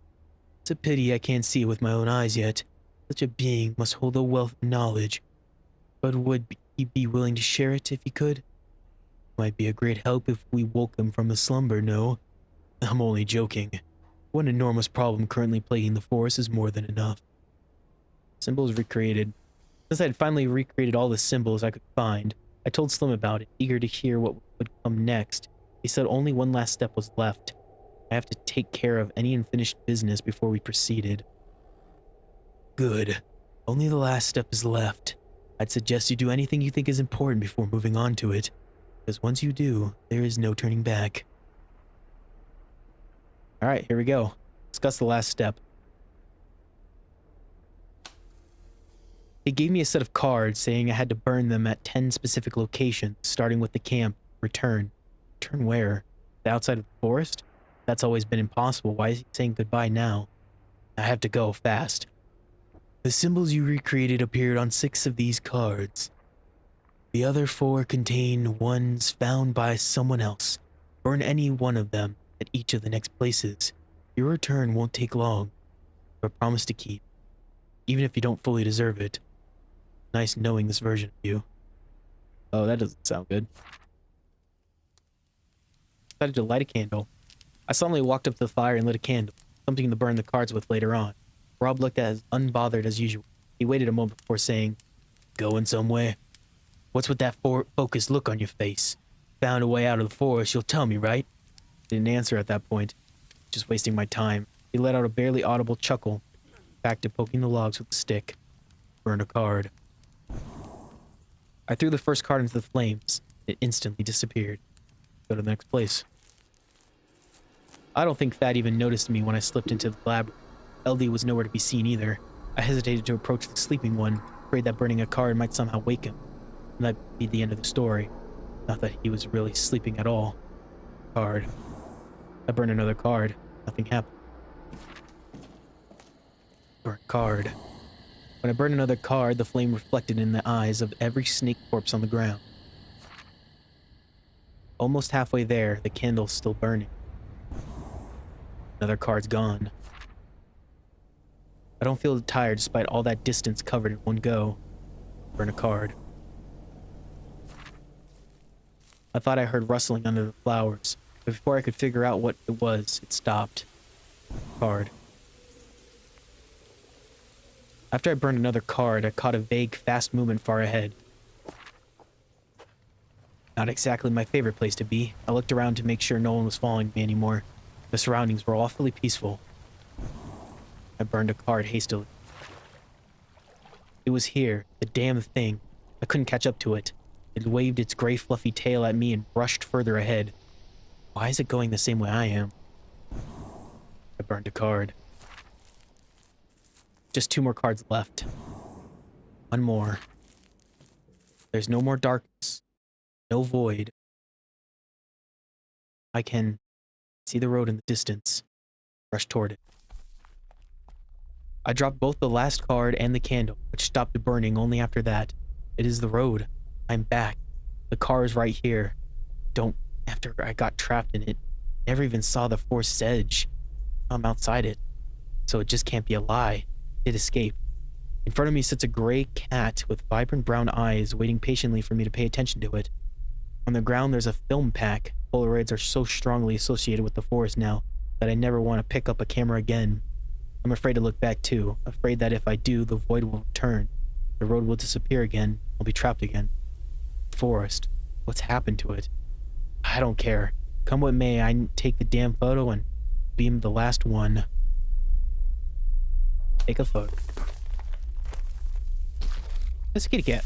It's a pity I can't see it with my own eyes yet. Such a being must hold a wealth of knowledge. But would he be willing to share it if he could? Might be a great help if we woke him from his slumber, no? I'm only joking. One enormous problem currently plaguing the forest is more than enough. Symbols recreated. Since I had finally recreated all the symbols I could find, I told Slim about it, eager to hear what would come next. He said only one last step was left. I have to take care of any unfinished business before we proceeded. Good. Only the last step is left. I'd suggest you do anything you think is important before moving on to it, because once you do, there is no turning back. Alright, here we go. Discuss the last step. He gave me a set of cards saying I had to burn them at 10 specific locations, starting with the camp. Return. Return where? The outside of the forest? That's always been impossible. Why is he saying goodbye now? I have to go fast. The symbols you recreated appeared on 6 of these cards. The other 4 contain ones found by someone else. Burn any one of them at each of the next places. Your return won't take long. But promise to keep. Even if you don't fully deserve it. Nice knowing this version of you. Oh, that doesn't sound good. Decided to light a candle. I suddenly walked up to the fire and lit a candle, something to burn the cards with later on. Rob looked as unbothered as usual. He waited a moment before saying, "Going some way? What's with that focused look on your face? Found a way out of the forest, you'll tell me, right?" Didn't answer at that point. Just wasting my time. He let out a barely audible chuckle. Back to poking the logs with a stick. Burn a card. I threw the first card into the flames. It instantly disappeared. Go to the next place. I don't think Thad even noticed me when I slipped into the lab. LD was nowhere to be seen either. I hesitated to approach the sleeping one, afraid that burning a card might somehow wake him. And that'd be the end of the story. Not that he was really sleeping at all. Card. I burned another card. Nothing happened. Burnt card. When I burned another card, the flame reflected in the eyes of every snake corpse on the ground. Almost halfway there, the candle's still burning. Another card's gone. I don't feel tired despite all that distance covered in one go. Burn a card. I thought I heard rustling under the flowers, but before I could figure out what it was, it stopped. Card. After I burned another card, I caught a vague, fast movement far ahead. Not exactly my favorite place to be. I looked around to make sure no one was following me anymore. The surroundings were awfully peaceful. I burned a card hastily. It was here, the damn thing. I couldn't catch up to it. It waved its gray fluffy tail at me and brushed further ahead. Why is it going the same way I am? I burned a card. Just 2 more cards left. One more. There's no more darkness. No void. I can see the road in the distance. Rush toward it. I dropped both the last card and the candle, which stopped burning only after that. It is the road. I'm back. The car is right here. After I got trapped in it, never even saw the forest's edge. I'm outside it. So it just can't be a lie. It escaped. In front of me sits a gray cat with vibrant brown eyes waiting patiently for me to pay attention to it. On the ground there's a film pack. Polaroids are so strongly associated with the forest now that I never want to pick up a camera again. I'm afraid to look back too, afraid that if I do, the void will return. The road will disappear again. I'll be trapped again. Forest. What's happened to it? I don't care. Come what may, I take the damn photo and beam the last one. Take a photo. It's a kitty cat.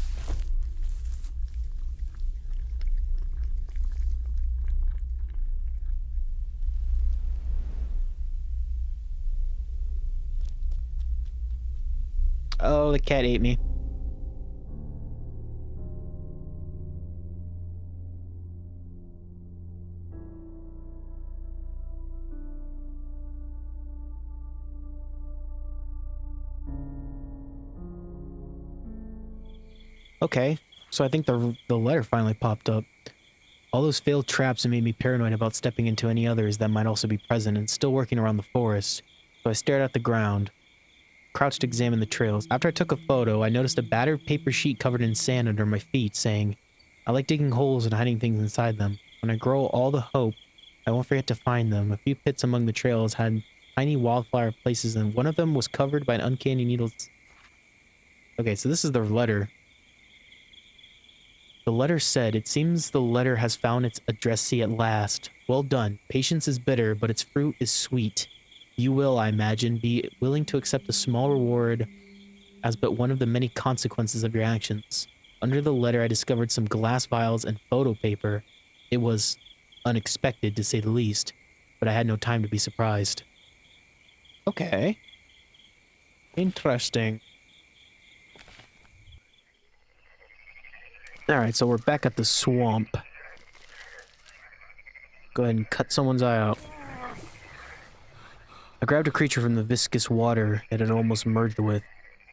Oh, the cat ate me. Okay, so I think the letter finally popped up. All those failed traps have made me paranoid about stepping into any others that might also be present and still working around the forest. So I stared at the ground, crouched to examine the trails. After I took a photo, I noticed a battered paper sheet covered in sand under my feet, saying, "I like digging holes and hiding things inside them. When I grow all the hope, I won't forget to find them." A few pits among the trails had tiny wildflower places, and one of them was covered by an uncanny needles. Okay, so this is the letter. The letter said, "It seems the letter has found its addressee at last. Well done. Patience is bitter, but its fruit is sweet. You will, I imagine, be willing to accept a small reward as but one of the many consequences of your actions." Under the letter, I discovered some glass vials and photo paper. It was unexpected, to say the least, but I had no time to be surprised. Okay. Interesting. Alright, so we're back at the swamp. Go ahead and cut someone's eye out. I grabbed a creature from the viscous water it had almost merged with.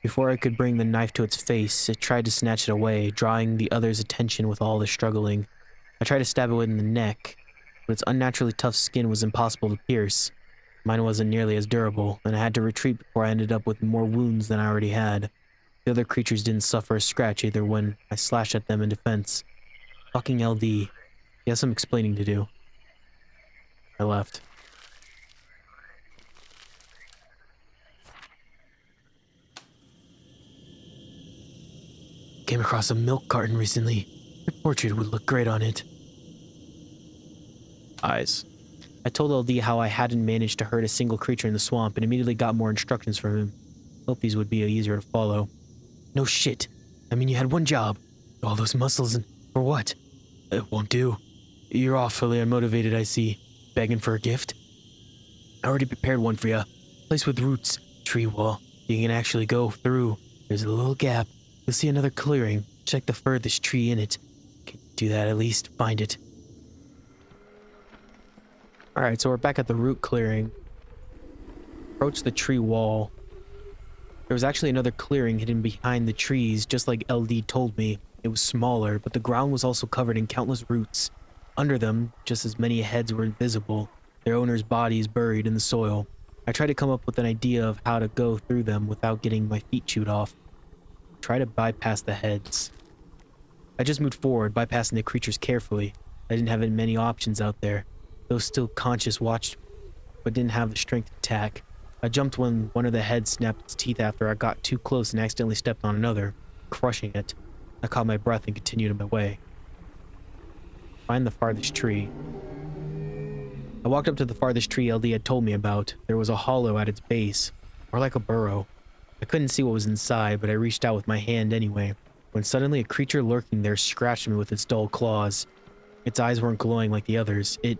Before I could bring the knife to its face, it tried to snatch it away, drawing the other's attention with all the struggling. I tried to stab it in the neck, but its unnaturally tough skin was impossible to pierce. Mine wasn't nearly as durable, and I had to retreat before I ended up with more wounds than I already had. The other creatures didn't suffer a scratch either when I slashed at them in defense. Fucking LD. He has some explaining to do. I left. Came across a milk carton recently. Your portrait would look great on it. Eyes. I told LD how I hadn't managed to hurt a single creature in the swamp and immediately got more instructions from him. Hoped these would be easier to follow. No shit. I mean, you had one job. All those muscles and... for what? It won't do. You're awfully unmotivated, I see. Begging for a gift? I already prepared one for you. Place with roots. Tree wall. You can actually go through. There's a little gap. You'll see another clearing. Check the furthest tree in it. Can you do that at least? Find it. Alright, so we're back at the root clearing. Approach the tree wall. There was actually another clearing hidden behind the trees, just like LD told me. It was smaller, but the ground was also covered in countless roots. Under them, just as many heads were invisible, their owners' bodies buried in the soil. I tried to come up with an idea of how to go through them without getting my feet chewed off. Try to bypass the heads. I just moved forward, bypassing the creatures carefully. I didn't have many options out there. Those still conscious watched, but didn't have the strength to attack. I jumped when one of the heads snapped its teeth after I got too close and accidentally stepped on another, crushing it. I caught my breath and continued on my way. Find the farthest tree. I walked up to the farthest tree LD had told me about. There was a hollow at its base, more like a burrow. I couldn't see what was inside, but I reached out with my hand anyway, when suddenly a creature lurking there scratched me with its dull claws. Its eyes weren't glowing like the others. It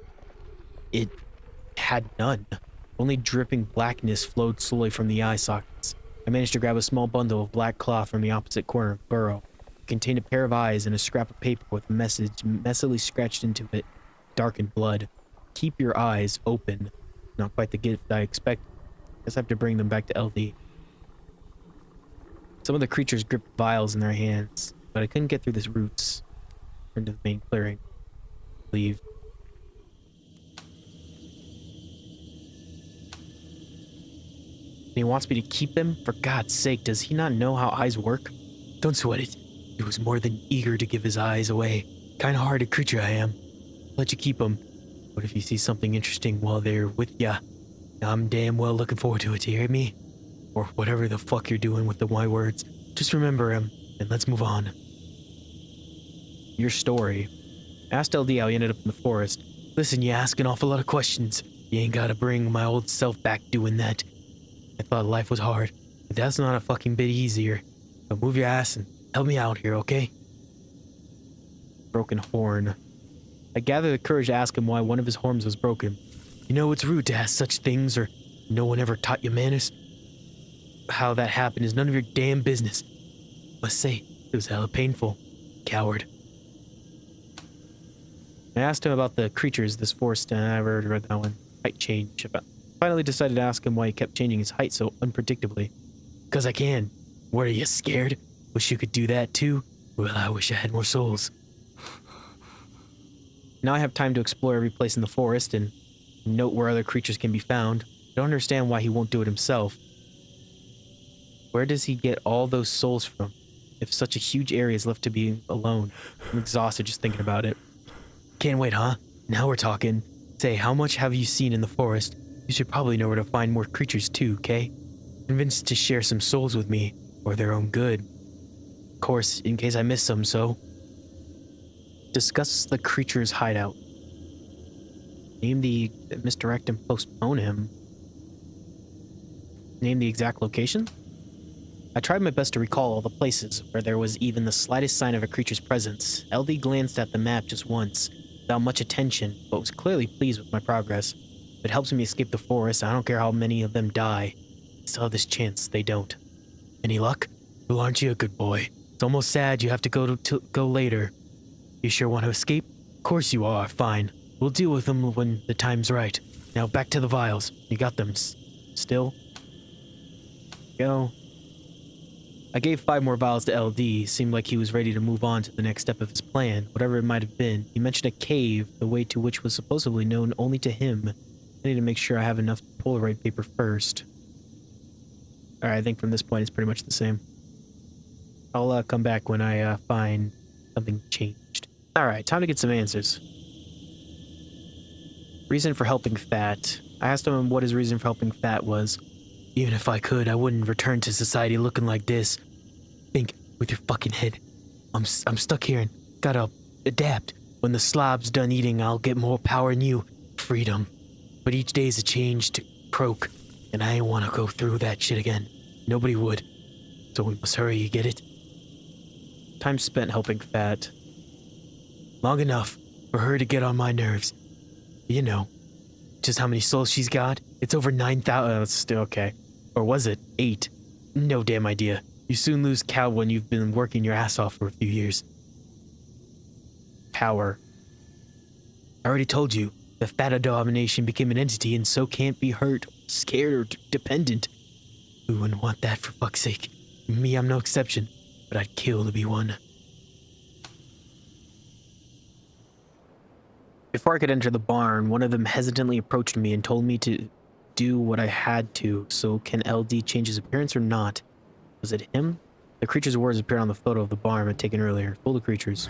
had none. Only dripping blackness flowed slowly from the eye sockets. I managed to grab a small bundle of black cloth from the opposite corner of the burrow. It contained a pair of eyes and a scrap of paper with a message messily scratched into it. Darkened blood. Keep your eyes open. Not quite the gift I expected. Guess I have to bring them back to LD. Some of the creatures gripped vials in their hands, but I couldn't get through the roots. Into the main clearing. Leave. And he wants me to keep them? For God's sake, does he not know how eyes work? Don't sweat it. He was more than eager to give his eyes away. Kinda hard a creature I am. Let you keep them. What if you see something interesting while they're with ya? I'm damn well looking forward to it, you hear me? Or whatever the fuck you're doing with the Y words. Just remember him, and let's move on. Your story. I asked LD how he ended up in the forest. Listen, you ask an awful lot of questions. You ain't gotta bring my old self back doing that. I thought life was hard, but that's not a fucking bit easier. So move your ass and Help me out here, okay? Broken horn. I gathered the courage to ask him why one of his horns was broken. You know, it's rude to ask such things, or no one ever taught you manners. How that happened is none of your damn business. Must say, it was hella painful. Coward. I asked him about the creatures this forest, and I already read that one. Height change. I finally decided to ask him why he kept changing his height so unpredictably. 'Cause I can. What, are you scared? Wish you could do that too? Well, I wish I had more souls. Now I have time to explore every place in the forest and note where other creatures can be found. I don't understand why he won't do it himself. Where does he get all those souls from, if such a huge area is left to be alone? I'm exhausted just thinking about it. Can't wait, huh? Now we're talking. Say, how much have you seen in the forest? You should probably know where to find more creatures too, okay? Convinced to share some souls with me, or their own good. Of course, in case I miss some, so... Discuss the creature's hideout. Name the... misdirect and postpone him. Name the exact location? I tried my best to recall all the places where there was even the slightest sign of a creature's presence. LD glanced at the map just once, without much attention, but was clearly pleased with my progress. If it helps me escape the forest, I don't care how many of them die. I still have this chance, they don't. Any luck? Well, aren't you a good boy? It's almost sad you have to go later. You sure want to escape? Of course you are, fine. We'll deal with them when the time's right. Now back to the vials. You got them still? Go. I gave 5 more vials to LD. Seemed like he was ready to move on to the next step of his plan, whatever it might have been. He mentioned a cave, the way to which was supposedly known only to him. I need to make sure I have enough Polaroid paper first. Alright, I think from this point it's pretty much the same. I'll come back when I find something changed. Alright, time to get some answers. Reason for helping Fat. I asked him what his reason for helping Fat was. Even if I could, I wouldn't return to society looking like this. Think with your fucking head. I'm stuck here and gotta adapt. When the slob's done eating, I'll get more power than you. Freedom. But each day's a change to croak, and I ain't wanna go through that shit again. Nobody would. So we must hurry, you get it? Time spent helping Fat. Long enough for her to get on my nerves. You know, just how many souls she's got? It's over 9,000. That's still okay. Or was it 8? No damn idea. You soon lose count when you've been working your ass off for a few years. Power. I already told you, the Fat Abomination became an entity and so can't be hurt, scared, or dependent. Who wouldn't want that, for fuck's sake? Me, I'm no exception, but I'd kill to be one. Before I could enter the barn, one of them hesitantly approached me and told me to do what I had to. So can LD change his appearance or not? Was it him? The creature's words appeared on the photo of the barn I'd taken earlier, full of creatures.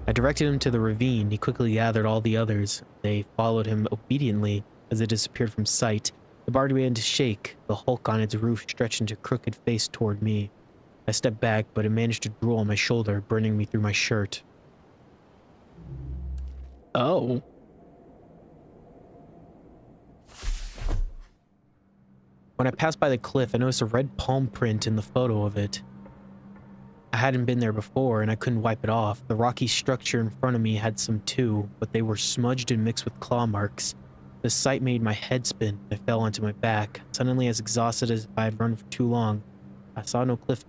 I directed him to the ravine. He quickly gathered all the others. They followed him obediently as it disappeared from sight. The barn began to shake. The hulk on its roof stretched into a crooked face toward me. I stepped back, but it managed to drool on my shoulder, burning me through my shirt. Oh. When I passed by the cliff, I noticed a red palm print in the photo of it. I hadn't been there before, and I couldn't wipe it off. The rocky structure in front of me had some too, but they were smudged and mixed with claw marks. The sight made my head spin. I fell onto my back. Suddenly, as exhausted as if I had run for too long, I saw no cliff.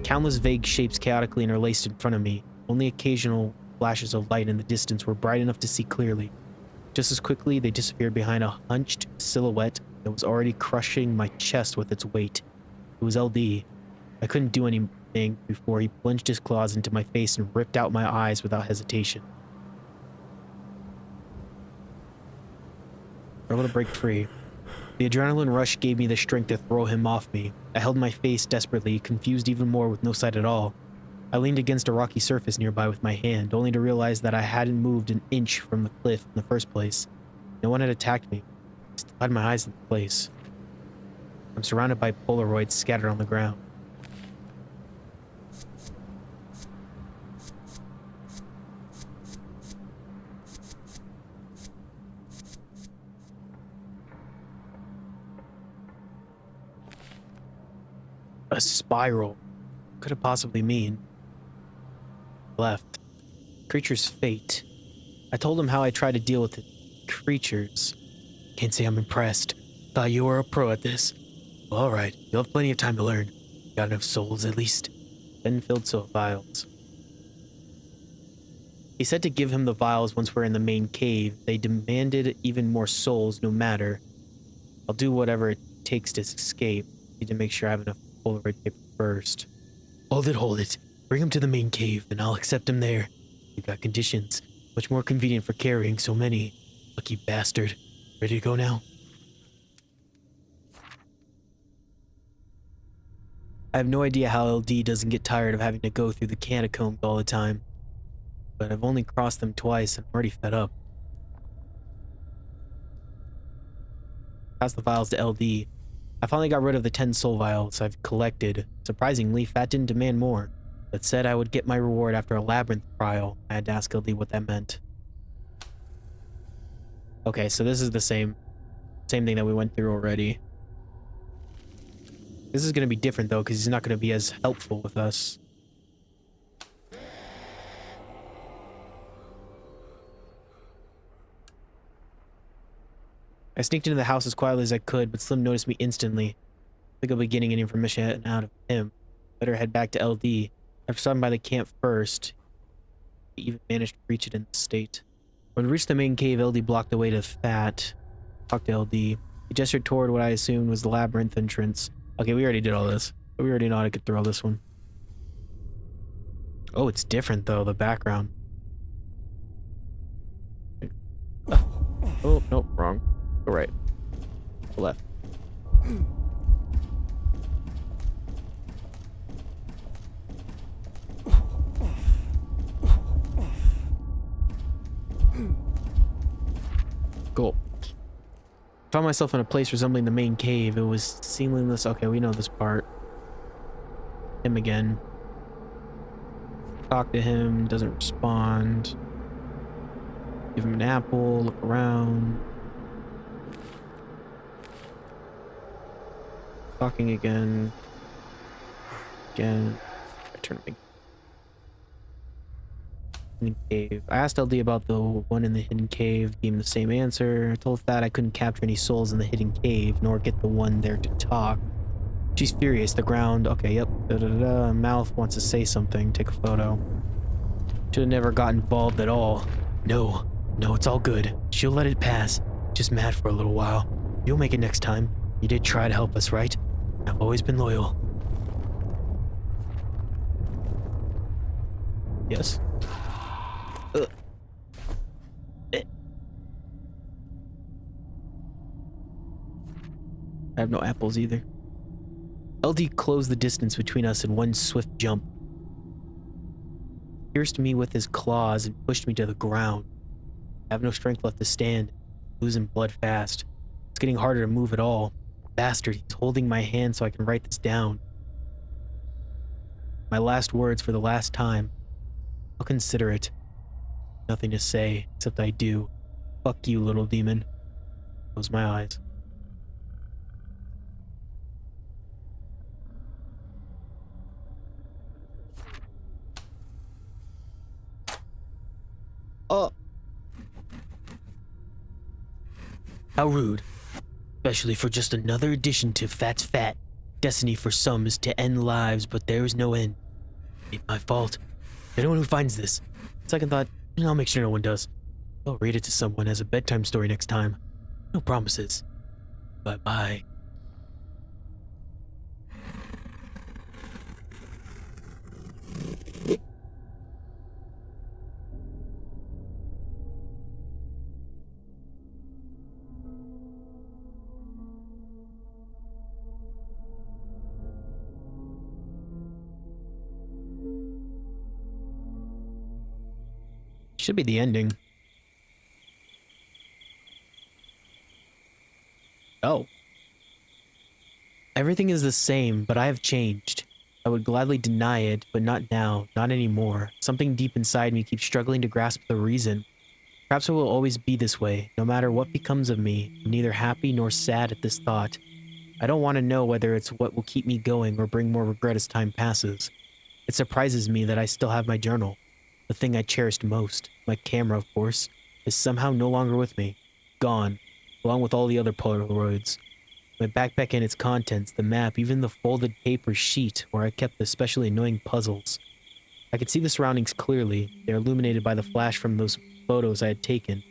Countless vague shapes chaotically interlaced in front of me. Only occasional flashes of light in the distance were bright enough to see clearly. Just as quickly, they disappeared behind a hunched silhouette that was already crushing my chest with its weight. It was LD. I couldn't do anything before he plunged his claws into my face and ripped out my eyes without hesitation. I was able to break free. The adrenaline rush gave me the strength to throw him off me. I held my face desperately, confused even more with no sight at all. I leaned against a rocky surface nearby with my hand, only to realize that I hadn't moved an inch from the cliff in the first place. No one had attacked me. I still had my eyes in place. I'm surrounded by Polaroids scattered on the ground. A spiral. What could it possibly mean? Left. Creature's fate. I told him how I tried to deal with the creatures. Can't say I'm impressed. Thought you were a pro at this. Well, alright, you'll have plenty of time to learn. Got enough souls at least. Then filled vials. He said to give him the vials once we're in the main cave. They demanded even more souls no matter. I'll do whatever it takes to escape. Need to make sure I have enough Polaroid paper first. Hold it. Bring him to the main cave, then I'll accept him there. You got conditions. Much more convenient for carrying so many. Lucky bastard. Ready to go now? I have no idea how LD doesn't get tired of having to go through the catacombs all the time. But I've only crossed them twice and I'm already fed up. Pass the vials to LD. I finally got rid of the 10 soul vials I've collected. Surprisingly, Fat didn't demand more, but said I would get my reward after a labyrinth trial. I had to ask LD what that meant. Okay, so this is the same thing that we went through already. This is going to be different though, because he's not going to be as helpful with us. I sneaked into the house as quietly as I could, but Slim noticed me instantly. I think I'll be getting any information out of him. Better head back to LD. After stopping by the camp first, he even managed to reach it in the state. When we reached the main cave, LD blocked the way to Fat. Talked to LD. He gestured toward what I assumed was the labyrinth entrance. Okay, we already did all this. We already know how to get through all this one. Oh, it's different though, the background. Oh, nope, wrong. Go right. Go left. Cool. Found myself in a place resembling the main cave. It was ceilingless. Okay, we know this part. Him again. Talk to him. Doesn't respond. Give him an apple. Look around. Talking again. Again. I turn him hidden cave. I asked LD about the one in the hidden cave. Gave him the same answer. I told Fat I couldn't capture any souls in the hidden cave, nor get the one there to talk. She's furious. The ground. Okay, yep. Mouth wants to say something. Take a photo. Should have never got involved at all. No, it's all good. She'll let it pass. Just mad for a little while. You'll make it next time. You did try to help us, right? I've always been loyal. Yes. I have no apples either. LD closed the distance between us in one swift jump. Pierced me with his claws and pushed me to the ground. I have no strength left to stand. Losing blood fast. It's getting harder to move at all. Bastard, he's holding my hand so I can write this down. My last words for the last time. I'll consider it. Nothing to say, except I do. Fuck you, little demon. Close my eyes. Oh. How rude. Especially for just another addition to Fat's Fat. Destiny for some is to end lives, but there is no end. Ain't my fault. Anyone who finds this. Second thought, I'll make sure no one does. I'll read it to someone as a bedtime story next time. No promises. Bye-bye. Should be the ending. Oh. Everything is the same, but I have changed. I would gladly deny it, but not now, not anymore. Something deep inside me keeps struggling to grasp the reason. Perhaps it will always be this way, no matter what becomes of me. I'm neither happy nor sad at this thought. I don't want to know whether it's what will keep me going or bring more regret as time passes. It surprises me that I still have my journal. The thing I cherished most, my camera of course, is somehow no longer with me. Gone, along with all the other Polaroids. My backpack and its contents, the map, even the folded paper sheet where I kept the especially annoying puzzles. I could see the surroundings clearly. They are illuminated by the flash from those photos I had taken.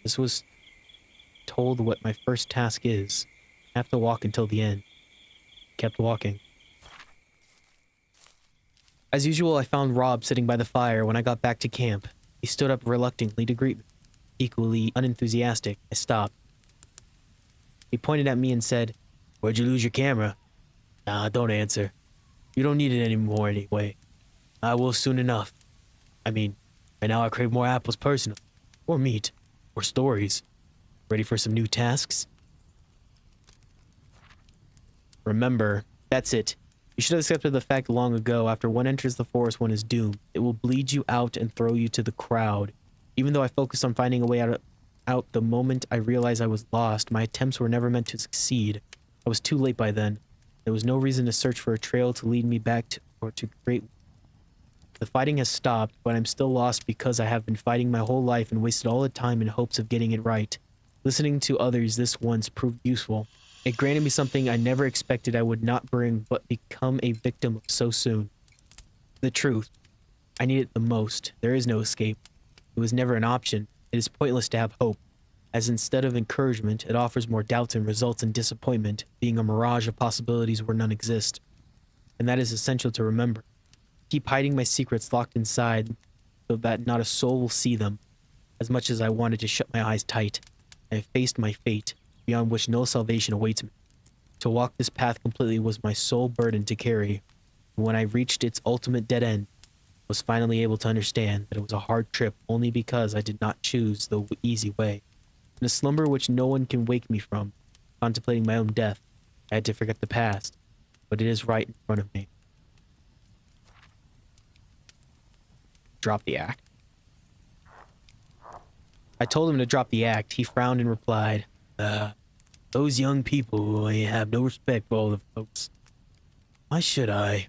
This was told what my first task is. I have to walk until the end. Kept walking. As usual, I found Rob sitting by the fire when I got back to camp. He stood up reluctantly to greet me. Equally unenthusiastic, I stopped. He pointed at me and said, "Where'd you lose your camera?" "Nah, don't answer. You don't need it anymore anyway. I will soon enough. I mean, right now I crave more apples personally. Or meat. Or stories. Ready for some new tasks?" Remember, that's it. You should have accepted the fact long ago. After one enters the forest, one is doomed. It will bleed you out and throw you to the crowd. Even though I focused on finding a way out the moment I realized I was lost, my attempts were never meant to succeed. I was too late by then. There was no reason to search for a trail to lead me back to, or to create. The fighting has stopped, but I'm still lost because I have been fighting my whole life and wasted all the time in hopes of getting it right. Listening to others this once proved useful. It granted me something I never expected I would not bring but become a victim of so soon. The truth. I need it the most. There is no escape. It was never an option. It is pointless to have hope, as instead of encouragement, it offers more doubts and results in disappointment, being a mirage of possibilities where none exist. And that is essential to remember. Keep hiding my secrets locked inside so that not a soul will see them. As much as I wanted to shut my eyes tight, I have faced my fate, beyond which no salvation awaits me. To walk this path completely was my sole burden to carry. And when I reached its ultimate dead end, I was finally able to understand that it was a hard trip only because I did not choose the easy way. In a slumber which no one can wake me from, contemplating my own death, I had to forget the past, but it is right in front of me. Drop the act. I told him to drop the act. He frowned and replied, "Those young people have no respect for all the folks. Why should I?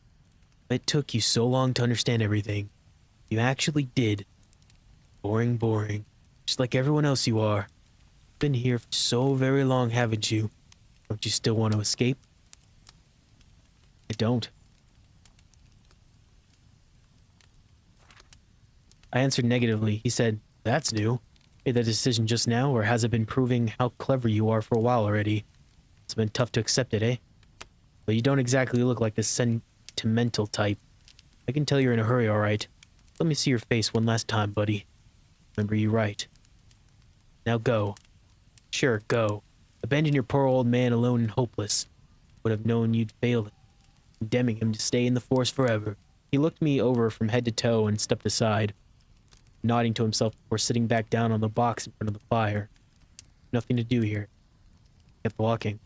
It took you so long to understand everything. You actually did. Boring. Just like everyone else you are. Been here for so very long, haven't you? Don't you still want to escape?" I don't. I answered negatively. He said, "That's new. Made that decision just now, or has it been proving how clever you are for a while already? It's been tough to accept it, eh? But you don't exactly look like the sentimental type. I can tell you're in a hurry, alright. Let me see your face one last time, buddy. Remember you right. Now go. Sure, go. Abandon your poor old man alone and hopeless. Would have known you'd failed him, condemning him to stay in the forest forever." He looked me over from head to toe and stepped aside, nodding to himself before sitting back down on the box in front of the fire. Nothing to do here. Kept walking.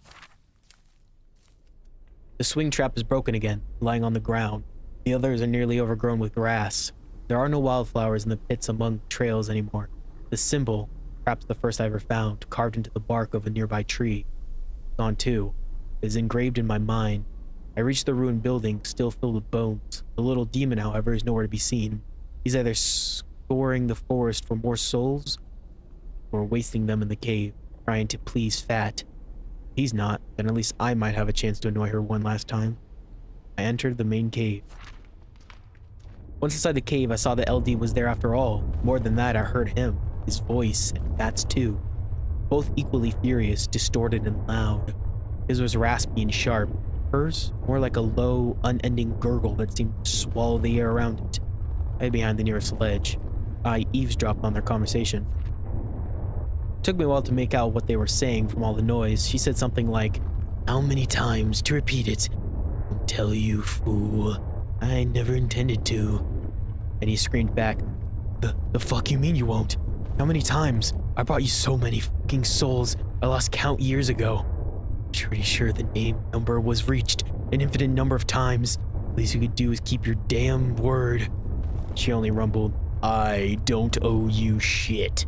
The swing trap is broken again, lying on the ground. The others are nearly overgrown with grass. There are no wildflowers in the pits among trails anymore. The symbol, perhaps the first I ever found, carved into the bark of a nearby tree, gone too, is engraved in my mind. I reach the ruined building, still filled with bones. The little demon, however, is nowhere to be seen. He's either scoring the forest for more souls, or wasting them in the cave, trying to please Fat. If he's not, then at least I might have a chance to annoy her one last time. I entered the main cave. Once inside the cave, I saw that LD was there after all. More than that, I heard him, his voice, and Fat's too. Both equally furious, distorted, and loud. His was raspy and sharp. Hers, more like a low, unending gurgle that seemed to swallow the air around it. I hid behind the nearest ledge. I eavesdropped on their conversation. It took me a while to make out what they were saying from all the noise. She said something like, "How many times to repeat it? I'll tell you, fool. I never intended to." And he screamed back, The fuck you mean you won't? How many times? I brought you so many fucking souls. I lost count years ago. I'm pretty sure the number was reached an infinite number of times. Least you could do is keep your damn word." She only rumbled, "I don't owe you shit."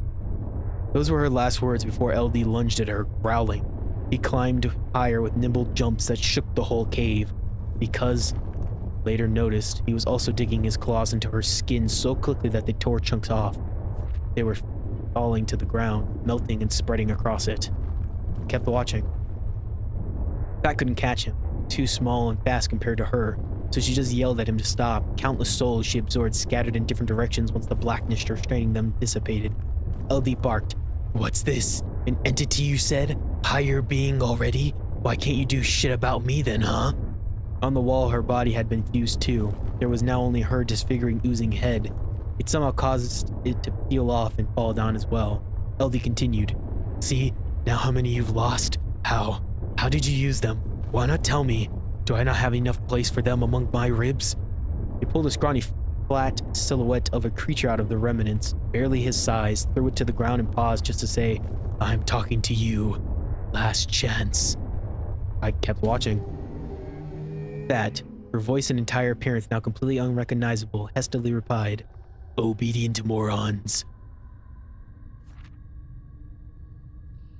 Those were her last words before LD lunged at her, growling. He climbed higher with nimble jumps that shook the whole cave, because, later noticed, he was also digging his claws into her skin so quickly that they tore chunks off. They were falling to the ground, melting and spreading across it. He kept watching. Fat couldn't catch him, too small and fast compared to her, so she just yelled at him to stop. Countless souls she absorbed scattered in different directions once the blackness restraining them dissipated. LD barked, "What's this? An entity you said? Higher being already? Why can't you do shit about me then, huh?" On the wall, her body had been fused too. There was now only her disfiguring, oozing head. It somehow caused it to peel off and fall down as well. LD continued, "See, now how many you've lost? How? How did you use them? Why not tell me? Do I not have enough place for them among my ribs?" He pulled a scrawny, flat silhouette of a creature out of the remnants, barely his size, threw it to the ground and paused just to say, "I'm talking to you. Last chance." I kept watching. That, her voice and entire appearance now completely unrecognizable, hastily replied, "Obedient morons.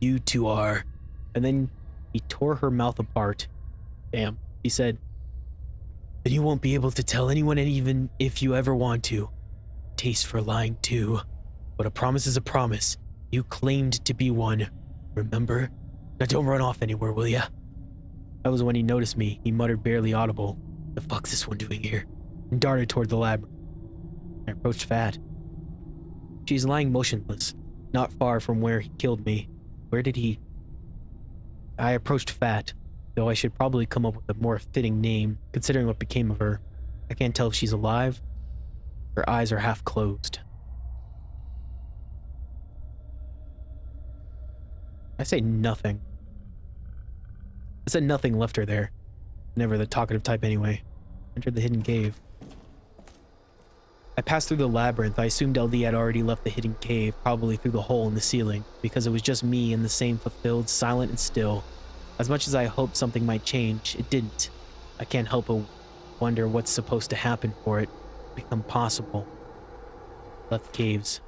You two are." And then he tore her mouth apart. "Damn," he said. "Then you won't be able to tell anyone, and even if you ever want to. Taste for lying too. But a promise is a promise. You claimed to be one. Remember? Now don't run off anywhere, will ya?" That was when he noticed me. He muttered barely audible, "The fuck's this one doing here?" and darted toward the lab. I approached Fat. She's lying motionless, not far from where he killed me. Where did he... I approached Fat, though I should probably come up with a more fitting name, considering what became of her. I can't tell if she's alive. Her eyes are half closed. I say nothing. I said nothing left her there. Never the talkative type anyway. Entered the hidden cave. I passed through the labyrinth. I assumed LD had already left the hidden cave, probably through the hole in the ceiling, because it was just me and the same fulfilled, silent and still. As much as I hoped something might change, it didn't. I can't help but wonder what's supposed to happen for it to become possible. Left caves.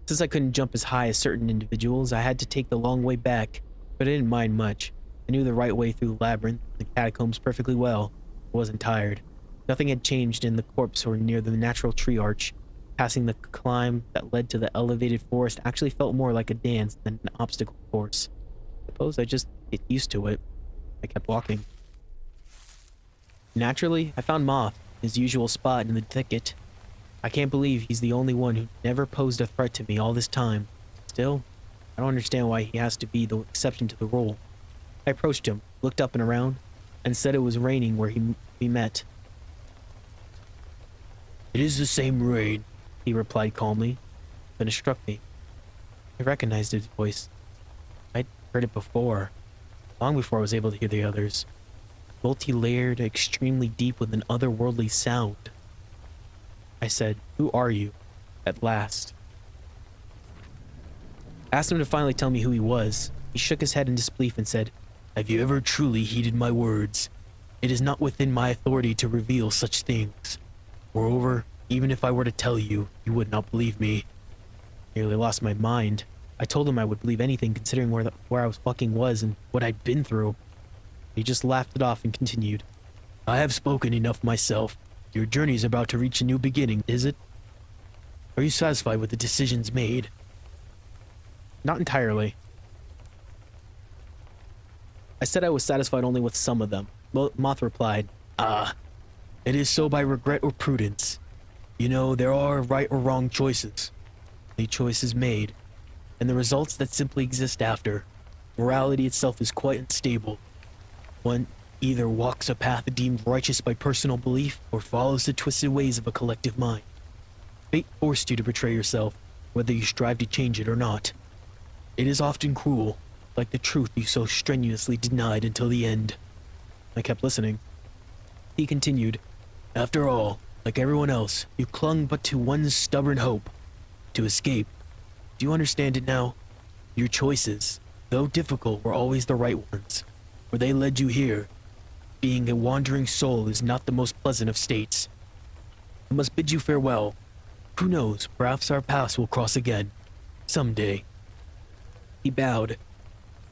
Since I couldn't jump as high as certain individuals, I had to take the long way back, but I didn't mind much. I knew the right way through the labyrinth and the catacombs perfectly well. I wasn't tired. Nothing had changed in the corpse or near the natural tree arch. Passing the climb that led to the elevated forest actually felt more like a dance than an obstacle course. Suppose I just get used to it. I kept walking. Naturally, I found Moth, his usual spot in the thicket. I can't believe he's the only one who never posed a threat to me all this time. Still, I don't understand why he has to be the exception to the rule. I approached him, looked up and around, and said it was raining where we met. "It is the same rain," he replied calmly. Then it struck me. I recognized his voice. I'd heard it before, long before I was able to hear the others. Multi-layered, extremely deep with an otherworldly sound. I said, "Who are you?" At last. I asked him to finally tell me who he was. He shook his head in disbelief and said, "Have you ever truly heeded my words? It is not within my authority to reveal such things. Moreover, even if I were to tell you, you would not believe me." Nearly lost my mind. I told him I would believe anything considering where I was fucking was and what I'd been through. He just laughed it off and continued. "I have spoken enough myself. Your journey is about to reach a new beginning, is it? Are you satisfied with the decisions made?" Not entirely. I said I was satisfied only with some of them. Moth replied, "Ah, it is so by regret or prudence. You know, there are right or wrong choices. The choice is made, and the results that simply exist after. Morality itself is quite unstable. One either walks a path deemed righteous by personal belief or follows the twisted ways of a collective mind. Fate forced you to betray yourself, whether you strive to change it or not. It is often cruel, like the truth you so strenuously denied until the end." I kept listening. He continued, "After all, like everyone else, you clung but to one stubborn hope, to escape. Do you understand it now? Your choices, though difficult, were always the right ones, for they led you here. Being a wandering soul is not the most pleasant of states. I must bid you farewell. Who knows, perhaps our paths will cross again. Someday." He bowed.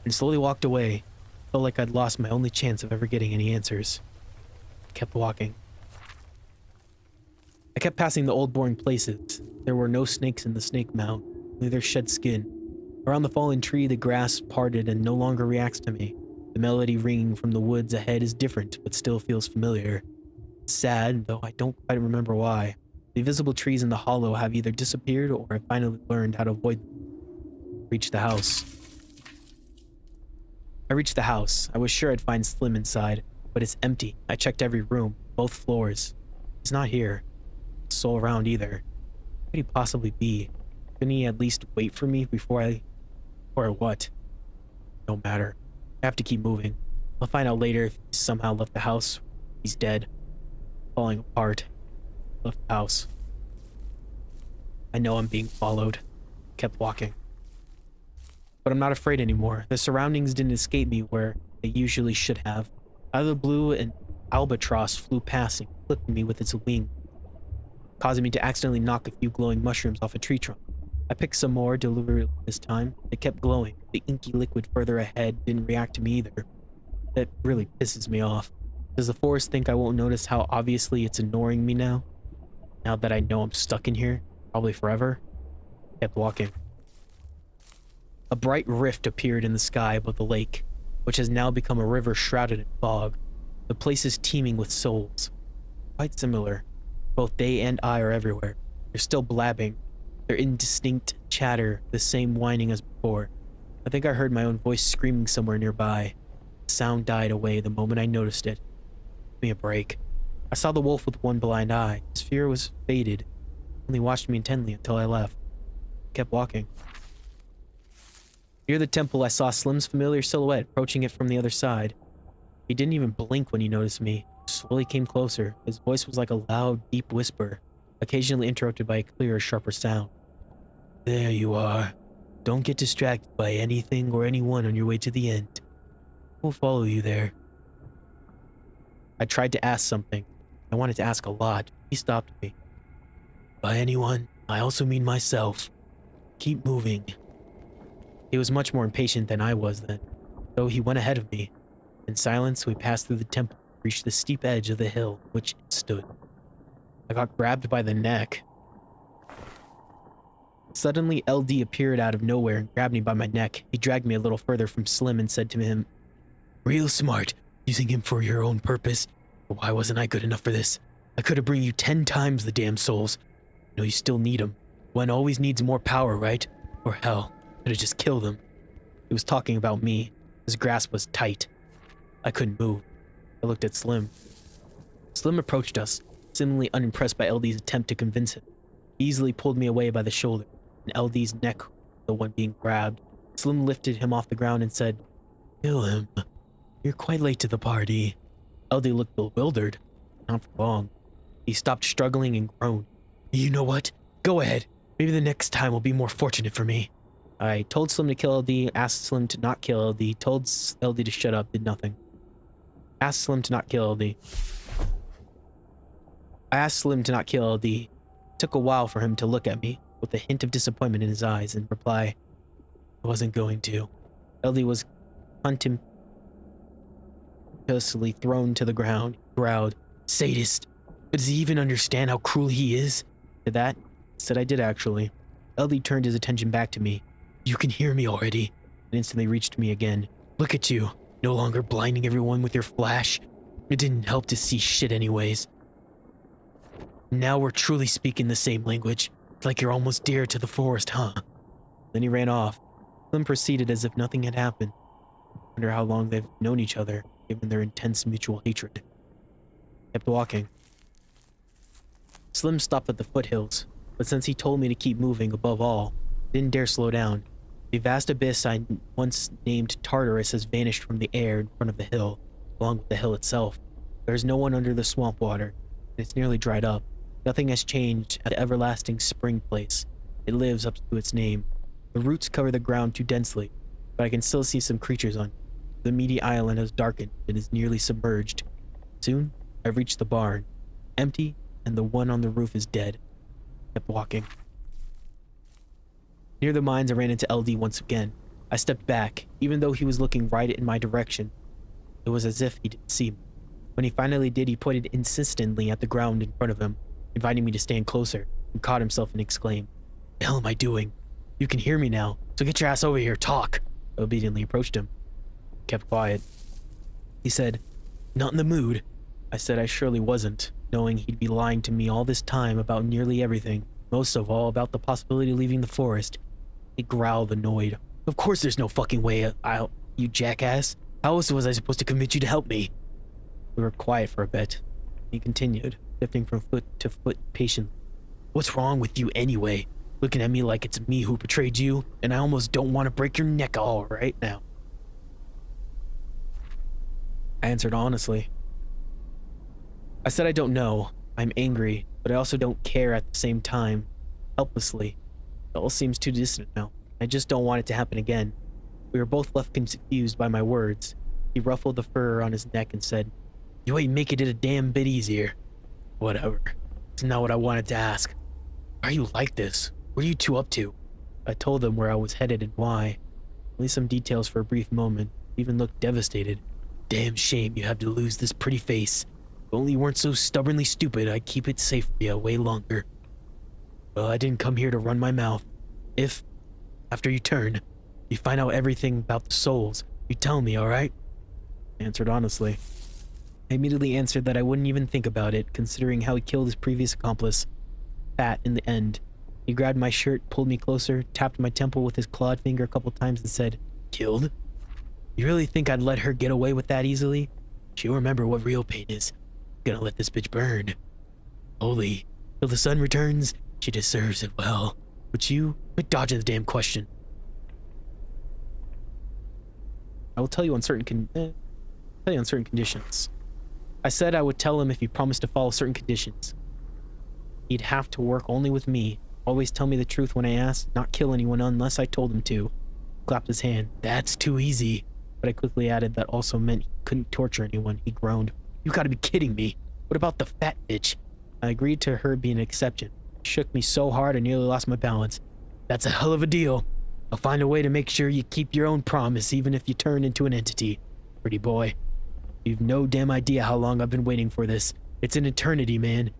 and slowly walked away. Felt like I'd lost my only chance of ever getting any answers. I kept walking. I kept passing the old boring places. There were no snakes in the snake mound, only their shed skin. Around the fallen tree, the grass parted and no longer reacts to me. The melody ringing from the woods ahead is different, but still feels familiar. It's sad, though I don't quite remember why. The invisible trees in the hollow have either disappeared or I finally learned how to avoid them. Reached the house. I reached the house. I was sure I'd find Slim inside, but it's empty. I checked every room, both floors. He's not here. No soul around either. Who could he possibly be? Couldn't he at least wait for me before what? Don't matter. I have to keep moving. I'll find out later if he somehow left the house. He's dead. Falling apart. Left the house. I know I'm being followed. Kept walking. But I'm not afraid anymore. The surroundings didn't escape me where they usually should have. Out of the blue, an albatross flew past and clipped me with its wing, causing me to accidentally knock a few glowing mushrooms off a tree trunk. I picked some more deliberately this time. They kept glowing. The inky liquid further ahead didn't react to me either. That really pisses me off. Does the forest think I won't notice how obviously it's ignoring me now? Now that I know I'm stuck in here, probably forever? I kept walking. A bright rift appeared in the sky above the lake, which has now become a river shrouded in fog. The place is teeming with souls. Quite similar. Both they and I are everywhere. They're still blabbing. Their indistinct chatter, the same whining as before. I think I heard my own voice screaming somewhere nearby. The sound died away the moment I noticed it. Give me a break. I saw the wolf with one blind eye. His fear was faded. He only watched me intently until I left. I kept walking. Near the temple, I saw Slim's familiar silhouette approaching it from the other side. He didn't even blink when he noticed me. He slowly came closer. His voice was like a loud, deep whisper, occasionally interrupted by a clearer, sharper sound. There you are. Don't get distracted by anything or anyone on your way to the end. We'll follow you there. I tried to ask something. I wanted to ask a lot. He stopped me. By anyone, I also mean myself. Keep moving. He was much more impatient than I was then, though he went ahead of me. In silence, we passed through the temple, reached the steep edge of the hill, which it stood. I got grabbed by the neck. Suddenly, LD appeared out of nowhere and grabbed me by my neck. He dragged me a little further from Slim and said to him, Real smart, using him for your own purpose. But why wasn't I good enough for this? I could have bring you 10 times the damn souls. No, you still need them. One always needs more power, right? Or hell, could have just killed him. He was talking about me. His grasp was tight. I couldn't move. I looked at Slim. Slim approached us, seemingly unimpressed by LD's attempt to convince him. He easily pulled me away by the shoulder, and LD's neck, the one being grabbed. Slim lifted him off the ground and said, Kill him. You're quite late to the party. LD looked bewildered. Not for long. He stopped struggling and groaned. You know what? Go ahead. Maybe the next time will be more fortunate for me. I told Slim to kill LD, asked Slim to not kill LD, told LD to shut up, did nothing. Asked Slim to not kill LD. I asked Slim to not kill LD. It took a while for him to look at me, with a hint of disappointment in his eyes, and reply, I wasn't going to. LD was contemptuously thrown to the ground. He growled, Sadist. But does he even understand how cruel he is? Did that? Said I did actually. LD turned his attention back to me. You can hear me already. And instantly reached me again. Look at you. No longer blinding everyone with your flash. It didn't help to see shit anyways. Now we're truly speaking the same language. It's like you're almost dear to the forest, huh? Then he ran off. Slim proceeded as if nothing had happened. Wonder how long they've known each other, given their intense mutual hatred. Kept walking. Slim stopped at the foothills, but since he told me to keep moving above all, didn't dare slow down. The vast abyss I once named Tartarus has vanished from the air in front of the hill, along with the hill itself. There is no one under the swamp water, and it's nearly dried up. Nothing has changed at the everlasting spring place. It lives up to its name. The roots cover the ground too densely, but I can still see some creatures on it. The meaty island has darkened and is nearly submerged. Soon, I've reached the barn, empty, and the one on the roof is dead. I kept walking. Near the mines, I ran into LD once again. I stepped back, even though he was looking right in my direction. It was as if he didn't see me. When he finally did, he pointed insistently at the ground in front of him, inviting me to stand closer, and caught himself and exclaimed, "What the hell am I doing? You can hear me now, so get your ass over here, talk." I obediently approached him. Kept quiet. He said, "Not in the mood." I said I surely wasn't, knowing he'd be lying to me all this time about nearly everything, most of all about the possibility of leaving the forest. He growled, annoyed. "Of course there's no fucking way I'll, you jackass. How else was I supposed to convince you to help me?" We were quiet for a bit. He continued, shifting from foot to foot patiently. "What's wrong with you anyway? Looking at me like it's me who betrayed you, and I almost don't want to break your neck all right now." I answered honestly. I said I don't know. I'm angry, but I also don't care at the same time. Helplessly. It all seems too distant now. I just don't want it to happen again. We were both left confused by my words. He ruffled the fur on his neck and said, "You ain't making it a damn bit easier." "Whatever. It's not what I wanted to ask. Why are you like this? What are you two up to?" I told him where I was headed and why. Only some details for a brief moment. He even looked devastated. "Damn shame you have to lose this pretty face. If only you weren't so stubbornly stupid, I'd keep it safe for you way longer." "Well, I didn't come here to run my mouth. If, after you turn, you find out everything about the souls, you tell me, alright?" I answered honestly. I immediately answered that I wouldn't even think about it, considering how he killed his previous accomplice. Fat in the end. He grabbed my shirt, pulled me closer, tapped my temple with his clawed finger a couple times and said, "Killed? You really think I'd let her get away with that easily? She'll remember what real pain is. Gonna let this bitch burn. Holy, till the sun returns, she deserves it well. But you, quit dodging the damn question." I will tell you on certain conditions. I said I would tell him if he promised to follow certain conditions. He'd have to work only with me, always tell me the truth when I asked, not kill anyone unless I told him to. Clapped his hand. "That's too easy." But I quickly added that also meant he couldn't torture anyone. He groaned. "You gotta be kidding me. What about the fat bitch?" I agreed to her being an exception. It shook me so hard I nearly lost my balance. "That's a hell of a deal. I'll find a way to make sure you keep your own promise even if you turn into an entity. Pretty boy. You've no damn idea how long I've been waiting for this. It's an eternity, man.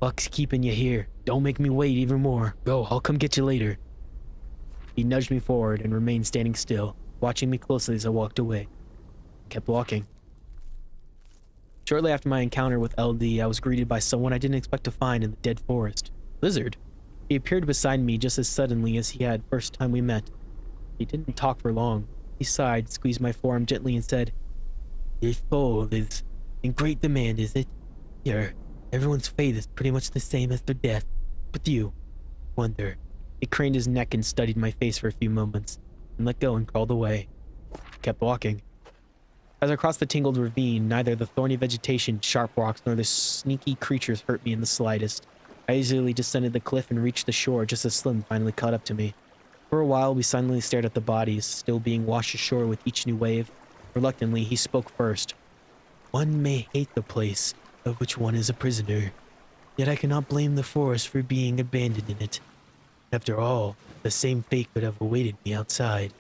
Fuck's keeping you here. Don't make me wait even more. Go, I'll come get you later." He nudged me forward and remained standing still, watching me closely as I walked away. Kept walking. Shortly after my encounter with LD, I was greeted by someone I didn't expect to find in the dead forest. Lizard. He appeared beside me just as suddenly as he had first time we met. He didn't talk for long. He sighed, squeezed my forearm gently and said, "Your soul is in great demand, is it? Here, everyone's fate is pretty much the same as their death. But you, wonder." He craned his neck and studied my face for a few moments, and let go and crawled away. Kept walking. As I crossed the Tangled Ravine, neither the thorny vegetation, sharp rocks, nor the sneaky creatures hurt me in the slightest. I easily descended the cliff and reached the shore just as Slim finally caught up to me. For a while, we silently stared at the bodies, still being washed ashore with each new wave. Reluctantly, he spoke first. "One may hate the place of which one is a prisoner, yet I cannot blame the forest for being abandoned in it. After all, the same fate could have awaited me outside.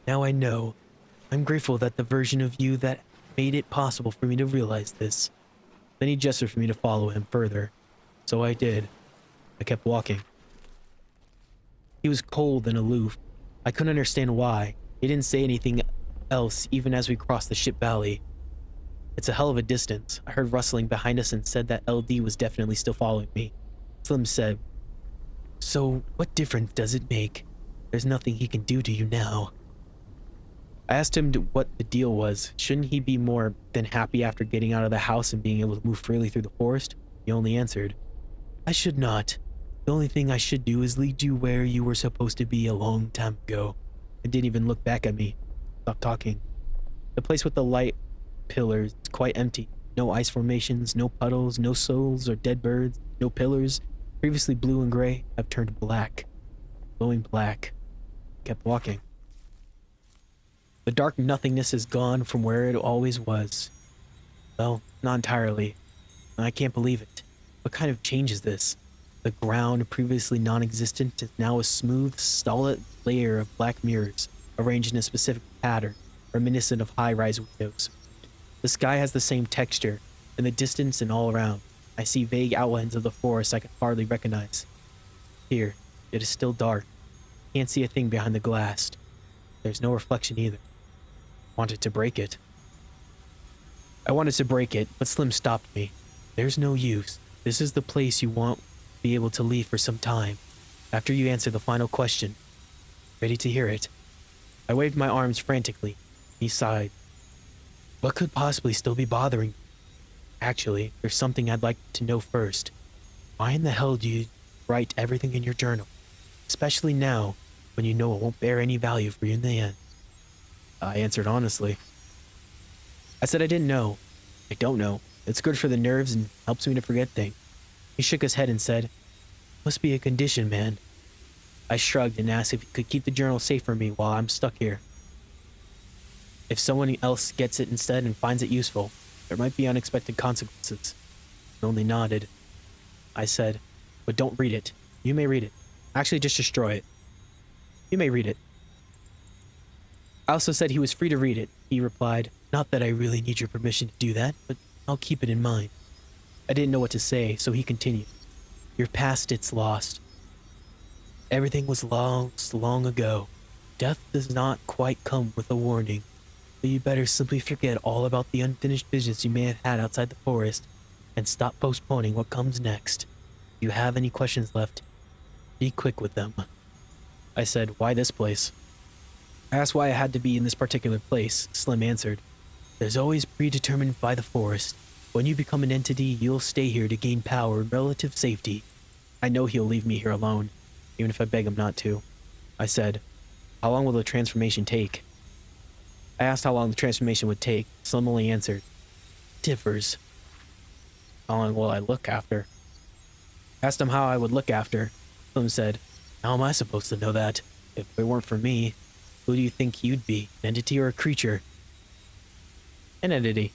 Now I know. I'm grateful that the version of you that made it possible for me to realize this." Then he gestured for me to follow him further. So I did. I kept walking. He was cold and aloof. I couldn't understand why. He didn't say anything else even as we crossed the ship valley. It's a hell of a distance. I heard rustling behind us and said that LD was definitely still following me. Slim said, "So what difference does it make? There's nothing he can do to you now." I asked him what the deal was. Shouldn't he be more than happy after getting out of the house and being able to move freely through the forest? He only answered, "I should not. The only thing I should do is lead you where you were supposed to be a long time ago." And didn't even look back at me. Stopped talking. The place with the light pillars is quite empty. No ice formations, no puddles, no souls or dead birds, no pillars. Previously blue and gray have turned black. Glowing black. Kept walking. The dark nothingness is gone from where it always was. Well, not entirely. I can't believe it. What kind of change is this? The ground, previously non-existent, is now a smooth, solid layer of black mirrors. arranged in a specific pattern, reminiscent of high-rise windows. The sky has the same texture, in the distance and all around. I see vague outlines of the forest I can hardly recognize. Here, it is still dark. Can't see a thing behind the glass. There's no reflection either. Wanted to break it. I wanted to break it, but Slim stopped me. There's no use. This is the place you won't be able to leave for some time. After you answer the final question. Ready to hear it? I waved my arms frantically. He sighed. What could possibly still be bothering you? Actually, there's something I'd like to know first. Why in the hell do you write everything in your journal? Especially now, when you know it won't bear any value for you in the end. I answered honestly. I said I didn't know. I don't know. It's good for the nerves and helps me to forget things. He shook his head and said, Must be a condition, man. I shrugged and asked if he could keep the journal safe for me while I'm stuck here. If someone else gets it instead and finds it useful, there might be unexpected consequences. He only nodded. I said, But don't read it. You may read it. Actually, just destroy it. You may read it. I also said he was free to read it. He replied, Not that I really need your permission to do that, but I'll keep it in mind. I didn't know what to say, so he continued. Your past, it's lost. Everything was lost long ago. Death does not quite come with a warning. So you better simply forget all about the unfinished business you may have had outside the forest and stop postponing what comes next. If you have any questions left, be quick with them. I said, Why this place? I asked why I had to be in this particular place. Slim answered, There's always predetermined by the forest. When you become an entity, you'll stay here to gain power and relative safety. I know he'll leave me here alone, even if I beg him not to. I said, How long will the transformation take? I asked how long the transformation would take. Slim only answered, Differs. How long will I look after? I asked him how I would look after. Slim said, How am I supposed to know that? If it weren't for me, who do you think you'd be, an entity or a creature? An entity.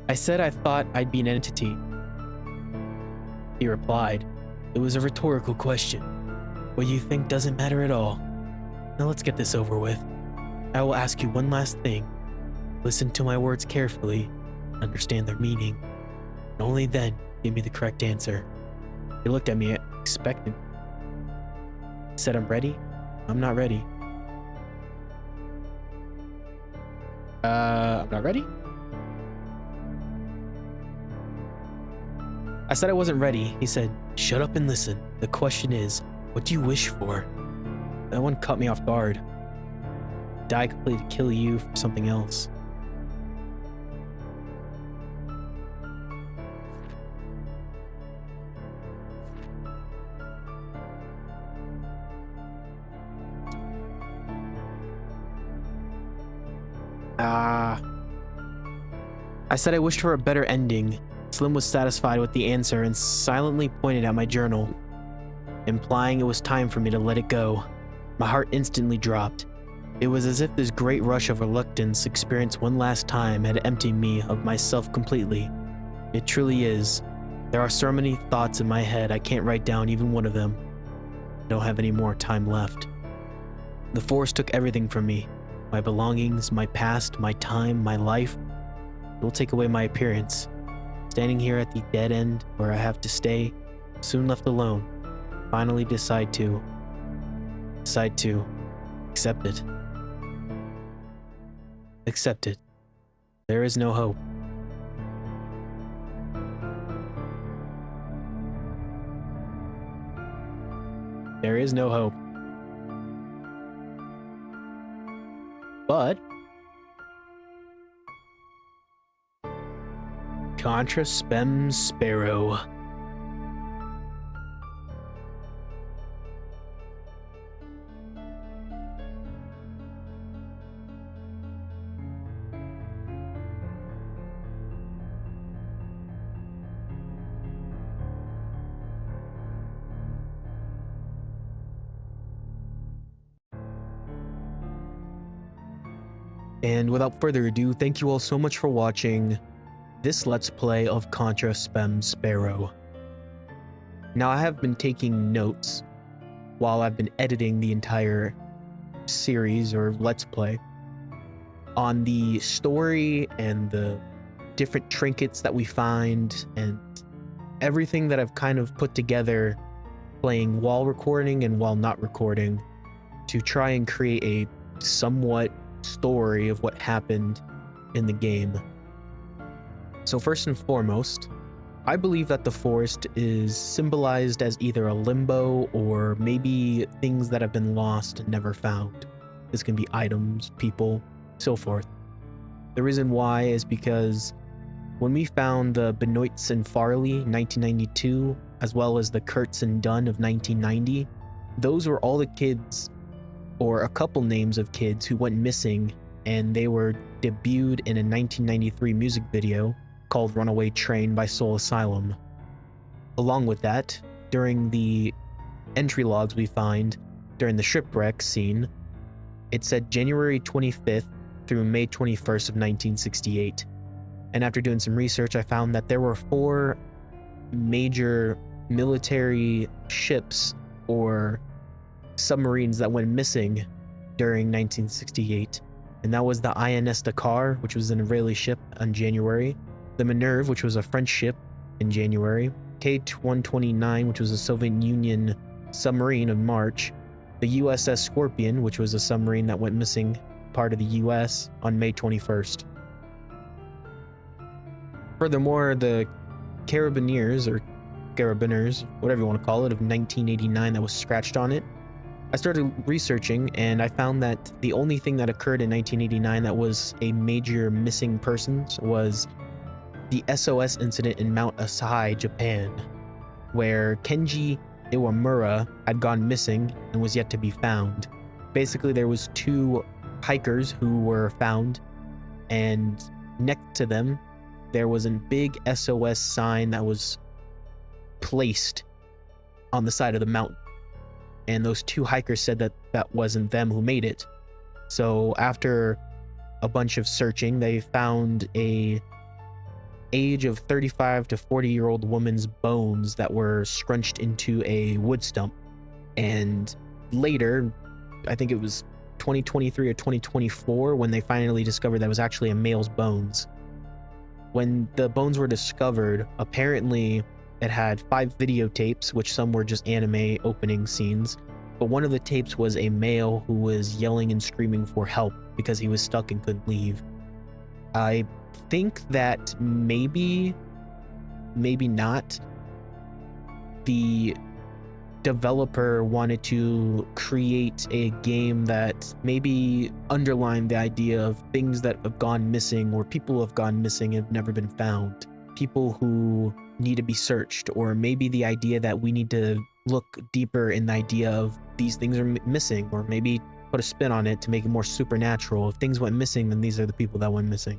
I said I thought I'd be an entity. He replied, It was a rhetorical question. What you think doesn't matter at all. Now let's get this over with. I will ask you one last thing. Listen to my words carefully, understand their meaning, and only then give me the correct answer. He looked at me expectant. He said, I'm ready? I'm not ready. I'm not ready? I said I wasn't ready. He said, Shut up and listen. The question is, what do you wish for? That one caught me off guard. Die completely to kill you for something else. I said I wished for a better ending. Slim was satisfied with the answer and silently pointed at my journal, implying it was time for me to let it go. My heart instantly dropped. It was as if this great rush of reluctance experienced one last time had emptied me of myself completely. It truly is. There are so many thoughts in my head I can't write down even one of them. I don't have any more time left. The forest took everything from me. My belongings, my past, my time, my life. It will take away my appearance. Standing here at the dead end where I have to stay, soon left alone, finally decide to accept it. Accept it. There is no hope. There is no hope. But Contra Spem Spero. And without further ado, thank you all so much for watching this Let's Play of Contra Spem Spero. Now, I have been taking notes while I've been editing the entire series or Let's Play on the story and the different trinkets that we find and everything that I've kind of put together playing while recording and while not recording to try and create a somewhat story of what happened in the game. So first and foremost, I believe that the forest is symbolized as either a limbo or maybe things that have been lost and never found. This can be items, people, so forth. The reason why is because when we found the Benoits and Farley 1992, as well as the Kurtz and Dunn of 1990, those were all the kids, or a couple names of kids who went missing, and they were debuted in a 1993 music video called Runaway Train by Soul Asylum. Along with that, during the entry logs we find during the shipwreck scene, it said January 25th through May 21st of 1968. And after doing some research, I found that there were 4 major military ships or submarines that went missing during 1968. And that was the INS Dakar, which was an Israeli ship on January, the Minerve, which was a French ship in January, K-129, which was a Soviet Union submarine of March, the USS Scorpion, which was a submarine that went missing part of the US on May 21st. Furthermore, the Carabiners, whatever you want to call it, of 1989 that was scratched on it. I started researching and I found that the only thing that occurred in 1989 that was a major missing persons was the SOS incident in Mount Asahi, Japan, where Kenji Iwamura had gone missing and was yet to be found. Basically, there was 2 hikers who were found, and next to them, there was a big SOS sign that was placed on the side of the mountain. And those 2 hikers said that that wasn't them who made it. So after a bunch of searching, they found a age of 35 to 40-year-old woman's bones that were scrunched into a wood stump. And later, I think it was 2023 or 2024, when they finally discovered that it was actually a male's bones. When the bones were discovered, apparently it had 5 videotapes, which some were just anime opening scenes, but one of the tapes was a male who was yelling and screaming for help because he was stuck and couldn't leave. I think that maybe not, the developer wanted to create a game that maybe underlined the idea of things that have gone missing, or people who have gone missing and have never been found, people who need to be searched, or maybe the idea that we need to look deeper in the idea of these things are missing, or maybe put a spin on it to make it more supernatural. If things went missing, then these are the people that went missing.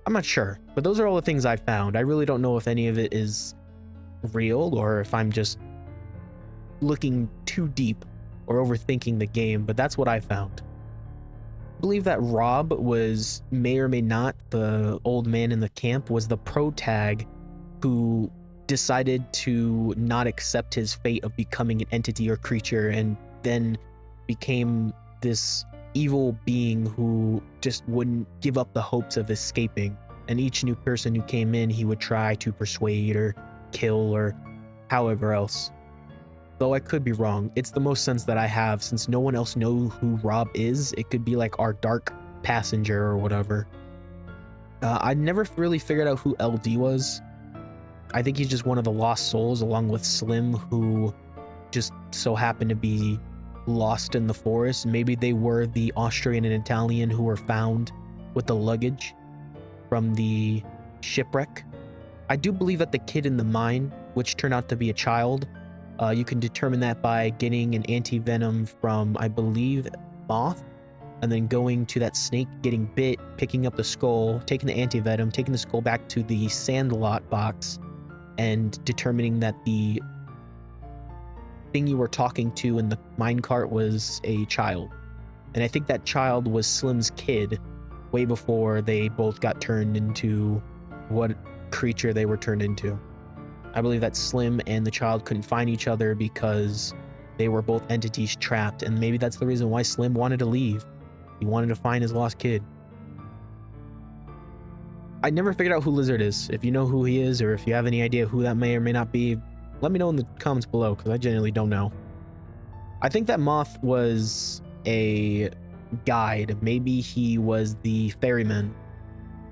I'm not sure, but those are all the things I found. I really don't know if any of it is real or if I'm just looking too deep or overthinking the game, but that's what I found. I believe that Rob may or may not, the old man in the camp, was the protag who decided to not accept his fate of becoming an entity or creature, and then became this evil being who just wouldn't give up the hopes of escaping. And each new person who came in, he would try to persuade or kill or however else. Though I could be wrong. It's the most sense that I have, since no one else knows who Rob is. It could be like our dark passenger or whatever. I never really figured out who LD was. I think he's just one of the lost souls along with Slim, who just so happened to be lost in the forest. Maybe they were the Austrian and Italian who were found with the luggage from the shipwreck. I do believe that the kid in the mine, which turned out to be a child, you can determine that by getting an anti-venom from, I believe, Moth, and then going to that snake, getting bit, picking up the skull, taking the anti-venom, taking the skull back to the Sandlot box, and determining that the thing you were talking to in the minecart was a child. And I think that child was Slim's kid way before they both got turned into what creature they were turned into. I believe that Slim and the child couldn't find each other because they were both entities trapped, and maybe that's the reason why Slim wanted to leave. He wanted to find his lost kid. I never figured out who Lizard is. If you know who he is, or if you have any idea who that may or may not be, let me know in the comments below, because I genuinely don't know. I think that Moth was a guide. Maybe he was the ferryman.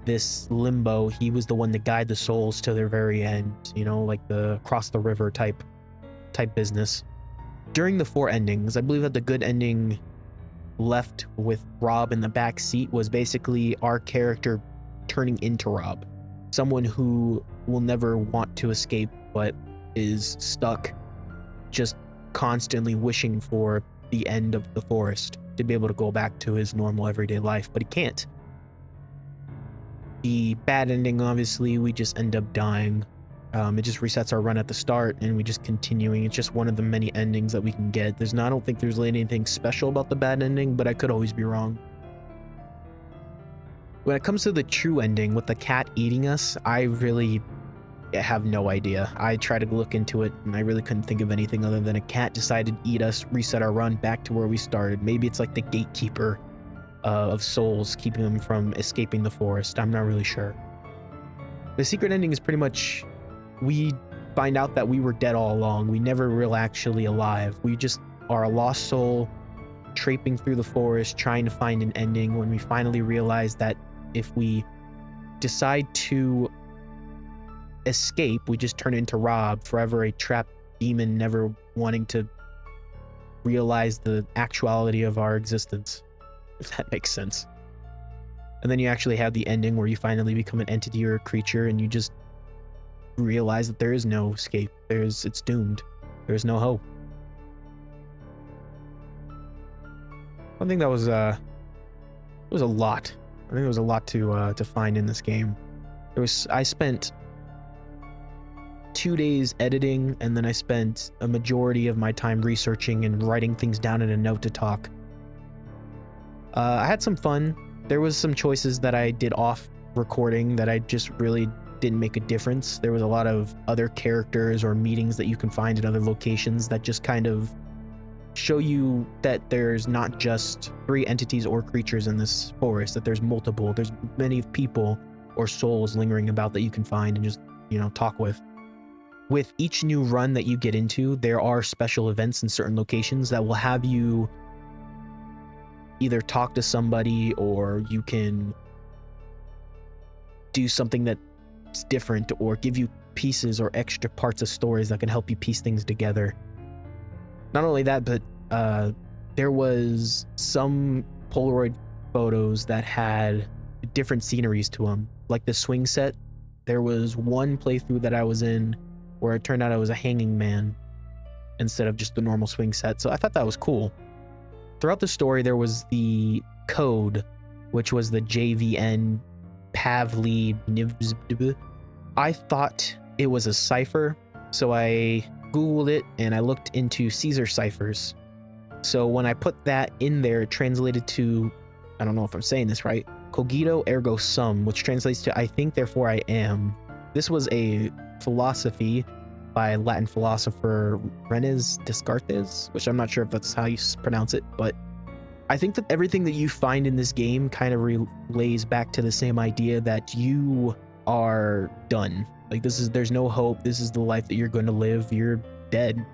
This Limbo, he was the one to guide the souls to their very end, you know, like the cross the river type business. During the 4 endings, I believe that the good ending left with Rob in the back seat was basically our character turning into Rob. Someone who will never want to escape, but is stuck just constantly wishing for the end of the forest to be able to go back to his normal everyday life, but he can't. The bad ending, obviously, we just end up dying. It just resets our run at the start, and we just continuing. It's just one of the many endings that we can get. I don't think there's anything special about the bad ending, but I could always be wrong. When it comes to the true ending with the cat eating us, I really have no idea. I tried to look into it, and I really couldn't think of anything other than a cat decided to eat us, reset our run back to where we started. Maybe it's like the gatekeeper of souls, keeping them from escaping the forest. I'm not really sure. The secret ending is pretty much, we find out that we were dead all along. We never were actually alive. We just are a lost soul traipsing through the forest trying to find an ending, when we finally realize that if we decide to escape, we just turn into Rob, forever a trapped demon, never wanting to realize the actuality of our existence, if that makes sense. And then you actually have the ending where you finally become an entity or a creature, and you just realize that there is no escape. It's doomed. There's no hope. I think that was it was a lot. I think there was a lot to find in this game. I spent 2 days editing, and then I spent a majority of my time researching and writing things down in a note to talk. I had some fun. There was some choices that I did off recording that I just really didn't make a difference. There was a lot of other characters or meetings that you can find in other locations that just kind of show you that there's not just 3 entities or creatures in this forest, that there's multiple. There's many people or souls lingering about that you can find and just, you know, talk with. With each new run that you get into, there are special events in certain locations that will have you either talk to somebody, or you can do something that's different, or give you pieces or extra parts of stories that can help you piece things together. Not only that, but there was some Polaroid photos that had different sceneries to them. Like the swing set, there was one playthrough that I was in where it turned out I was a hanging man instead of just the normal swing set. So I thought that was cool. Throughout the story, there was the code, which was the JVN Pavli Nivzb. I thought it was a cipher, so I Googled it and I looked into Ceasar ciphers. So when I put that in there, it translated to, I don't know if I'm saying this right, cogito ergo sum, which translates to I think therefore I am. This was a philosophy by Latin philosopher Renes Descartes, which I'm not sure if that's how you pronounce it, but I think that everything that you find in this game kind of relays back to the same idea that you are done. Like there's no hope. This is the life that you're going to live. You're dead.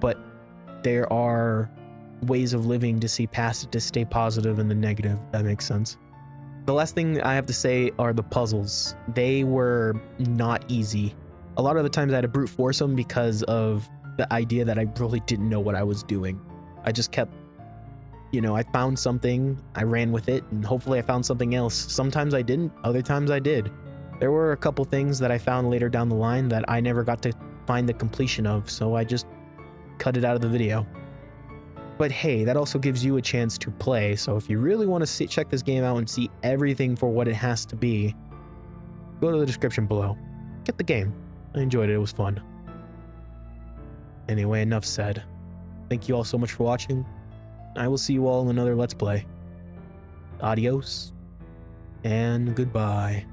But there are ways of living to see past it, to stay positive in the negative. That makes sense. The last thing I have to say are the puzzles. They were not easy. A lot of the times I had to brute force them because of the idea that I really didn't know what I was doing. I just kept, you know, I found something, I ran with it, and hopefully I found something else. Sometimes I didn't, other times I did. There were a couple things that I found later down the line that I never got to find the completion of, so I just cut it out of the video. But hey, that also gives you a chance to play, so if you really want to check this game out and see everything for what it has to be, go to the description below. Get the game. I enjoyed it, it was fun. Anyway, enough said. Thank you all so much for watching. I will see you all in another Let's Play. Adios, and goodbye.